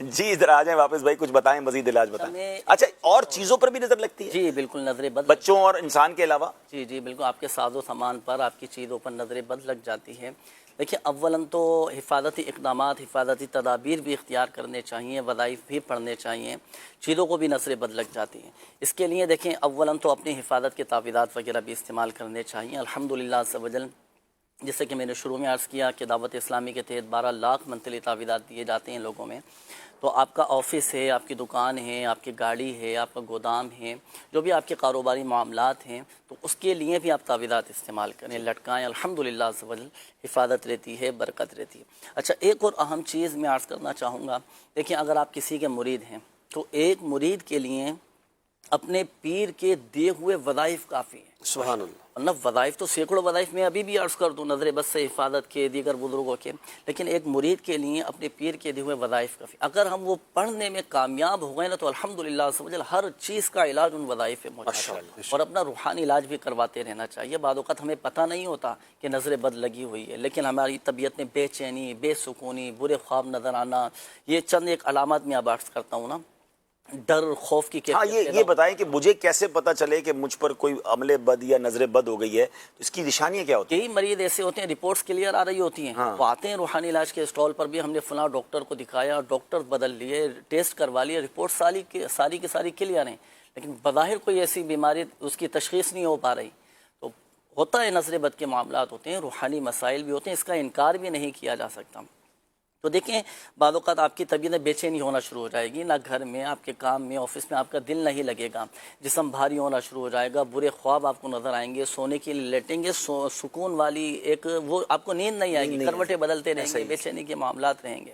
جی ادھر آ جائیں واپس بھائی، کچھ بتائیں، مزید علاج بتائیں. اچھا اور چیزوں پر بھی نظر لگتی ہے؟ جی بالکل، نظر بد، بچوں اور انسان کے علاوہ. جی جی بالکل، آپ کے ساز و سامان پر، آپ کی چیزوں پر نظر بد لگ جاتی ہے. دیکھیں اولاً تو حفاظتی اقدامات، حفاظتی تدابیر بھی اختیار کرنے چاہیے، وظائف بھی پڑھنے چاہیے. چیزوں کو بھی نظر بد لگ جاتی ہیں. اس کے لیے دیکھیں اولاً تو اپنی حفاظت کے تعویذات وغیرہ بھی استعمال کرنے چاہیے. الحمدللہ عز و جل، جیسے کہ میں نے شروع میں عرض کیا کہ دعوت اسلامی کے تحت 12 لاکھ منتھلی تعویذات دیے جاتے ہیں لوگوں میں. تو آپ کا آفس ہے، آپ کی دکان ہے، آپ کی گاڑی ہے، آپ کا گودام ہے، جو بھی آپ کے کاروباری معاملات ہیں، تو اس کے لیے بھی آپ تعویذات استعمال کریں، لٹکائیں. الحمدللہ عز و جل حفاظت رہتی ہے، برکت رہتی ہے. اچھا ایک اور اہم چیز میں عرض کرنا چاہوں گا. دیکھیں اگر آپ کسی کے مرید ہیں تو ایک مرید کے لیے اپنے پیر کے دیے ہوئے وظائف کافی ہیں. سبحان اللہ. ورنہ وظائف تو سینکڑوں وظائف میں ابھی بھی عرض کر دوں، نظر بد سے حفاظت کے، دیگر بزرگوں کے، لیکن ایک مرید کے لیے اپنے پیر کے دیے ہوئے وظائف کافی. اگر ہم وہ پڑھنے میں کامیاب ہو گئے نا تو الحمدللہ سمجھ ہر چیز کا علاج ان وظائف میں موجود ہے. اور اپنا روحانی علاج بھی کرواتے رہنا چاہیے. بعض اوقات ہمیں پتہ نہیں ہوتا کہ نظر بد لگی ہوئی ہے، لیکن ہماری طبیعت میں بے چینی، بے سکونی، برے خواب نظر آنا، یہ چند ایک علامات میں اب عرض کرتا ہوں نا، ڈر، خوف کی کیفیت. یہ بتائیں کہ مجھے کیسے پتہ چلے کہ مجھ پر کوئی عمل بد یا نظر بد ہو گئی ہے؟ تو اس کی نشانیاں کیا ہوتی ہیں؟ کئی مریض ایسے ہوتے ہیں رپورٹس کلیئر آ رہی ہوتی ہیں، وہ آتے ہیں روحانی علاج کے اسٹال پر بھی، ہم نے فلاں ڈاکٹر کو دکھایا، ڈاکٹر بدل لیے، ٹیسٹ کروا لیے، رپورٹ ساری کی ساری کلیئر ہیں، لیکن بظاہر کوئی ایسی بیماری اس کی تشخیص نہیں ہو پا رہی. تو ہوتا ہے نظر بد کے معاملات ہوتے ہیں، روحانی مسائل بھی ہوتے ہیں، اس کا انکار بھی نہیں کیا جا سکتا. تو دیکھیں بعض اوقات آپ کی طبیعت بے چینی ہونا شروع ہو جائے گی، نہ گھر میں، آپ کے کام میں، آفس میں آپ کا دل نہیں لگے گا، جسم بھاری ہونا شروع ہو جائے گا، برے خواب آپ کو نظر آئیں گے، سونے کے لیے لیٹیں گے، سکون والی ایک وہ آپ کو نیند نہیں آئے گی، کروٹیں بدلتے رہیں گے، بے چینی کے معاملات رہیں گے.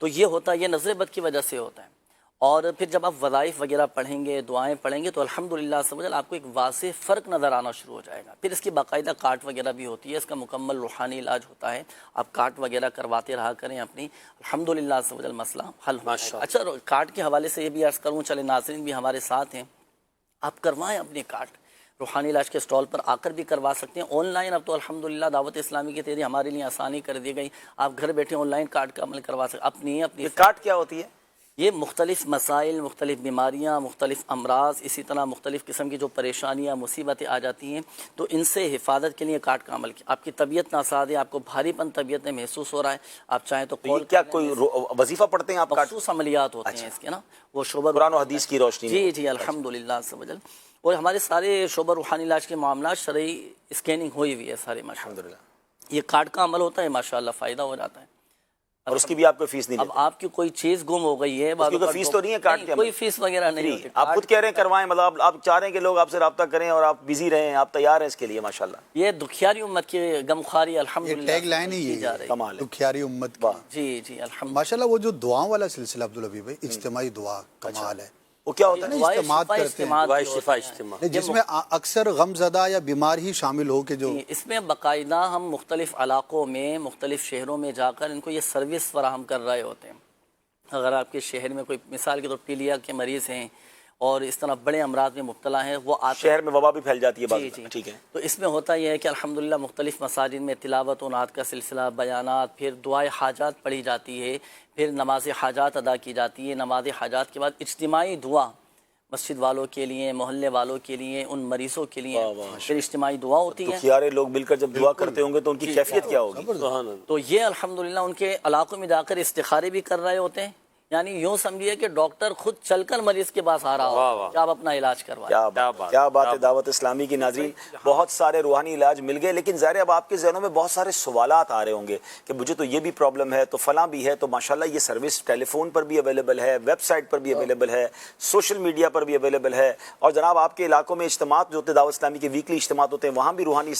تو یہ ہوتا ہے، یہ نظر بد کی وجہ سے ہوتا ہے. اور پھر جب آپ وظائف وغیرہ پڑھیں گے، دعائیں پڑھیں گے، تو الحمدللہ سمجھ آپ کو ایک واضح فرق نظر آنا شروع ہو جائے گا. پھر اس کی باقاعدہ کاٹ وغیرہ بھی ہوتی ہے، اس کا مکمل روحانی علاج ہوتا ہے. آپ کاٹ وغیرہ کرواتے رہا کریں اپنی، الحمدللہ سمجھ مسئلہ حل ہو جائے گا. اچھا کاٹ کے حوالے سے یہ بھی عرض کروں، چلے ناظرین بھی ہمارے ساتھ ہیں، آپ کروائیں اپنی کاٹ. روحانی علاج کے اسٹال پر آ کر بھی کروا سکتے ہیں. آن لائن اب تو الحمدللہ دعوت اسلامی کے تحت ہمارے لیے آسانی کر دی گئی، آپ گھر بیٹھے آن لائن کاٹ کا عمل کروا سکتے. اپنی کاٹ کیا ہوتی ہے؟ یہ مختلف مسائل، مختلف بیماریاں، مختلف امراض، اسی طرح مختلف قسم کی جو پریشانیاں، مصیبتیں آ جاتی ہیں، تو ان سے حفاظت کے لیے کاٹ کا عمل کیا. آپ کی طبیعت ناساز ہے، آپ کو بھاری پن طبیعت میں محسوس ہو رہا ہے، آپ چاہیں تو کیا کوئی وظیفہ پڑھتے ہیں آپ؟ مخصوص عملیات ہوتے ہیں اس کے نا، وہ شعبہ قرآن و حدیث کی روشنی. جی جی الحمدللہ سبحان. اور ہمارے سارے شعبہ روحانی علاج کے معاملات شرعی اسکیننگ ہوئی ہوئی ہے سارے، الحمدللہ. یہ کاٹ کا عمل ہوتا ہے، ماشاءاللہ فائدہ ہو جاتا ہے. اور اس کی بھی آپ کو فیس نہیں اب لیتے؟ آپ کی کوئی چیز گم ہو گئی ہے، اس کی کوئی فیس تو نہیں ہے کارڈ کے کوئی فیس وغیرہ نہیں ہوتی، آپ خود کہہ رہے ہیں کروائیں، مطلب آپ چاہ رہے ہیں کہ لوگ آپ سے رابطہ کریں اور آپ بزی رہیں، آپ تیار ہیں اس کے لیے؟ ماشاءاللہ یہ دکھیاری امت کی غمخواری الحمدللہ ٹیگ لائن ہی کی جا رہی ہے، کمال ہے، دکھیاری امت کی. جی جی الحمدللہ. ماشاءاللہ وہ جو دعاؤں والا سلسلہ عبدالحبیب بھائی، اجتماعی دعا کمال ہے. وہ کیا ہوتا ہے؟ دعائے اجتماعات شفا کرتے ہیں. اجتماعات دعائے بھی شفا ہوتے ہیں. اجتماع جس میں اکثر غم زدہ یا بیمار ہی شامل ہو کہ جو جی، اس میں باقاعدہ ہم مختلف علاقوں میں مختلف شہروں میں جا کر ان کو یہ سروس فراہم کر رہے ہوتے ہیں. اگر آپ کے شہر میں کوئی مثال کے طور پر پیلیا کے مریض ہیں اور اس طرح بڑے امراض میں مبتلا ہیں، وہ آتے شہر میں وبا بھی پھیل جاتی ہے بعض جی جی ٹھیک ہے. تو اس میں ہوتا یہ ہے کہ الحمدللہ مختلف مساجد میں تلاوت و نعت کا سلسلہ، بیانات، پھر دعائے حاجات پڑھی جاتی ہے، پھر نماز حاجات ادا کی جاتی ہے. نماز حاجات کے بعد اجتماعی دعا مسجد والوں کے لیے، محلے والوں کے لیے، ان مریضوں کے لیے پھر اجتماعی دعا ہوتی ہے. دکھیارے لوگ مل کر جب دعا کرتے ہوں گے تو ان کی کیفیت کیا ہوگی؟ تو یہ الحمدللہ ان کے علاقوں میں جا کر استخارے بھی کر رہے ہوتے ہیں. یعنی یوں سمجھیے کہ ڈاکٹر خود چل کر مریض کے پاس آ رہا ہو کہ آپ اپنا علاج کروائیں. کیا بات ہے دعوت اسلامی کی. ناظرین بہت سارے روحانی علاج مل گئے، لیکن ظاہر ہے اب آپ کے ذہنوں میں بہت سارے سوالات آ رہے ہوں گے کہ مجھے تو یہ بھی پرابلم ہے، تو فلاں بھی ہے. تو ماشاءاللہ یہ سروس ٹیلی فون پر بھی اویلیبل ہے، ویب سائٹ پر بھی اویلیبل ہے، سوشل میڈیا پر بھی اویلیبل ہے. اور جناب آپ کے علاقوں میں اجتماعات جو ہوتے ہیں، دعوت اسلامی کے ویکلی اجتماعات ہوتے ہیں، وہاں بھی روحانی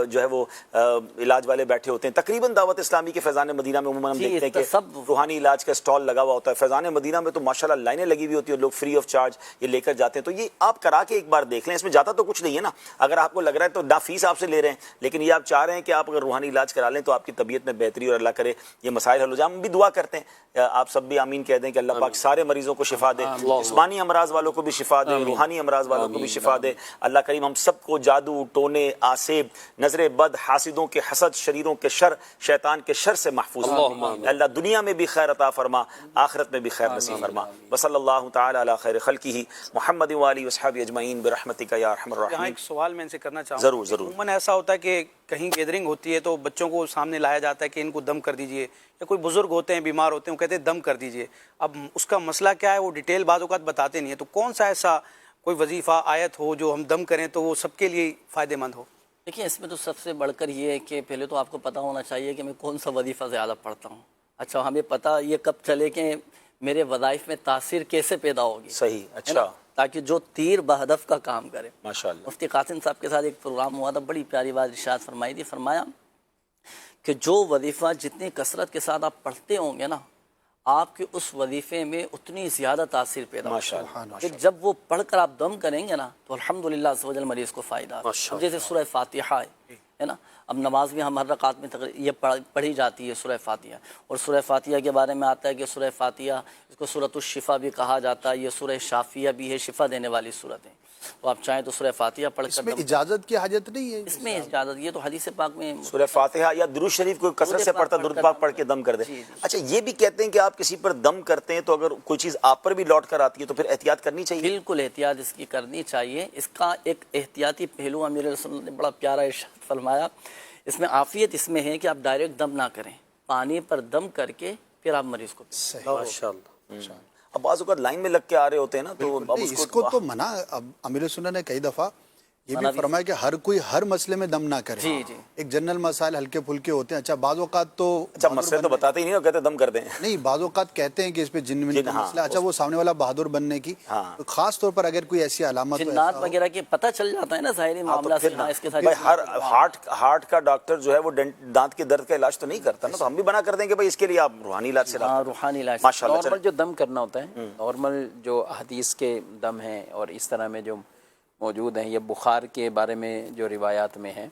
جو ہے وہ علاج والے بیٹھے ہوتے ہیں. تقریباً دعوت اسلامی کے فیضان مدینہ میں عموماً ہم دیکھتے ہیں کہ روحانی علاج کا اسٹال لگا ہوا ہوتا ہے. فیضان مدینہ میں تو ماشاءاللہ لائنیں لگی ہوئی ہوتی ہیں، لوگ فری آف چارج یہ لے کر جاتے ہیں. تو یہ آپ کرا کے ایک بار دیکھ لیں، اس میں جاتا تو کچھ نہیں ہے نا. اگر آپ کو لگ رہا ہے تو نہ فیس آپ سے لے رہے ہیں، لیکن یہ آپ چاہ رہے ہیں کہ آپ اگر روحانی علاج کرا لیں تو آپ کی طبیعت میں بہتری اور اللہ کرے یہ مسائل حل ہو جائیں. ہم بھی دعا کرتے ہیں، آپ سب بھی آمین کہہ دیں کہ اللہ پاک سارے مریضوں کو شفا دے، جسمانی امراض والوں کو بھی شفا دے، روحانی امراض والوں کو بھی شفا دے. اللہ کریم ہم سب کو جادو، ٹونے، آسیب، نظر بد، حاسدوں کے حسد، شریروں کے شر، شیطان کے شر سے محفوظ فرما. اللہ دنیا میں بھی خیر عطا فرما، آخرت میں بھی خیر نصیب فرما. وصلی اللہ تعالی علی خیر خلقہ محمد و آلہ وصحبہ اجمعین برحمتک یا ارحم یہاں الراحمین. ایک سوال میں ان سے کرنا چاہوں. ضرور ضرور. عموماً ایسا ہوتا ہے کہ کہیں گیدرنگ ہوتی ہے تو بچوں کو سامنے لایا جاتا ہے کہ ان کو دم کر دیجئے، یا کوئی بزرگ ہوتے ہیں بیمار ہوتے ہیں وہ کہتے ہیں دم کر دیجئے. اب اس کا مسئلہ کیا ہے وہ ڈیٹیل بعض اوقات بتاتے نہیں ہیں. تو کون سا ایسا کوئی وظیفہ آیت ہو جو ہم دم کریں تو وہ سب کے لیے فائدہ مند ہو؟ دیکھیں اس میں تو سب سے بڑھ کر یہ ہے کہ پہلے تو آپ کو پتہ ہونا چاہیے کہ میں کون سا وظیفہ زیادہ پڑھتا ہوں. اچھا ہمیں پتہ یہ کب چلے کہ میرے وظائف میں تاثیر کیسے پیدا ہوگی. صحیح. اچھا. تاکہ جو تیر بہدف کا کام کرے. ماشاءاللہ. مفتی قاسم صاحب کے ساتھ ایک پروگرام ہوا تھا، بڑی پیاری بات ارشاد فرمائی تھی. فرمایا کہ جو وظیفہ جتنی کثرت کے ساتھ آپ پڑھتے ہوں گے نا، آپ کے اس وظیفے میں اتنی زیادہ تاثیر پیدا ہوگی. پھر جب وہ پڑھ کر آپ دم کریں گے نا تو الحمدللہ عز و جل مریض کو فائدہ ہے. جیسے سورہ فاتحہ ہے نا، اب نماز میں ہم ہر رکعت میں یہ پڑھی جاتی ہے سورہ فاتحہ. اور سورہ فاتحہ کے بارے میں آتا ہے کہ سورہ فاتحہ اس کو سورۃ الشفا بھی کہا جاتا ہے. یہ سورہ شافیہ بھی ہے، شفا دینے والی سورت ہے. تو آپ چاہیں تو سورہ فاتحہ پڑھ کر اجازت کی حاجت نہیں ہے اس میں اجازت، یہ تو حدیث پاک میں سورہ فاتحہ یا درود شریف کو کثرت سے پڑھتا، درود پاک پڑھ کے دم کر دے. اچھا یہ بھی کہتے ہیں کہ آپ کسی پر دم کرتے ہیں تو اگر کوئی چیز آپ پر بھی لوٹ کر آتی ہے تو پھر احتیاط کرنی چاہیے. بالکل احتیاط اس کی کرنی چاہیے. اس کا ایک احتیاطی پہلو امیر رسول نے بڑا پیارا ارشاد فرمایا. اس میں عافیت اس میں ہے کہ آپ ڈائریکٹ دم نہ کریں، پانی پر دم کر کے پھر آپ مریض کو ماشاءاللہ. اب بعض اوقات لائن میں لگ کے آ رہے ہوتے ہیں نا تو اب اس کو تو منع. اب امیر سنت نے کئی دفعہ یہ بھی فرمایا کہ ہر کوئی ہر مسئلے میں دم نہ کرے. جی جی. ایک جنرل مسائل ہلکے پھلکے ہوتے ہیں. اچھا بعض اوقات تو اچھا مسئلے تو بتاتے ہی نہیں، کہتے دم کر دیں. نہیں بعض اوقات کہتے ہیں کہ اس پہ جن میں مسئلہ. اچھا وہ سامنے والا بہادر بننے کی تو خاص طور پر اگر کوئی ایسی علامت جنات وغیرہ کے پتہ چل جاتا ہے نا ظاہری معاملہ سے. اس کے ساتھ ہر ہارٹ کا ڈاکٹر جو ہے وہ دانت کے درد کا علاج تو نہیں کرتا نا، تو ہم بھی منع کر دیں کہ بھائی اس کے لیے آپ روحانی علاج سے روحانی علاج. نارمل جو دم کرنا ہوتا ہے، نارمل جو حدیث کے دم ہیں اور اس طرح میں جو موجود ہیں، یہ بخار کے بارے میں جو روایات میں ہیں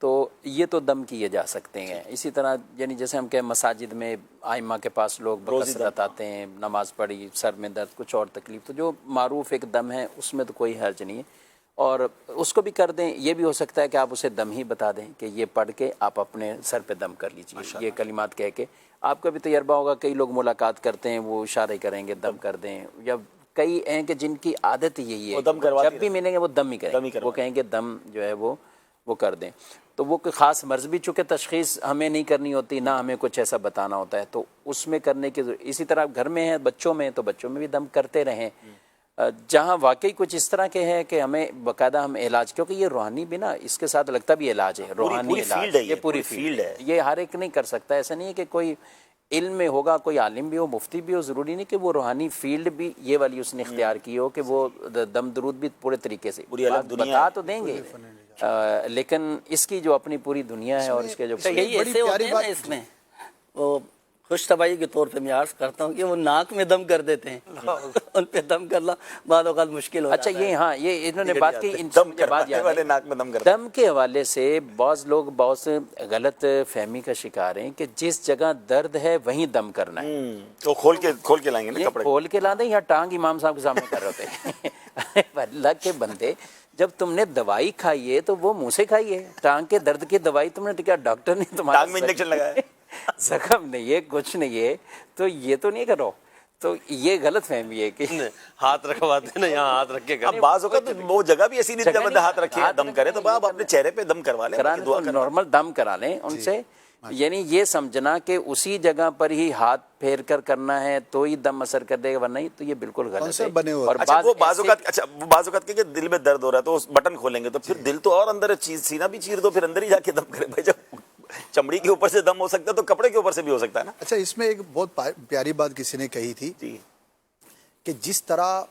تو یہ تو دم کیے جا سکتے ہیں. اسی طرح یعنی جیسے ہم کہ مساجد میں ائمہ کے پاس لوگ بکثرت آتے ہیں، نماز پڑھی، سر میں درد، کچھ اور تکلیف، تو جو معروف ایک دم ہے اس میں تو کوئی حرج نہیں ہے اور اس کو بھی کر دیں. یہ بھی ہو سکتا ہے کہ آپ اسے دم ہی بتا دیں کہ یہ پڑھ کے آپ اپنے سر پہ دم کر لیجیے. یہ کلمات کہہ کے آپ کا بھی تجربہ ہوگا، کئی لوگ ملاقات کرتے ہیں وہ اشارے کریں گے دم کر دیں، یا کئی ہیں کہ جن کی عادت یہی ہے جب بھی ملیں گے وہ دم ہی کریں، وہ کہیں گے دم جو ہے وہ کر دیں. تو وہ کوئی خاص مرض بھی چونکہ تشخیص ہمیں نہیں کرنی ہوتی، نہ ہمیں کچھ ایسا بتانا ہوتا ہے، تو اس میں کرنے کی اسی طرح گھر میں ہیں بچوں میں تو بچوں میں بھی دم کرتے رہیں. جہاں واقعی کچھ اس طرح کے ہے کہ ہمیں باقاعدہ ہم علاج، کیونکہ یہ روحانی بھی نا اس کے ساتھ لگتا بھی علاج ہے، روحانی علاج، یہ پوری فیلڈ ہے، یہ ہر ایک نہیں کر سکتا. ایسا نہیں ہے کہ کوئی علم میں ہوگا، کوئی عالم بھی ہو، مفتی بھی ہو، ضروری نہیں کہ وہ روحانی فیلڈ بھی یہ والی اس نے اختیار کی ہو کہ وہ دم درود بھی پورے طریقے سے بتا تو دیں گے، لیکن اس کی جو اپنی پوری دنیا ہے اور اس کے جو کئی ایسے ہوتے ہیں نا اس میں، وہ خوش طبعی کے طور پہ میں عرض کرتا ہوں کہ وہ ناک میں دم کر دیتے ہیں ان پہ دم کرنا بعض اوقات مشکل ہو جاتا ہے۔ اچھا یہ ہاں یہ انہوں نے بات کی، دم کے حوالے سے بعض لوگ بہت سے غلط فہمی کا شکار ہیں کہ جس جگہ درد ہے وہیں دم کرنا ہے، تو کھول کے لائیں گے نا کپڑے، کھول کے لا دیں یا ٹانگ امام صاحب کے سامنے کر رہے ہوتے ہیں۔ اللہ کے بندے، جب تم نے دوائی کھائی ہے تو وہ منہ سے کھائیے، ٹانگ کے درد کی دوائی تم نے کیا ڈاکٹر نے تمہارا ٹانگ میں انجیکشن لگایا زخم نہیں ہے، کچھ نہیں ہے، تو یہ تو نہیں کرو، تو یہ غلط فہمی ہے کہ ہاتھ رکھواتے نا، یہاں ہاتھ رکھ کے اب بعض اوقات وہ جگہ بھی ایسی نہیں بندہ ہاتھ رکھے دم کرے، تو آپ اپنے چہرے پہ دم کروا لیں، نارمل دم کرا لیں ان سے، یعنی یہ سمجھنا کہ اسی جگہ پر ہی ہاتھ پھیر کر کرنا ہے تو ہی دم اثر کر دے گا، ورنہ تو یہ بالکل غلط ہے۔ اور بعض اوقات کہ دل میں درد ہو رہا ہے تو اس بٹن کھولیں گے تو پھر دل تو اور اندر چیز، سینہ بھی چیر دو، پھر اندر ہی جا کے دم کرے بھائی، جب چمڑی کے اوپر سے دم ہو سکتا ہے تو کپڑے کے اوپر سے بھی ہو سکتا ہے نا۔ اچھا اس میں ایک بہت پیاری بات کسی نے کہی تھی کہ جس طرح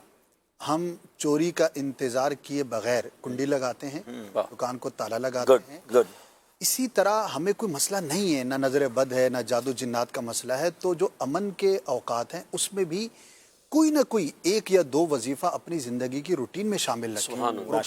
ہم چوری کا انتظار کیے بغیر کنڈی لگاتے ہیں، دکان کو تالا لگاتے ہیں، اسی طرح ہمیں کوئی مسئلہ نہیں ہے، نہ نظر بد ہے، نہ جادو جنات کا مسئلہ ہے، تو جو امن کے اوقات ہیں اس میں بھی کوئی نہ کوئی ایک یا دو وظیفہ اپنی زندگی کی روٹین میں شامل رکھیں۔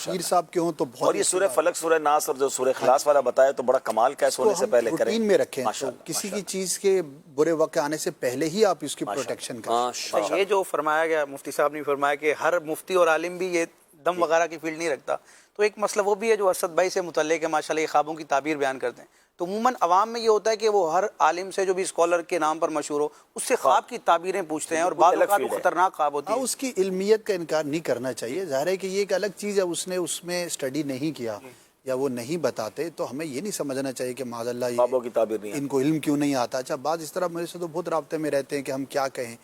پیر صاحب کے ہوں تو بہت، اور یہ سورہ فلق، سورہ ناس اور جو سورہ اخلاص والا بتایا تو بڑا کمال کا ہے، سونے سے پہلے کریں، روٹین میں رکھیں، تو کسی کی چیز کے برے وقت آنے سے پہلے ہی آپ اس کی پروٹیکشن کریں۔ یہ جو فرمایا گیا مفتی صاحب نے فرمایا کہ ہر مفتی اور عالم بھی یہ دم وغیرہ کی فیلڈ نہیں رکھتا، تو ایک مسئلہ وہ بھی ہے جو اسد بھائی سے متعلق ہے، ماشاءاللہ یہ خوابوں کی تعبیر بیان کرتے ہیں، تو عموماً عوام میں یہ ہوتا ہے کہ وہ ہر عالم سے جو بھی اسکالر کے نام پر مشہور ہو اس سے خواب کی تعبیریں پوچھتے ہیں، اور بعض اوقات وہ خطرناک خواب ہوتی ہے۔ اس کی علمیت کا انکار نہیں کرنا چاہیے، ظاہر ہے کہ یہ ایک الگ چیز ہے، اس نے اس میں اسٹڈی نہیں کیا یا وہ نہیں بتاتے، تو ہمیں یہ نہیں سمجھنا چاہیے کہ معاذ اللہ خوابوں کی تعبیر نہیں، ان کو علم کیوں نہیں آتا۔ اچھا بعض اس طرح میرے سے تو بہت رابطے میں رہتے ہیں کہ ہم کیا کہیں،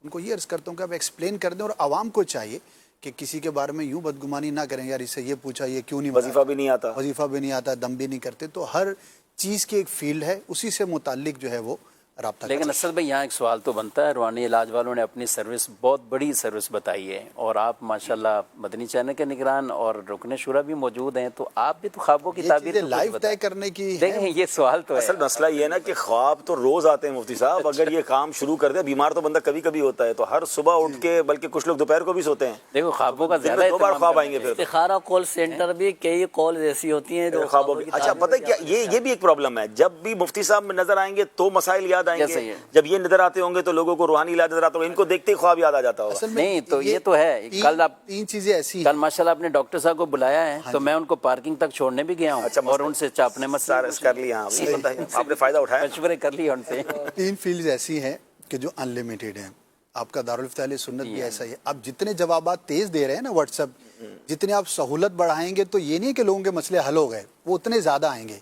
ان کو یہ عرض کرتا ہوں کہ آپ ایکسپلین کر دیں، اور عوام کو چاہیے کہ کسی کے بارے میں یوں بدگمانی نہ کریں، یار اس سے یہ پوچھا یہ کیوں نہیں، وظیفہ بھی نہیں آتا، وظیفہ بھی نہیں آتا، دم بھی نہیں کرتے، تو ہر چیز کی ایک فیلڈ ہے، اسی سے متعلق جو ہے وہ رابطہ۔ لیکن اسد بھائی یہاں ایک سوال تو بنتا ہے، روحانی علاج والوں نے اپنی سروس بہت بڑی سروس بتائی ہے، اور آپ ماشاءاللہ مدنی چینل کے نگران اور رکن شورا بھی موجود ہیں، تو آپ بھی تو خوابوں کی تعبیر لائیو طے کرنے کی دیکھیں، یہ سوال تو ہے۔ اصل مسئلہ یہ ہے نا کہ خواب تو روز آتے ہیں مفتی صاحب، اگر یہ کام شروع کر دے، بیمار تو بندہ کبھی کبھی ہوتا ہے، تو ہر صبح اٹھ کے، بلکہ کچھ لوگ دوپہر کو بھی سوتے ہیں، دیکھو خوابوں کا زیادہ دو بار خواب آئیں گے، پھر استخارہ کال سینٹر بھی کئی کال ایسی ہوتی ہیں جو خوابوں کی۔ اچھا پتہ ہے کیا، یہ بھی ایک پرابلم ہے، جب بھی مفتی صاحب نظر آئیں گے تو مسائل یاد آئیں گے، جب یہ نظر آتے ہوں گے تو لوگوں کو روحانی علاج نظر آتا ہوگا، ان کو دیکھتے ہی خواب یاد آ جاتا ہوگا۔ نہیں تو یہ تو ہے، کل آپ تین چیزیں ایسی کل ماشاءاللہ آپ نے ڈاکٹر صاحب کو بلایا ہے تو میں ان کو پارکنگ تک چھوڑنے بھی گیا ہوں، اور ان سے اپنے مسئلے کر لیا، آپ نے فائدہ اٹھایا، مشورے کر لیے ان سے۔ تین فیلڈز ایسی ہیں کہ جو ان لمیٹیڈ ہیں، آپ کا دارالفتہ اہل سنت بھی ایسا ہی ہے، آپ جتنے جوابات تیز دے رہے ہیں نا واٹس ایپ، جتنے آپ سہولت بڑھائیں گے تو یہ نہیں کہ لوگوں کے مسئلے حل ہو گئے، وہ اتنے زیادہ آئیں گے۔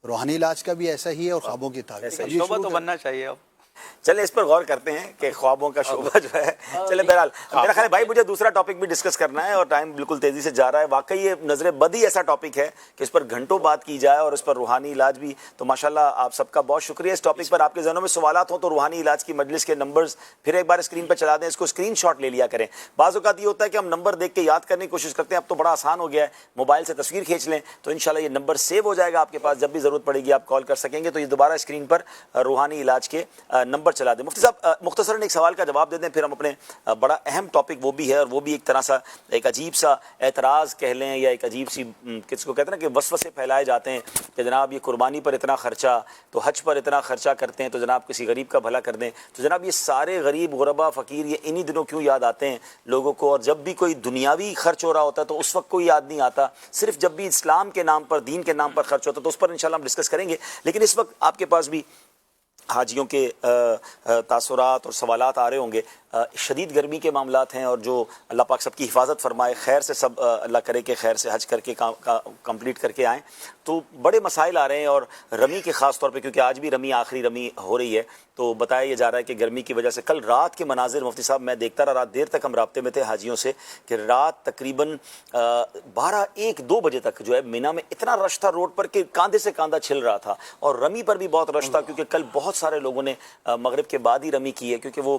روحانی علاج کا بھی ایسا ہی ہے، اور خوابوں کی تعبیر، شعبہ تو بننا چاہیے۔ اب چلے اس پر غور کرتے ہیں کہ خوابوں کا شعبہ جو ہے، چلے بہرحال میرا خیال ہے بھائی مجھے دوسرا ٹاپک بھی ڈسکس کرنا ہے، اور ٹائم بالکل تیزی سے جا رہا ہے، واقعی یہ نظر بد ہی ایسا ٹاپک ہے کہ اس پر گھنٹوں بات کی جائے، اور اس پر روحانی علاج بھی، تو ماشاءاللہ آپ سب کا بہت شکریہ۔ اس ٹاپک پر آپ کے ذہنوں میں سوالات ہوں تو روحانی علاج کی مجلس کے نمبرز پھر ایک بار اسکرین پر چلا دیں، اس کو اسکرین شاٹ لے لیا کریں۔ بعض اوقات یہ ہوتا ہے کہ ہم نمبر دیکھ کے یاد کرنے کی کوشش کرتے ہیں، اب تو بڑا آسان ہو گیا ہے، موبائل سے تصویر کھینچ لیں تو انشاءاللہ یہ نمبر سیو ہو جائے گا آپ کے پاس، جب بھی ضرورت پڑے گی آپ کال کر سکیں گے۔ تو یہ دوبارہ اسکرین پر روحانی علاج کے نمبر چلا دیں۔ مفتی صاحب مختصراً ایک سوال کا جواب دے دیں، پھر ہم اپنے بڑا اہم ٹاپک وہ بھی ہے، اور وہ بھی ایک طرح سا ایک عجیب سا اعتراض کہہ لیں، یا ایک عجیب سی کس کو کہتے ہیں نا کہ وسوسے پھیلائے جاتے ہیں کہ جناب یہ قربانی پر اتنا خرچہ، تو حج پر اتنا خرچہ کرتے ہیں، تو جناب کسی غریب کا بھلا کر دیں، تو جناب یہ سارے غریب غربا فقیر یہ انہی دنوں کیوں یاد آتے ہیں لوگوں کو، اور جب بھی کوئی دنیاوی خرچ ہو رہا ہوتا ہے تو اس وقت کوئی یاد نہیں آتا، صرف جب بھی اسلام کے نام پر، دین کے نام پر خرچ ہوتا ہے تو اس پر انشاءاللہ ہم ڈسکس کریں گے۔ لیکن اس وقت آپ کے پاس بھی حاجیوں کے تاثرات اور سوالات آ رہے ہوں گے، شدید گرمی کے معاملات ہیں، اور جو اللہ پاک سب کی حفاظت فرمائے، خیر سے سب اللہ کرے کہ خیر سے حج کر کے کمپلیٹ کر کے آئیں، تو بڑے مسائل آ رہے ہیں، اور رمی کے خاص طور پہ، کیونکہ آج بھی رمی آخری رمی ہو رہی ہے، تو بتایا یہ جا رہا ہے کہ گرمی کی وجہ سے کل رات کے مناظر مفتی صاحب میں دیکھتا رہا، رات دیر تک ہم رابطے میں تھے حاجیوں سے، کہ رات تقریباً 12-1-2 بجے تک جو ہے مینا میں اتنا رش تھا روڈ پر کہ کاندھے سے کاندھا چھل رہا تھا، اور رمی پر بھی بہت رش تھا، کیونکہ کل بہت سارے لوگوں نے مغرب کے بعد ہی رمی کی ہے، کیونکہ وہ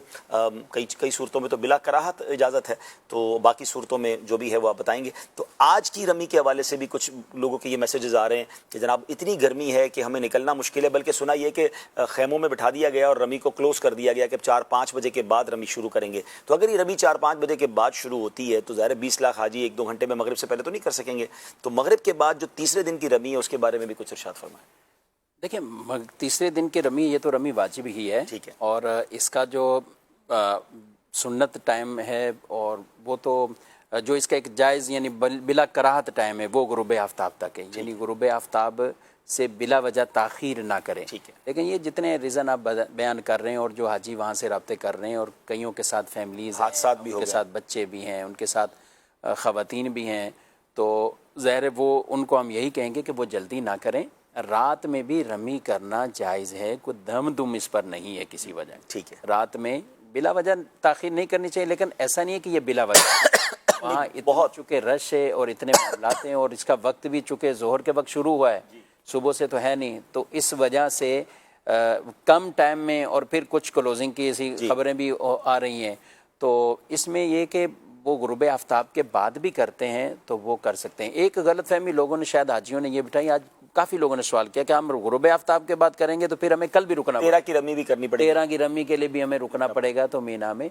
کئی صورتوں میں تو بلا کراہت اجازت ہے، تو باقی صورتوں میں جو بھی ہے وہ آپ بتائیں گے۔ تو آج کی رمی کے حوالے سے بھی کچھ لوگوں کے یہ میسیجز آ رہے ہیں کہ جناب اتنی گرمی ہے کہ ہمیں نکلنا مشکل ہے، بلکہ سنا یہ کہ خیموں میں بٹھا دیا گیا اور رمی کو کلوز کر دیا گیا کہ 4-5 بجے کے بعد رمی شروع کریں گے۔ تو اگر یہ رمی 4-5 بجے کے بعد شروع ہوتی ہے تو ظاہر 20 لاکھ حاجی 1-2 گھنٹے میں مغرب سے پہلے تو نہیں کر سکیں گے، تو مغرب کے بعد جو تیسرے دن کی رمی ہے اس کے بارے میں بھی کچھ ارشاد فرمائیں۔ دیکھیں تیسرے دن کی رمی یہ تو رمی واجب ہی ہے، ٹھیک ہے، اور اس کا جو سنت ٹائم ہے اور وہ تو جو اس کا ایک جائز یعنی بلا کراہت ٹائم ہے وہ غروب آفتاب تک ہے، یعنی غروب آفتاب سے بلا وجہ تاخیر نہ کریں۔ لیکن یہ جتنے ریزن آپ بیان کر رہے ہیں اور جو حاجی وہاں سے رابطے کر رہے ہیں، اور کئیوں کے ساتھ فیملیز حادثات بھی ان کے ساتھ بچے بھی ہیں، ان کے ساتھ خواتین بھی ہیں، تو ظاہر ہے وہ ان کو ہم یہی کہیں گے کہ وہ جلدی نہ کریں۔ رات میں بھی رمی کرنا جائز ہے، کوئی دم دم اس پر نہیں ہے کسی وجہ، ٹھیک ہے، رات میں بلا وجہ تاخیر نہیں کرنی چاہیے، لیکن ایسا نہیں ہے کہ یہ بلا وجہ وہاں بہت چونکہ رش ہے اور اتنے معاملات ہیں، اور اس کا وقت بھی چونکہ ظہر کے وقت شروع ہوا ہے، صبح سے تو ہے نہیں، تو اس وجہ سے کم ٹائم میں، اور پھر کچھ کلوزنگ کی ایسی خبریں بھی آ رہی ہیں، تو اس میں یہ کہ وہ غروب آفتاب کے بعد بھی کرتے ہیں تو وہ کر سکتے ہیں۔ ایک غلط فہمی لوگوں نے شاید حاجیوں نے یہ بٹھائی، آج کافی لوگوں نے سوال کیا کہ ہم غروب آفتاب کے بعد کریں گے تو پھر ہمیں کل بھی رکنا پڑے گا، 13 کی رمی بھی کرنی پڑے گی، 13 کی رمی کے لیے بھی ہمیں رکنا پڑے گا تو مینا میں۔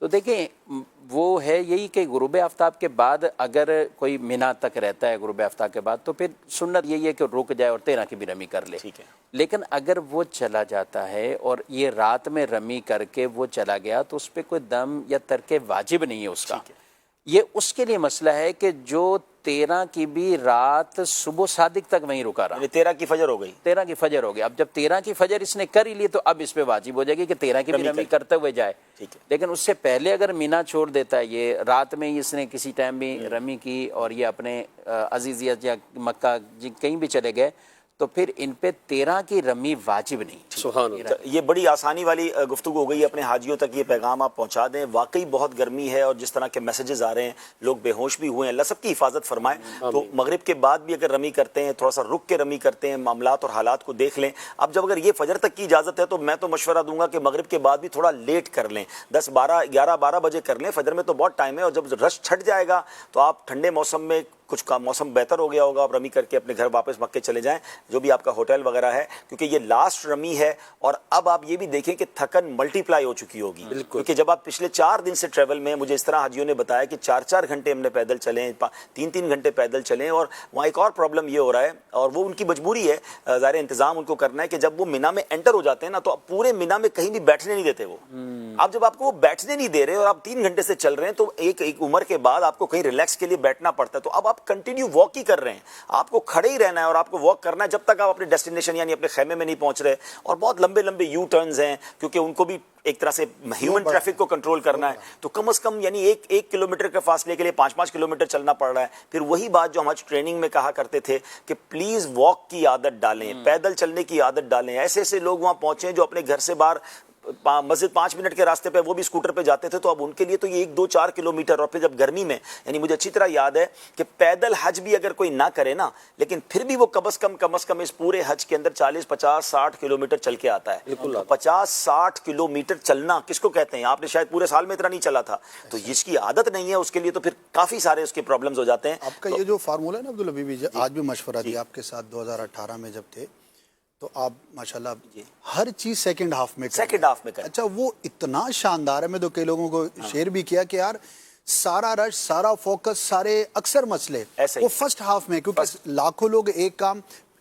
تو دیکھیں وہ ہے یہی کہ غروب آفتاب کے بعد اگر کوئی مینا تک رہتا ہے غروب آفتاب کے بعد تو پھر سنت یہی ہے کہ رک جائے اور 13 کی بھی رمی کر لے، لیکن اگر وہ چلا جاتا ہے اور یہ رات میں رمی کر کے وہ چلا گیا تو اس پہ کوئی دم یا ترک واجب نہیں ہے اس کا، یہ اس کے لیے مسئلہ ہے کہ جو 13 کی بھی رات صبح صادق تک وہیں رکا رہا، 13 کی فجر ہو گئی، 13 کی فجر ہو گئی، اب جب 13 کی فجر اس نے کر ہی لی تو اب اس پہ واجب ہو جائے گی کہ 13 کی بھی رمی کرتے ہوئے جائے، لیکن اس سے پہلے اگر مینا چھوڑ دیتا ہے، یہ رات میں اس نے کسی ٹائم بھی رمی کی اور یہ اپنے عزیزیت یا مکہ کہیں بھی چلے گئے تو پھر ان پہ 13 کی رمی واجب نہیں۔ سبحان اللہ، یہ بڑی آسانی والی گفتگو ہو گئی، اپنے حاجیوں تک یہ پیغام آپ پہنچا دیں، واقعی بہت گرمی ہے اور جس طرح کے میسیجز آ رہے ہیں لوگ بے ہوش بھی ہوئے ہیں، اللہ سب کی حفاظت فرمائے۔ تو مغرب کے بعد بھی اگر رمی کرتے ہیں، تھوڑا سا رک کے رمی کرتے ہیں، معاملات اور حالات کو دیکھ لیں۔ اب جب اگر یہ فجر تک کی اجازت ہے تو میں تو مشورہ دوں گا کہ مغرب کے بعد بھی تھوڑا لیٹ کر لیں، 10-12 بجے کر لیں، فجر میں تو بہت ٹائم ہے، اور جب رش چھٹ جائے گا تو آپ ٹھنڈے موسم میں کچھ کا موسم بہتر ہو گیا ہوگا، آپ رمی کر کے اپنے گھر واپس مکے چلے جائیں، جو بھی آپ کا ہوٹل وغیرہ ہے، کیونکہ یہ لاسٹ رمی ہے۔ اور اب آپ یہ بھی دیکھیں کہ تھکن ملٹی پلائی ہو چکی ہوگی، کیونکہ جب آپ پچھلے 4 دن سے ٹریول میں، مجھے اس طرح حاجیوں نے بتایا کہ 4-4 گھنٹے ہم نے پیدل چلیں، 3-3 گھنٹے پیدل چلیں، اور وہاں ایک اور پرابلم یہ ہو رہا ہے، اور وہ ان کی مجبوری ہے، ظاہر انتظام ان کو کرنا ہے کہ جب وہ مینا میں انٹر ہو جاتے ہیں نا تو پورے مینا میں کہیں بھی بیٹھنے نہیں دیتے وہ۔ اب جب آپ کو وہ بیٹھنے نہیں دے رہے اور آپ 3 گھنٹے سے چل رہے ہیں تو ایک عمر کے بعد آپ کو کہیں ریلیکس کے لیے بیٹھنا پڑتا ہے، تو اب آپ کنٹینیو واک ہی کر رہے ہیں، آپ کو کھڑے ہی رہنا ہے اور آپ کو واک کرنا ہے جب تک آپ اپنے ڈیسٹینیشن یعنی اپنے خیمے میں نہیں پہنچ رہے، اور بہت لمبے لمبے یو ٹرنز ہیں کیونکہ ان کو بھی ایک طرح سے ہیومن ٹریفک کو کنٹرول کرنا ہے، تو کم از کم یعنی ایک کلومیٹر کے فاصلے کے لیے 5-5 کلومیٹر چلنا پڑ رہا ہے۔ پھر وہی بات جو ہم آج ٹریننگ میں کہا کرتے تھے کہ پلیز واک کی عادت ڈالیں، پیدل چلنے کی عادت ڈالیں۔ ایسے لوگ وہاں پہنچے ہیں جو اپنے گھر سے باہر مسجد 5 منٹ کے راستے پہ وہ بھی اسکوٹر پہ جاتے تھے، تو اب ان کے لیے تو یہ 1-2-4 کلومیٹر، اور پھر جب گرمی میں یعنی مجھے اچھی طرح یاد ہے کہ پیدل حج بھی اگر کوئی نہ کرے نا، لیکن پھر بھی وہ کم از کم اس پورے حج کے اندر 40-50-60 کلومیٹر چل کے آتا ہے۔ 50-60 کلومیٹر چلنا کس کو کہتے ہیں؟ آپ نے شاید پورے سال میں اتنا نہیں چلا تھا، تو جس کی عادت نہیں ہے اس کے لیے تو پھر کافی سارے اس کے پرابلمز ہو جاتے ہیں۔ آپ کا یہ جو فارمولا ہے نا عبدالحبیب جی، آج بھی مشورہ دیا آپ کے ساتھ 2018 میں جب تھے، تو آپ ماشاءاللہ ہر چیز سیکنڈ ہاف میں کریں۔ اچھا وہ اتنا شاندار ہے، میں تو کئی لوگوں کو شیئر بھی کیا کہ یار سارا رش، سارا فوکس، سارے اکثر مسئلے وہ فرسٹ ہاف میں، کیونکہ لاکھوں لوگ ایک کام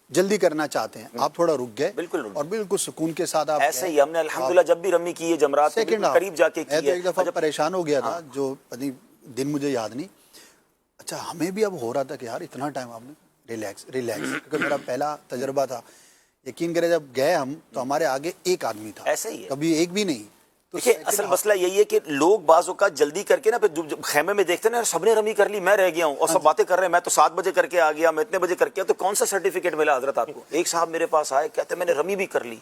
جلدی کرنا چاہتے ہیں، آپ تھوڑا رک گئے اور بالکل سکون کے ساتھ آپ ایسے ہی ہم نے الحمدللہ جب بھی رمی کی ہے جمرات کے قریب جا کے کی ہے۔ ایک دفعہ پریشان ہو گیا تھا، جو دن مجھے یاد نہیں، اچھا ہمیں بھی اب ہو رہا تھا کہ یار اتنا ٹائم آپ نے ریلیکس، کیونکہ میرا پہلا تجربہ تھا، یقین کرے جب گئے ہم تو ہمارے آگے ایک آدمی تھا، ایسے ہی کبھی ایک بھی نہیں، دیکھیں اصل مسئلہ یہی ہے کہ لوگ بعض اوقات جلدی کر کے نا پھر خیمے میں دیکھتے ہیں نا سب نے رمی کر لی میں رہ گیا ہوں اور سب باتیں کر رہے ہیں میں تو 7 بجے کر کے آ گیا میں اتنے بجے کر کے تو کون سا سرٹیفکیٹ ملا حضرت آپ کو؟ ایک صاحب میرے پاس آئے کہتے ہیں میں نے رمی بھی کر لی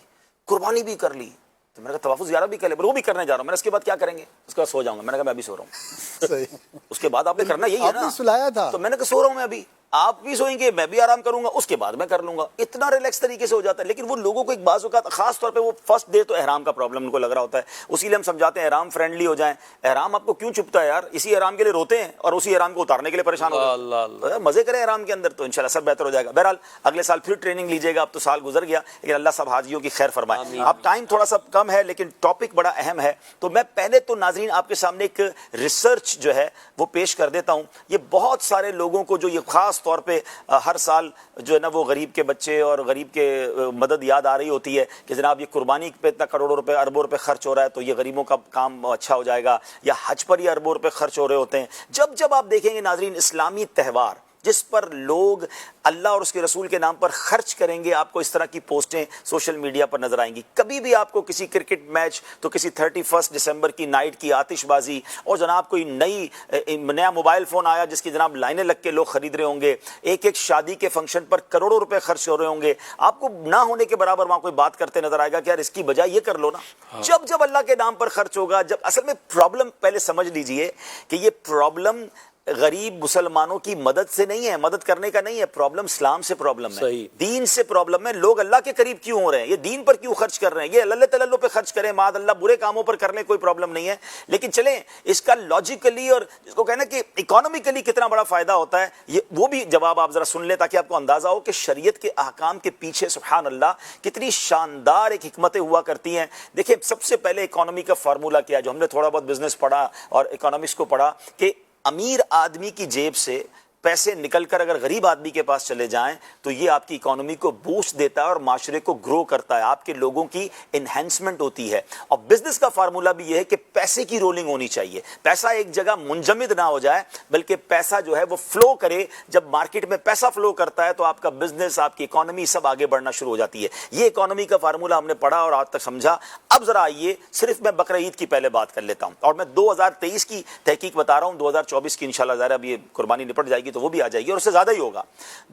قربانی بھی کر لی تو میں نے کہا طواف زیارہ بھی کر لے وہ بھی کرنے جا رہا ہوں میں نے اس کے بعد کیا کریں گے؟ اس کے بعد سو جاؤں گا. میں نے کہا میں ابھی سو رہا ہوں. اس کے بعد آپ نے کرنا یہی ہے نا سلایا تھا تو میں نے کہا سو رہا ہوں میں ابھی آپ بھی سوئیں گے میں بھی آرام کروں گا اس کے بعد میں کر لوں گا. اتنا ریلیکس طریقے سے ہو جاتا ہے. لیکن وہ لوگوں کو ایک بعض اوقات خاص طور پہ وہ فرسٹ ڈے تو احرام کا پرابلم ان کو لگ رہا ہوتا ہے اسی لیے ہم سمجھاتے ہیں احرام فرینڈلی ہو جائیں. احرام آپ کو کیوں چپتا ہے یار؟ اسی احرام کے لیے روتے ہیں اور اسی احرام کو اتارنے کے لیے پریشان ہوتے ہیں. مزے کریں احرام کے اندر تو انشاءاللہ سب بہتر ہو جائے گا. بہرحال اگلے سال پھر ٹریننگ لیجیے گا. اب تو سال گزر گیا لیکن اللہ سب حاجیوں کی خیر فرمائے. اب ٹائم تھوڑا سا کم ہے لیکن ٹاپک بڑا اہم ہے تو میں پہلے تو ناظرین آپ کے سامنے ایک ریسرچ جو ہے وہ پیش کر دیتا ہوں. یہ بہت سارے لوگوں کو جو یہ خاص طور پہ ہر سال جو ہے نا وہ غریب کے بچے اور غریب کے مدد یاد آ رہی ہوتی ہے کہ جناب یہ قربانی پہ اتنا کروڑوں روپے اربوں روپے خرچ ہو رہا ہے تو یہ غریبوں کا کام اچھا ہو جائے گا یا حج پر یہ اربوں روپے خرچ ہو رہے ہوتے ہیں. جب آپ دیکھیں گے ناظرین اسلامی تہوار جس پر لوگ اللہ اور اس کے رسول کے نام پر خرچ کریں گے آپ کو اس طرح کی پوسٹیں سوشل میڈیا پر نظر آئیں گی. کبھی بھی آپ کو کسی کرکٹ میچ تو کسی 31 دسمبر کی نائٹ کی آتش بازی اور جناب کوئی نیا موبائل فون آیا جس کی جناب لائنیں لگ کے لوگ خرید رہے ہوں گے. ایک شادی کے فنکشن پر کروڑوں روپے خرچ ہو رہے ہوں گے. آپ کو نہ ہونے کے برابر وہاں کوئی بات کرتے نظر آئے گا کہ یار اس کی بجائے یہ کر لو نا. جب اللہ کے نام پر خرچ ہوگا جب اصل میں پرابلم پہلے سمجھ لیجئے کہ یہ پرابلم غریب مسلمانوں کی مدد سے نہیں ہے مدد کرنے کا نہیں ہے. پرابلم اسلام سے پرابلم ہے دین سے پرابلم ہے. لوگ اللہ کے قریب کیوں ہو رہے ہیں یہ دین پر کیوں خرچ کر رہے ہیں یہ اللہ تعالیٰ پہ خرچ کریں معاذ اللہ برے کاموں پر کر لیں کوئی پرابلم نہیں ہے. لیکن چلیں اس کا لاجیکلی اور جس کو کہنا کہ اکانومیکلی کتنا بڑا فائدہ ہوتا ہے یہ وہ بھی جواب آپ ذرا سن لیں تاکہ آپ کو اندازہ ہو کہ شریعت کے احکام کے پیچھے سبحان اللہ کتنی شاندار ایک حکمتیں ہوا کرتی ہیں. دیکھیں سب سے پہلے اکانومی کا فارمولہ کیا جو ہم نے تھوڑا بہت بزنس پڑھا اور اکانومکس کو پڑھا کہ امیر آدمی کی جیب سے پیسے نکل کر اگر غریب آدمی کے پاس چلے جائیں تو یہ آپ کی اکانومی کو بوسٹ دیتا ہے اور معاشرے کو گرو کرتا ہے. آپ کے لوگوں کی انہینسمنٹ ہوتی ہے. اور بزنس کا فارمولا بھی یہ ہے کہ پیسے کی رولنگ ہونی چاہیے. پیسہ ایک جگہ منجمد نہ ہو جائے بلکہ پیسہ جو ہے وہ فلو کرے. جب مارکیٹ میں پیسہ فلو کرتا ہے تو آپ کا بزنس آپ کی اکانومی سب آگے بڑھنا شروع ہو جاتی ہے. یہ اکانومی کا فارمولا ہم نے پڑھا اور آج تک سمجھا. اب ذرا آئیے صرف میں بقرہ عید کی پہلے بات کر لیتا ہوں اور میں 2023 کی تحقیق بتا رہا ہوں. 2024 کی انشاءاللہ ظاہر اب یہ قربانی نپٹ جائے گی تو وہ بھی آ جائے گی اور اس سے زیادہ ہی ہوگا.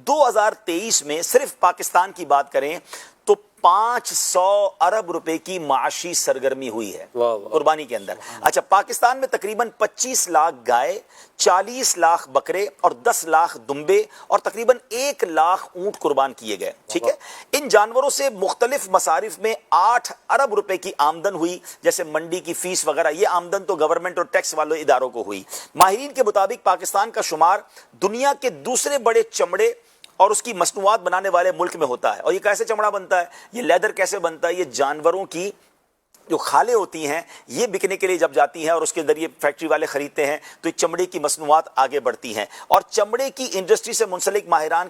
2023 میں صرف پاکستان کی بات کریں تو 500 ارب روپے کی معاشی سرگرمی ہوئی ہے قربانی کے اندر. اچھا پاکستان میں تقریباً 25 لاکھ گائے 40 لاکھ بکرے اور 10 لاکھ دمبے اور تقریباً 1 لاکھ اونٹ قربان کیے گئے. ٹھیک ہے ان جانوروں سے مختلف مصارف میں 8 ارب روپے کی آمدن ہوئی جیسے منڈی کی فیس وغیرہ. یہ آمدن تو گورنمنٹ اور ٹیکس والے اداروں کو ہوئی. ماہرین کے مطابق پاکستان کا شمار دنیا کے دوسرے بڑے چمڑے اور اس کی مصنوعات بنانے والے ملک میں ہوتا ہے. اور یہ کیسے چمڑا بنتا ہے یہ لیدر کیسے بنتا ہے یہ جانوروں کی جو کھالیں ہوتی ہیں یہ بکنے کے لیے جب جاتی ہیں اور اس کے ذریعے فیکٹری والے خریدتے ہیں تو یہ چمڑے کی مصنوعات آگے بڑھتی ہیں. اور چمڑے کی انڈسٹری سے منسلک ماہرین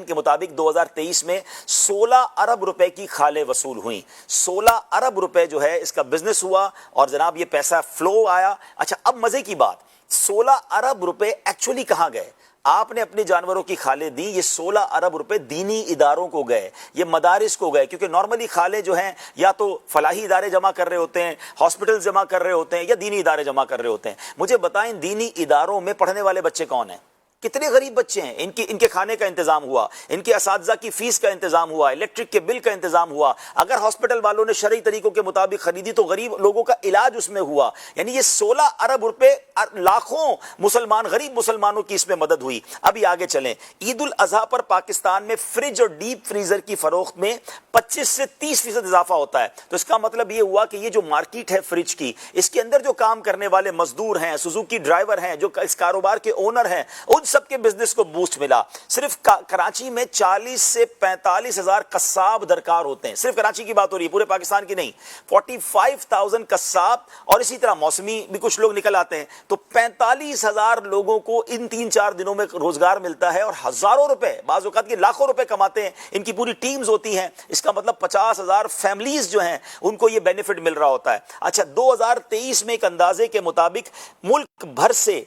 کے مطابق 2023 میں 16 ارب روپے کی کھالیں وصول ہوئیں. 16 ارب روپے جو ہے اس کا بزنس ہوا اور جناب یہ پیسہ فلو آیا. اچھا اب مزے کی بات 16 ارب روپے ایکچولی کہاں گئے؟ آپ نے اپنے جانوروں کی کھالیں دی یہ 16 ارب روپے دینی اداروں کو گئے یہ مدارس کو گئے کیونکہ نارملی کھالیں جو ہیں یا تو فلاحی ادارے جمع کر رہے ہوتے ہیں ہاسپٹل جمع کر رہے ہوتے ہیں یا دینی ادارے جمع کر رہے ہوتے ہیں. مجھے بتائیں دینی اداروں میں پڑھنے والے بچے کون ہیں؟ کتنے غریب بچے ہیں. ان کے کھانے کا انتظام ہوا ان کے اساتذہ کی فیس کا انتظام ہوا الیکٹرک کے بل کا انتظام ہوا. اگر ہاسپٹل والوں نے شرعی طریقوں کے مطابق خریدی تو غریب لوگوں کا علاج اس میں ہوا. یعنی یہ 16 ارب روپے لاکھوں مسلمان غریب مسلمانوں کی اس میں مدد ہوئی. ابھی آگے چلیں. عید الاضحیٰ پر پاکستان میں فریج اور ڈیپ فریزر کی فروخت میں 25 سے 30% اضافہ ہوتا ہے. تو اس کا مطلب یہ ہوا کہ یہ جو مارکیٹ ہے فریج کی اس کے اندر جو کام کرنے والے مزدور ہیں سوزوکی ڈرائیور ہیں جو اس کاروبار کے اونر ہیں ان سب کے بزنس کو بوسٹ ملا. صرف کراچی میں 40 سے 45 ہزار قصاب درکار ہوتے ہیں. صرف کراچی کی بات ہو رہی ہے پورے پاکستان کی نہیں. 45,000 قصاب اور اسی طرح موسمی بھی کچھ لوگ نکل آتے ہیں تو 45,000 لوگوں کو ان 3-4 دنوں میں روزگار ملتا ہے اور ہزاروں روپے بعض اوقات کے لاکھوں روپے کماتے ہیں. ان کی پوری ٹیمز ہوتی ہیں. اس کا مطلب 50,000 فیملیز جو ہیں ان کو یہ بینیفٹ مل رہا ہوتا ہے. اچھا 2023 میں ایک اندازے کے مطابق ملک بھر سے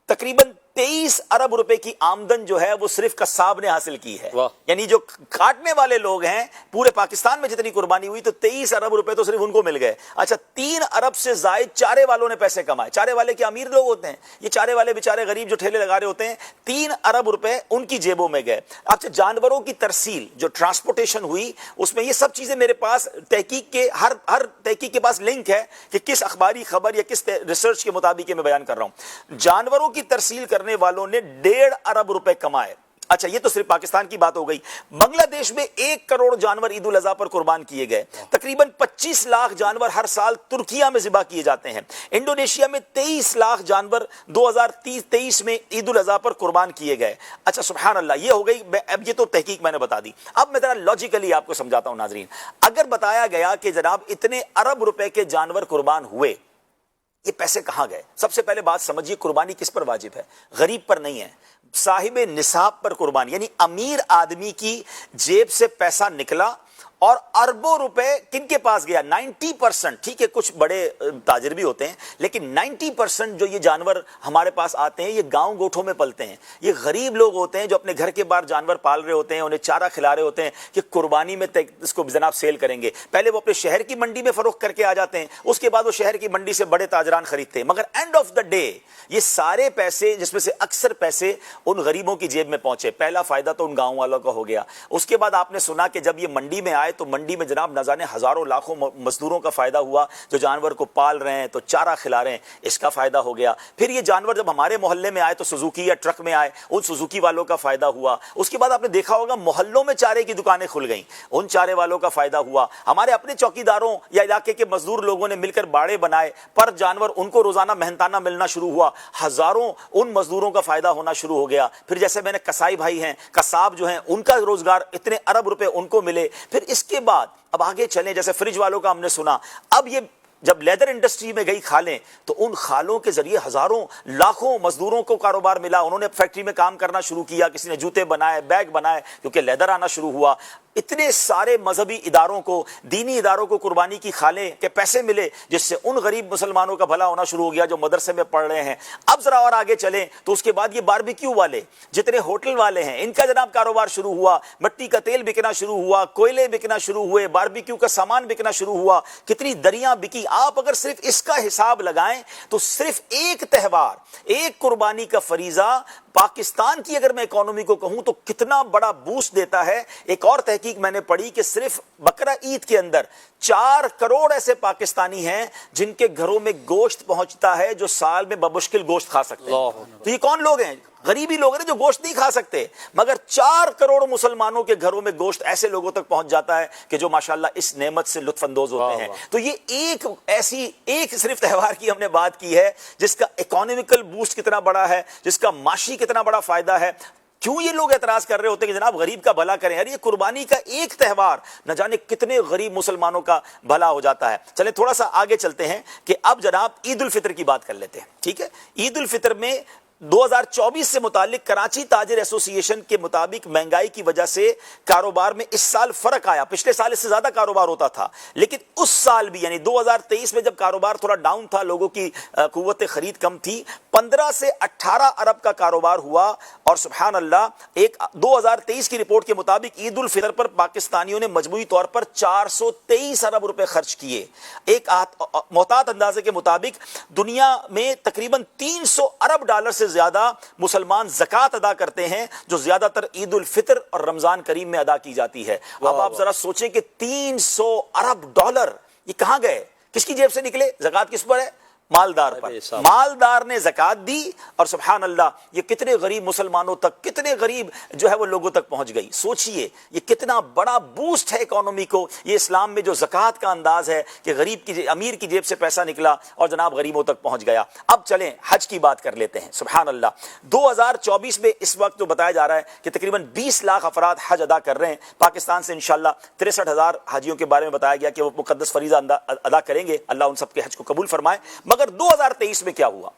تقریباً 23 ارب روپے کی آمدن جو ہے وہ صرف قصاب نے حاصل کی ہے. یعنی جو کاٹنے والے لوگ ہیں پورے پاکستان میں جتنی قربانی ہوئی تو 23 ارب روپے تو صرف ان کو مل گئے. اچھا 3 ارب سے زائد چارے والوں نے پیسے کمائے. چارے والے کے امیر لوگ ہوتے ہیں, یہ چارے والے بیچارے غریب جو ٹھیلے لگا رہے ہوتے ہیں, 3 ارب روپے ان کی جیبوں میں گئے. اچھا جانوروں کی ترسیل جو ٹرانسپورٹیشن ہوئی اس میں یہ سب چیزیں میرے پاس تحقیق کے ہر تحقیق کے پاس لنک ہے کہ کس اخباری خبر یا کس ریسرچ کے مطابق میں بیان کر رہا ہوں. جانوروں کی ترسیل کرنے والوں نے 1.5 ارب روپے کمائے. اچھا یہ تو صرف پاکستان کی بات ہو گئی. بنگلہ دیش میں 1 کروڑ جانور عید الاضحیٰ پر قربان کیے گئے. تقریباً 25 لاکھ جانور ہر سال ترکیہ میں ذبح کیے جاتے ہیں. انڈونیشیا میں 23 لاکھ جانور 2023 میں عید الاضحیٰ پر قربان کیے گئے. اچھا سبحان اللہ, یہ ہو گئی. اب یہ تو تحقیق میں نے بتا دی. اب میں ذرا لاجیکلی آپ کو سمجھاتا ہوں ناظرین. اگر بتایا گیا کہ جناب اتنے ارب روپے کے جانور قربان ہوئے, یہ پیسے کہاں گئے؟ سب سے پہلے بات سمجھیے, قربانی کس پر واجب ہے؟ غریب پر نہیں ہے, صاحب نصاب پر قربانی. یعنی امیر آدمی کی جیب سے پیسہ نکلا اور اربوں روپے کن کے پاس گیا؟ 90%. ٹھیک ہے کچھ بڑے تاجر بھی ہوتے ہیں لیکن 90% جو یہ جانور ہمارے پاس آتے ہیں یہ گاؤں گوٹھوں میں پلتے ہیں. یہ غریب لوگ ہوتے ہیں جو اپنے گھر کے باہر جانور پال رہے ہوتے ہیں, انہیں چارہ کھلا رہے ہوتے ہیں کہ قربانی میں اس کو جناب سیل کریں گے. پہلے وہ اپنے شہر کی منڈی میں فروخت کر کے آ جاتے ہیں, اس کے بعد وہ شہر کی منڈی سے بڑے تاجران خریدتے ہیں. مگر اینڈ آف دا ڈے یہ سارے پیسے جس میں سے اکثر پیسے ان غریبوں کی جیب میں پہنچے. پہلا فائدہ تو ان گاؤں والوں کا ہو گیا. اس کے بعد آپ نے سنا کہ جب یہ منڈی میں آئے تو منڈی میں جناب نہ جانے ہزاروں لاکھوں مزدوروں کا فائدہ ہوا جو جانور کو پال رہے ہیں تو چارہ کھلا رہے ہیں, اس کا فائدہ ہو گیا. پھر یہ جانور جب ہمارے محلے میں آئے تو سوزوکی یا ٹرک میں آئے, ان سوزوکی والوں کا فائدہ ہوا. اس کے بعد آپ نے دیکھا ہوگا محلوں میں چارے کی دکانیں کھل گئیں, ان چارے والوں کا فائدہ ہوا. ہمارے اپنے چوکیداروں یا علاقے کے مزدور لوگوں نے مل کر باڑے بنائے, پر جانور ان کو روزانہ محنتانہ ملنا شروع ہوا, ہزاروں ان مزدوروں کا فائدہ ہونا شروع ہو گیا. پھر جیسے میں نے کسائی بھائی ہیں, قصاب جو ہیں, ان کا روزگار اتنے ارب روپے ان کو ملے. پھر اس کے بعد اب آگے چلیں, جیسے فریج والوں کا ہم نے سنا. اب یہ جب لیدر انڈسٹری میں گئی کھالیں تو ان خالوں کے ذریعے ہزاروں لاکھوں مزدوروں کو کاروبار ملا. انہوں نے فیکٹری میں کام کرنا شروع کیا, کسی نے جوتے بنائے, بیگ بنائے, کیونکہ لیدر آنا شروع ہوا. اتنے سارے مذہبی اداروں کو, دینی اداروں کو قربانی کی خالیں کے پیسے ملے, جس سے ان غریب مسلمانوں کا بھلا ہونا شروع ہو گیا جو مدرسے میں پڑھ رہے ہیں. اب ذرا اور آگے چلیں تو اس کے بعد یہ باربیکیو والے, جتنے ہوٹل والے ہیں, ان کا جناب کاروبار شروع ہوا. مٹی کا تیل بکنا شروع ہوا, کوئلے بکنا شروع ہوئے, باربیکیو کا سامان بکنا شروع ہوا, کتنی دریاں بکی. آپ اگر صرف اس کا حساب لگائیں تو صرف ایک تہوار, ایک قربانی کا فریضہ پاکستان کی اگر میں اکانومی کو کہوں تو کتنا بڑا بوسٹ دیتا ہے. ایک اور تحقیق میں نے پڑھی کہ صرف بقرہ عید کے اندر 4 کروڑ ایسے پاکستانی ہیں جن کے گھروں میں گوشت پہنچتا ہے جو سال میں بمشکل گوشت کھا سکتے ہیں. تو یہ کون لوگ ہیں؟ غریبی لوگ ہیں جو گوشت نہیں کھا سکتے, مگر 4 کروڑ مسلمانوں کے گھروں میں گوشت ایسے لوگوں تک پہنچ جاتا ہے کہ جو ماشاءاللہ اس نعمت سے لطف اندوز ہوتے ہیں. تو یہ ایک صرف تہوار کی ہم نے بات کی ہے جس کا اکانومیکل بوسٹ کتنا بڑا ہے, جس کا معاشی کتنا بڑا فائدہ ہے. کیوں یہ لوگ اعتراض کر رہے ہوتے ہیں کہ جناب غریب کا بھلا کریں؟ یہ قربانی کا ایک تہوار نہ جانے کتنے غریب مسلمانوں کا بھلا ہو جاتا ہے. چلیں تھوڑا سا آگے چلتے ہیں کہ اب جناب عید الفطر کی بات کر لیتے ہیں. ٹھیک ہے, عید الفطر میں 2024 سے متعلق کراچی تاجر ایسوسی ایشن کے مطابق مہنگائی کی وجہ سے کاروبار میں اس سال فرق آیا. پچھلے سال اس سے زیادہ کاروبار ہوتا تھا, لیکن اس سال بھی یعنی 2023 میں جب کاروبار تھوڑا ڈاؤن تھا, لوگوں کی قوت خرید کم تھی, 15 سے 18 ارب کا کاروبار ہوا. اور سبحان اللہ, ایک 2023 کی رپورٹ کے مطابق عید الفطر پر پاکستانیوں نے مجموعی طور پر 423 ارب روپے خرچ کیے. ایک محتاط اندازے کے مطابق دنیا میں تقریباً 300 ارب ڈالر سے زیادہ مسلمان زکوٰۃ ادا کرتے ہیں, جو زیادہ تر عید الفطر اور رمضان کریم میں ادا کی جاتی ہے. اب آپ ذرا سوچیں کہ 300 ارب ڈالر یہ کہاں گئے, کس کی جیب سے نکلے؟ زکوٰۃ کس پر ہے؟ مالدار پر. مالدار نے زکوٰۃ دی اور سبحان اللہ یہ کتنے غریب مسلمانوں تک, کتنے غریب جو ہے وہ لوگوں تک پہنچ گئی. سوچئے یہ کتنا بڑا بوسٹ ہے اکانومی کو. یہ اسلام میں جو زکوٰۃ کا انداز ہے کہ غریب کی امیر کی جیب سے پیسہ نکلا اور جناب غریبوں تک پہنچ گیا. اب چلیں حج کی بات کر لیتے ہیں. سبحان اللہ, 2024 میں اس وقت تو بتایا جا رہا ہے کہ تقریباً 20 لاکھ افراد حج ادا کر رہے ہیں. پاکستان سے انشاءاللہ 63,000 حاجیوں کے بارے میں بتایا گیا کہ وہ مقدس فریضہ ادا کریں گے. اللہ ان سب کے حج کو قبول فرمائے. مگر 2023 میں کیا ہوا؟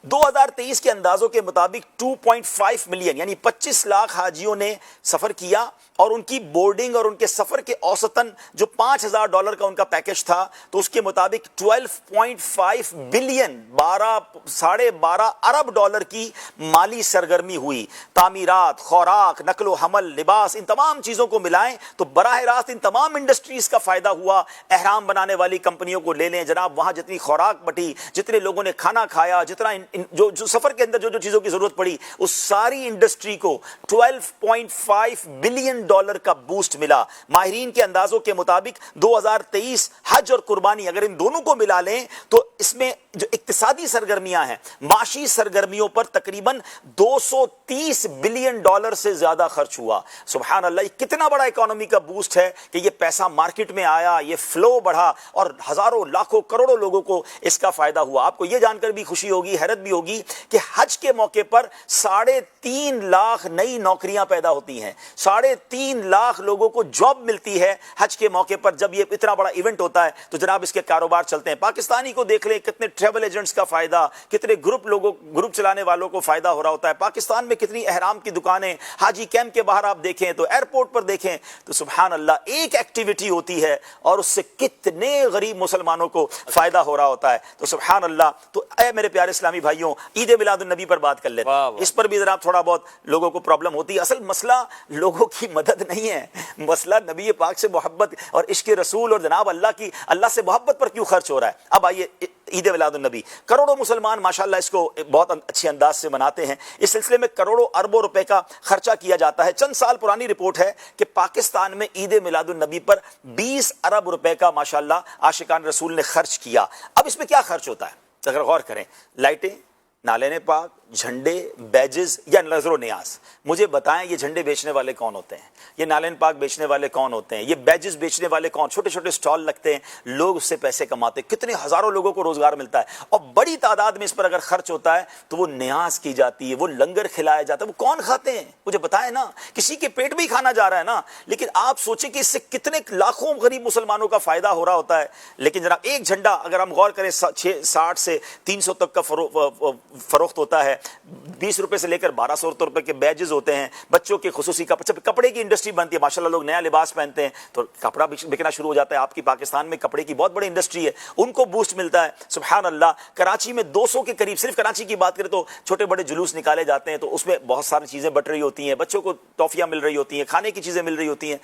2023 کے اندازوں کے مطابق 2.5 ملین یعنی 25 لاکھ حاجیوں نے سفر کیا، اور ان کی بورڈنگ اور ان کے سفر کے اوسطاً جو $5,000 کا ان کا پیکج تھا، تو اس کے مطابق 12.5 بلین 12.5 ارب ڈالر کی مالی سرگرمی ہوئی۔ تعمیرات، خوراک، نقل و حمل، لباس، ان تمام چیزوں کو ملائیں تو براہ راست ان تمام انڈسٹریز کا فائدہ ہوا۔ احرام بنانے والی کمپنیوں کو لے لیں جناب، وہاں جتنی خوراک بٹی، جتنے لوگوں نے کھانا کھایا، جتنا جو سفر کے اندر جو چیزوں کی ضرورت پڑی، اس ساری انڈسٹری کو 12.5 بلین ڈالر کا بوسٹ ملا۔ ماہرین کے اندازوں کے مطابق 2023 حج اور قربانی اگر ان دونوں کو ملا لیں تو اس میں جو اقتصادی سرگرمیاں ہیں، معاشی سرگرمیوں پر تقریباً 230 بلین ڈالر سے زیادہ خرچ ہوا۔ سبحان اللہ، یہ کتنا بڑا اکانومی کا بوسٹ ہے کہ یہ پیسہ مارکیٹ میں آیا، یہ فلو بڑھا اور ہزاروں لاکھوں کروڑوں لوگوں کو اس کا فائدہ ہوا۔ آپ کو یہ جان کر بھی خوشی ہوگی، حیرت بھی ہوگی کہ حج کے موقع پر 3.5 لاکھ نئی نوکریاں پیدا ہوتی ہیں، 3.5 لاکھ لوگوں کو جاب ملتی ہے حج کے موقع پر۔ جب یہ اتنا بڑا ایونٹ ہوتا ہے تو جناب اس کے کاروبار چلتے ہیں۔ پاکستانی کو دیکھ لیں، کتنے ٹریول ایجنٹس کا فائدہ، کتنے گروپ چلانے والوں کو فائدہ ہو رہا ہوتا ہے۔ پاکستان میں کتنی احرام کی دکانیں، حاجی کیمپ کے باہر آپ دیکھیں تو ایئرپورٹ پر دیکھیں تو سبحان اللہ ایک ایکٹیویٹی ہوتی ہے اور اس سے کتنے غریب مسلمانوں کو فائدہ ہو رہا ہوتا ہے۔ تو سبحان اللہ، تو اے میرے پیارے اسلامی بھائیوں، عید میلاد النبی پر بات کر لیتے ہیں۔ اس پر بھی ذرا تھوڑا بہت لوگوں کو پرابلم ہوتی ہے۔ اصل مسئلہ لوگوں کی مدد نہیں ہے، مسئلہ نبی پاک سے محبت اور عشق رسول اور جناب اللہ سے محبت پر کیوں خرچ ہو رہا ہے۔ اب آئیے عید میلاد النبی، کروڑوں مسلمان ماشاءاللہ اس کو بہت اچھے انداز سے مناتے ہیں۔ اس سلسلے میں کروڑوں اربوں روپے کا خرچہ کیا جاتا ہے۔ چند سال پرانی رپورٹ ہے کہ پاکستان میں عید میلاد النبی پر 20 ارب روپے کا ماشاءاللہ عاشقان رسول نے خرچ کیا۔ اب اس میں کیا خرچ ہوتا ہے اگر غور کریں، لائٹیں، نالین پاک، جھنڈے، بیجز یا نظر و نیاز۔ مجھے بتائیں یہ جھنڈے بیچنے والے کون ہوتے ہیں، یہ نالین پاک بیچنے والے کون ہوتے ہیں، یہ بیجز بیچنے والے کون؟ چھوٹے چھوٹے سٹال لگتے ہیں، لوگ اس سے پیسے کماتے ہیں، کتنے ہزاروں لوگوں کو روزگار ملتا ہے۔ اور بڑی تعداد میں اس پر اگر خرچ ہوتا ہے تو وہ نیاز کی جاتی ہے، وہ لنگر کھلایا جاتا ہے۔ وہ کون کھاتے ہیں مجھے بتائیں نا، کسی کے پیٹ میں ہی کھانا جا رہا ہے نا، لیکن آپ سوچیں کہ اس سے کتنے لاکھوں غریب مسلمانوں کا فائدہ ہو رہا ہوتا ہے۔ لیکن جناب ایک جھنڈا اگر ہم غور کریں 60 سے 300 تک کا فروخت ہوتا ہے، 20 روپے سے لے کر 1200 روپے کے بیجز ہوتے ہیں۔ بچوں کے خصوصی کپڑے کی انڈسٹری بنتی ہے، ماشاءاللہ لوگ نیا لباس پہنتے ہیں تو کپڑا بکنا شروع ہو جاتا ہے۔ آپ کی پاکستان میں کپڑے کی بہت بڑی انڈسٹری ہے، ان کو بوسٹ ملتا ہے۔ سبحان اللہ، کراچی میں 200 کے قریب، صرف کراچی کی بات کریں تو چھوٹے بڑے جلوس نکالے جاتے ہیں تو اس میں بہت ساری چیزیں بٹ رہی ہوتی ہیں، بچوں کو ٹافیاں مل رہی ہوتی ہیں، کھانے کی چیزیں مل رہی ہوتی ہیں۔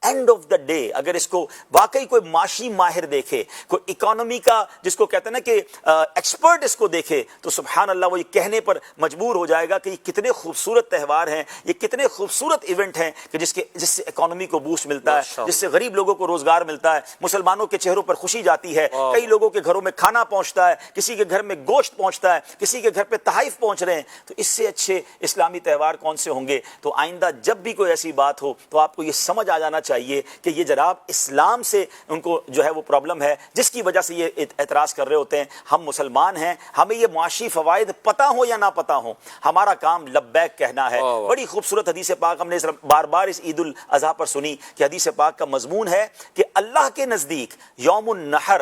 اینڈ آف دا ڈے اگر اس کو واقعی کوئی معاشی ماہر دیکھے، کوئی اکانومی کا جس کو کہتے ہیں نا کہ ایکسپرٹ اس کو دیکھے تو سبحان اللہ وہ یہ کہنے پر مجبور ہو جائے گا کہ یہ کتنے خوبصورت تہوار ہیں، یہ کتنے خوبصورت ایونٹ ہیں کہ جس سے اکانومی کو بوسٹ ملتا ہے، جس سے غریب لوگوں کو روزگار ملتا ہے، مسلمانوں کے چہروں پر خوشی جاتی ہے، کئی لوگوں کے گھروں میں کھانا پہنچتا ہے، کسی کے گھر میں گوشت پہنچتا ہے، کسی کے گھر پہ تحائف پہنچ رہے ہیں۔ تو اس سے اچھے اسلامی تہوار کون سے ہوں گے؟ تو آئندہ جب بھی کوئی ایسی بات ہو تو آپ کو یہ سمجھ آ جانا چاہیے کہ یہ جناب اسلام سے ان کو جو ہے وہ پرابلم ہے جس کی وجہ سے یہ اعتراض کر رہے ہوتے ہیں۔ ہم مسلمان ہیں، ہمیں یہ معاشی فوائد پتہ ہو یا نہ پتہ ہو، ہمارا کام لبیک کہنا ہے۔ بڑی خوبصورت حدیث پاک ہم نے بار بار اس عید الاضحیٰ پر سنی کہ حدیث پاک کا مضمون ہے کہ اللہ کے نزدیک یوم النحر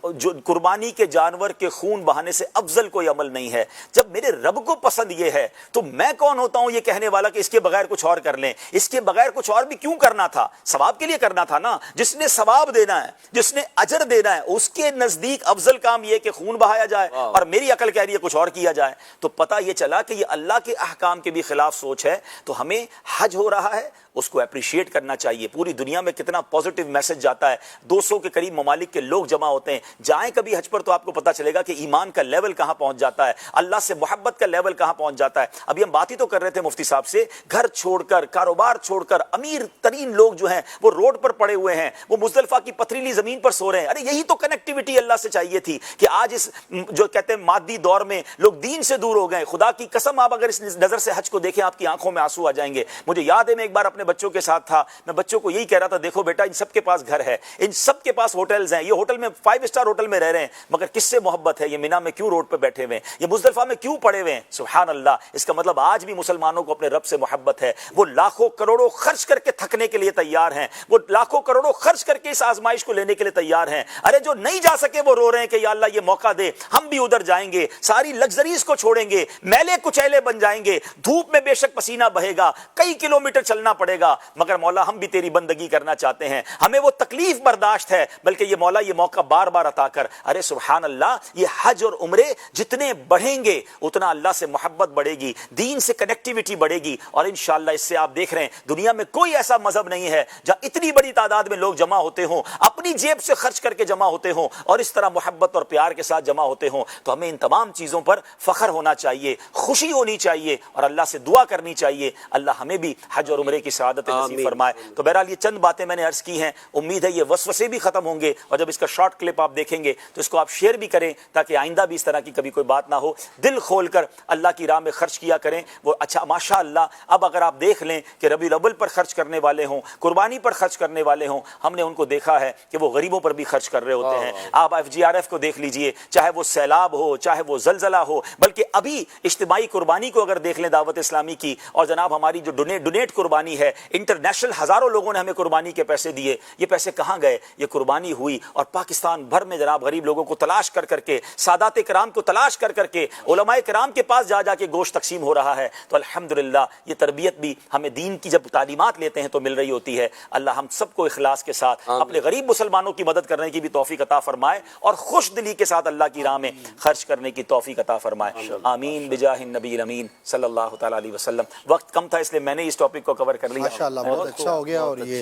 جو قربانی کے جانور کے خون بہانے سے افضل کوئی عمل نہیں ہے۔ جب میرے رب کو پسند یہ ہے تو میں کون ہوتا ہوں یہ کہنے والا کہ اس کے بغیر کچھ اور کر لیں؟ اس کے بغیر کچھ اور بھی کیوں کرنا تھا؟ ثواب کے لیے کرنا تھا نا۔ جس نے ثواب دینا ہے، جس نے اجر دینا ہے، اس کے نزدیک افضل کام یہ کہ خون بہایا جائے اور میری عقل کہہ رہی ہے کچھ اور کیا جائے۔ تو پتہ یہ چلا کہ یہ اللہ کے احکام کے بھی خلاف سوچ ہے۔ تو ہمیں حج ہو رہا ہے، اس کو اپریشیٹ کرنا چاہیے۔ پوری دنیا میں کتنا پازیٹیو میسج جاتا ہے، 200 کے قریب ممالک کے لوگ جمع ہوتے ہیں۔ جائیں کبھی حج پر تو آپ کو پتہ چلے گا کہ ایمان کا لیول کہاں پہنچ جاتا ہے، اللہ سے محبت کا لیول کہاں پہنچ جاتا ہے۔ ابھی ہم بات ہی تو کر رہے تھے مفتی صاحب سے، گھر چھوڑ کر، کاروبار چھوڑ کر، امیر ترین لوگ جو ہیں وہ روڈ پر پڑے ہوئے ہیں، وہ مزدلفہ کی پتھریلی زمین پر سو رہے ہیں۔ ارے یہی تو کنیکٹیویٹی اللہ سے چاہیے تھی کہ آج اس جو کہتے ہیں مادی دور میں لوگ دین سے دور ہو گئے۔ خدا کی قسم آپ اگر اس نظر سے حج کو دیکھیں آپ کی آنکھوں میں آنسو آ جائیں گے۔ مجھے یاد ہے میں ایک بار اپنے بچوں کے ساتھ تھا، میں بچوں کو یہی کہہ رہا تھا دیکھو بیٹا ان سب کے پاس گھر ہے، ان سب کے پاس ہوٹلز ہیں، یہ ہوٹل میں 5 اسٹار ہوٹل میں رہ رہے ہیں، مگر کس سے محبت ہے؟ یہ مینا میں کیوں روڈ پہ بیٹھے ہوئے ہیں، یہ مزدلفہ میں کیوں پڑے ہوئے ہیں؟ سبحان اللہ، اس کا مطلب آج بھی مسلمانوں کو اپنے رب سے محبت ہے، وہ لاکھوں کروڑوں خرچ کر کے تھکنے کے لیے تیار ہیں، وہ لاکھوں کروڑوں خرچ کر کے اس آزمائش کو لینے کے لیے تیار ہیں۔ ارے جو نہیں جا سکے وہ رو رہے ہیں کہ یا اللہ یہ موقع دے، ہم بھی ادھر جائیں گے، ساری لگژریز کو چھوڑیں گے، میلے کچیلے بن جائیں گے، دھوپ میں بے شک پسینہ بہے گا، کئی کلومیٹر چلنا پڑے گا، مگر مولا ہم بھی تیری بندگی کرنا چاہتے ہیں، ہمیں وہ تکلیف برداشت ہے، بلکہ یہ مولا یہ موقع بار بار عطا کر۔ ارے سبحان اللہ، یہ حج اور عمرے جتنے بڑھیں گے اتنا اللہ سے محبت بڑھے گی، دین سے کنیکٹیویٹی بڑھے گی، اور انشاءاللہ اس سے آپ دیکھ رہے ہیں دنیا میں کوئی ایسا مذہب نہیں ہے جہاں اتنی بڑی تعداد میں لوگ جمع ہوتے ہوں، اپنی جیب سے خرچ کر کے جمع ہوتے ہوں، اور اس طرح محبت اور پیار کے ساتھ جمع ہوتے ہوں۔ تو ہمیں ان تمام چیزوں پر فخر ہونا چاہیے، خوشی ہونی چاہیے، اور اللہ سے دعا کرنی چاہیے اللہ ہمیں بھی حج اور عمرے کی سعادت نصیب فرمائے۔ تو بہرحال یہ چند باتیں میں نے عرض کی ہیں، امید ہے یہ وسوسے بھی ختم ہوں گے، اور جب اس کا شارٹ کلپ آپ دیکھیں گے تو اس کو آپ شیئر بھی کریں تاکہ آئندہ بھی اس طرح کی کبھی کوئی بات نہ ہو۔ دل کھول کر اللہ کی راہ میں خرچ کیا کریں۔ وہ اچھا ماشاء اللہ، اب اگر آپ دیکھ لیں کہ ربیع الاول پر خرچ کرنے والے ہوں، قربانی پر خرچ کرنے والے ہوں، ہم نے ان کو دیکھا ہے کہ وہ غریبوں پر بھی خرچ کر رہے ہوتے ہیں۔ آپ FGRF کو دیکھ لیجئے، چاہے وہ سیلاب ہو، چاہے وہ زلزلہ ہو، بلکہ ابھی اجتماعی قربانی کو اگر دیکھ لیں دعوت اسلامی کی، اور جناب ہماری جو ڈونیٹ قربانی ہے، انٹرنیشنل ہزاروں لوگوں نے ہمیں قربانی کے پیسے دیے، یہ پیسے کہاں گئے؟ یہ قربانی ہوئی، اور پاکستان بھر میں جناب غریب لوگوں کو تلاش کر کر کے، سادات کرام کو تلاش کر کر کے، علماء کرام کے پاس جا جا کے گوشت تقسیم ہو رہا ہے۔ تو الحمدللہ یہ تربیت بھی ہمیں دین کی جب تعلیمات لیتے ہیں تو مل رہی ہوتی ہے۔ اللہ ہم سب کو اخلاص کے ساتھ اپنے غریب مسلمانوں کی مدد کرنے کی بھی توفیق عطا فرمائے، اور خوش دلی کے ساتھ اللہ کی راہ میں خرچ کرنے کی توفیق عطا فرمائے۔ آمین بجاہ النبی الامین صلی اللہ تعالی علیہ وسلم۔ وقت کم تھا اس لیے میں نے اس ٹاپک کو کور کر لیا۔ ماشاءاللہ بہت اچھا ہو گیا، اور یہ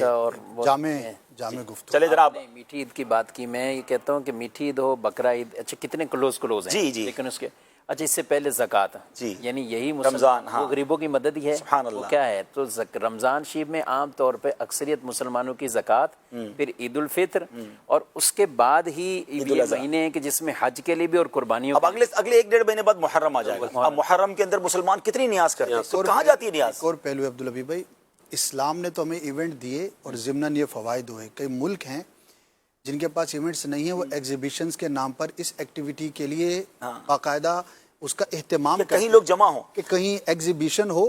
جامع گفتگو۔ چلے جناب، میٹھی عید کی بات کی، میں یہ کہتا ہوں کہ میٹھی عید ہو، بقرہ عید، اچھا کتنے کلوز ہیں، جی جی، لیکن اس کے اچھا اس سے پہلے زکوٰۃ، جی یعنی یہی رمضان، وہ غریبوں کی مدد ہی ہے۔ سبحان اللہ، وہ کیا ہے؟ تو رمضان شریف میں عام طور پہ اکثریت مسلمانوں کی زکوٰۃ، پھر عید الفطر، اور اس کے بعد ہی یہ مہینے ہیں کہ جس میں حج کے لیے بھی اور قربانیوں۔ اب اگلے 1-1.5 مہینے بعد محرم آ جائے گا۔ اب محرم کے اندر مسلمان کتنی نیاز کرتے ہیں، تو کہاں جاتی ہے نیاز؟ اور پہلو عبدالحبی بھائی، اسلام نے تو ہمیں ایونٹ دیے اور ضمناً یہ فوائد ہوئے۔ کئی ملک ہیں جن کے پاس ایونٹس نہیں ہیں، وہ ایگزیبیشنز کے نام پر اس ایکٹیویٹی کے لیے باقاعدہ اس کا اہتمام، کہیں لوگ جمع ہوں، کہ کہیں ایگزیبیشن ہو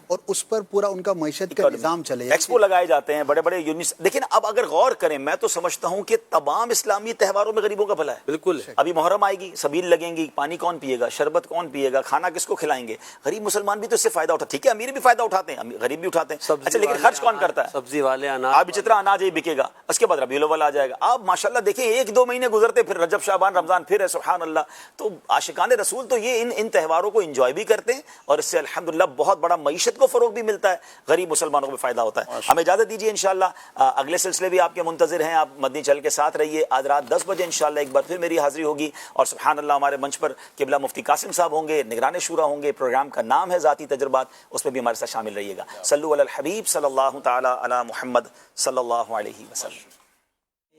اور اس پر پورا ان کا معیشت کا نظام چلے، ایکسپو لگائے جاتے ہیں بڑے بڑے یونٹس۔ لیکن اب اگر غور کریں، میں تو سمجھتا ہوں کہ تمام اسلامی تہواروں میں غریبوں کا بھلا ہے۔ بالکل، ابھی محرم آئے گی، سبیل لگیں گی، پانی کون پیے گا، شربت کون پیے گا، کھانا کس کو کھلائیں گے؟ غریب مسلمان بھی تو اس سے فائدہ اٹھا، ٹھیک ہے امیر بھی فائدہ اٹھاتے ہیں، غریب بھی اٹھاتے ہیں، اچھا لیکن خرچ کون کرتا ہے؟ سبزی والے، اناج، اب چترا اناج ہی بکے گا، اس کے بعد ربیع الاول آ جائے گا۔ آپ ماشاءاللہ دیکھیں 1-2 مہینے گزرتے، پھر رجب شعبان رمضان پھر ہے، سبحان اللہ۔ تو عاشقان رسول تو یہ ان تہواروں کو انجوائے بھی کرتے ہیں، اور اس سے الحمدللہ بہت بڑا معیشت کو فروغ بھی ملتا ہے، غریب مسلمانوں کو بھی فائدہ ہوتا ہے۔ ہمیں اجازت دیجیے، انشاءاللہ اگلے سلسلے بھی آپ کے منتظر ہیں، آپ مدنی چل کے ساتھ رہیے۔ آج رات 10 بجے انشاءاللہ ایک بار پھر میری حاضری ہوگی، اور سبحان اللہ ہمارے منچ پر قبلہ مفتی قاسم صاحب ہوں گے، نگران شورا ہوں گے، پروگرام کا نام ہے ذاتی تجربات، اس میں بھی ہمارے ساتھ شامل رہیے گا۔ صلو علی الحبیب صلی اللہ تعالی علی محمد صلی اللہ علیہ وسلم۔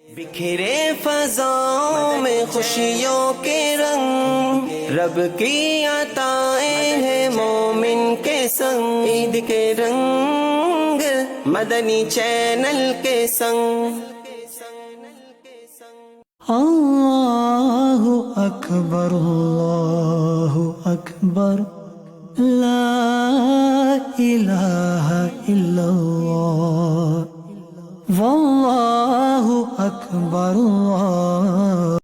بکھرے فضاؤں میں خوشیوں کے رنگ، رب کی عطائیں ہیں مومن کے سنگ، عید کے رنگ مدنی چینل کے سنگ۔ اللہ اکبر، اللہ اکبر، لا الہ الا اللہ، واللہ اکبر، اللہ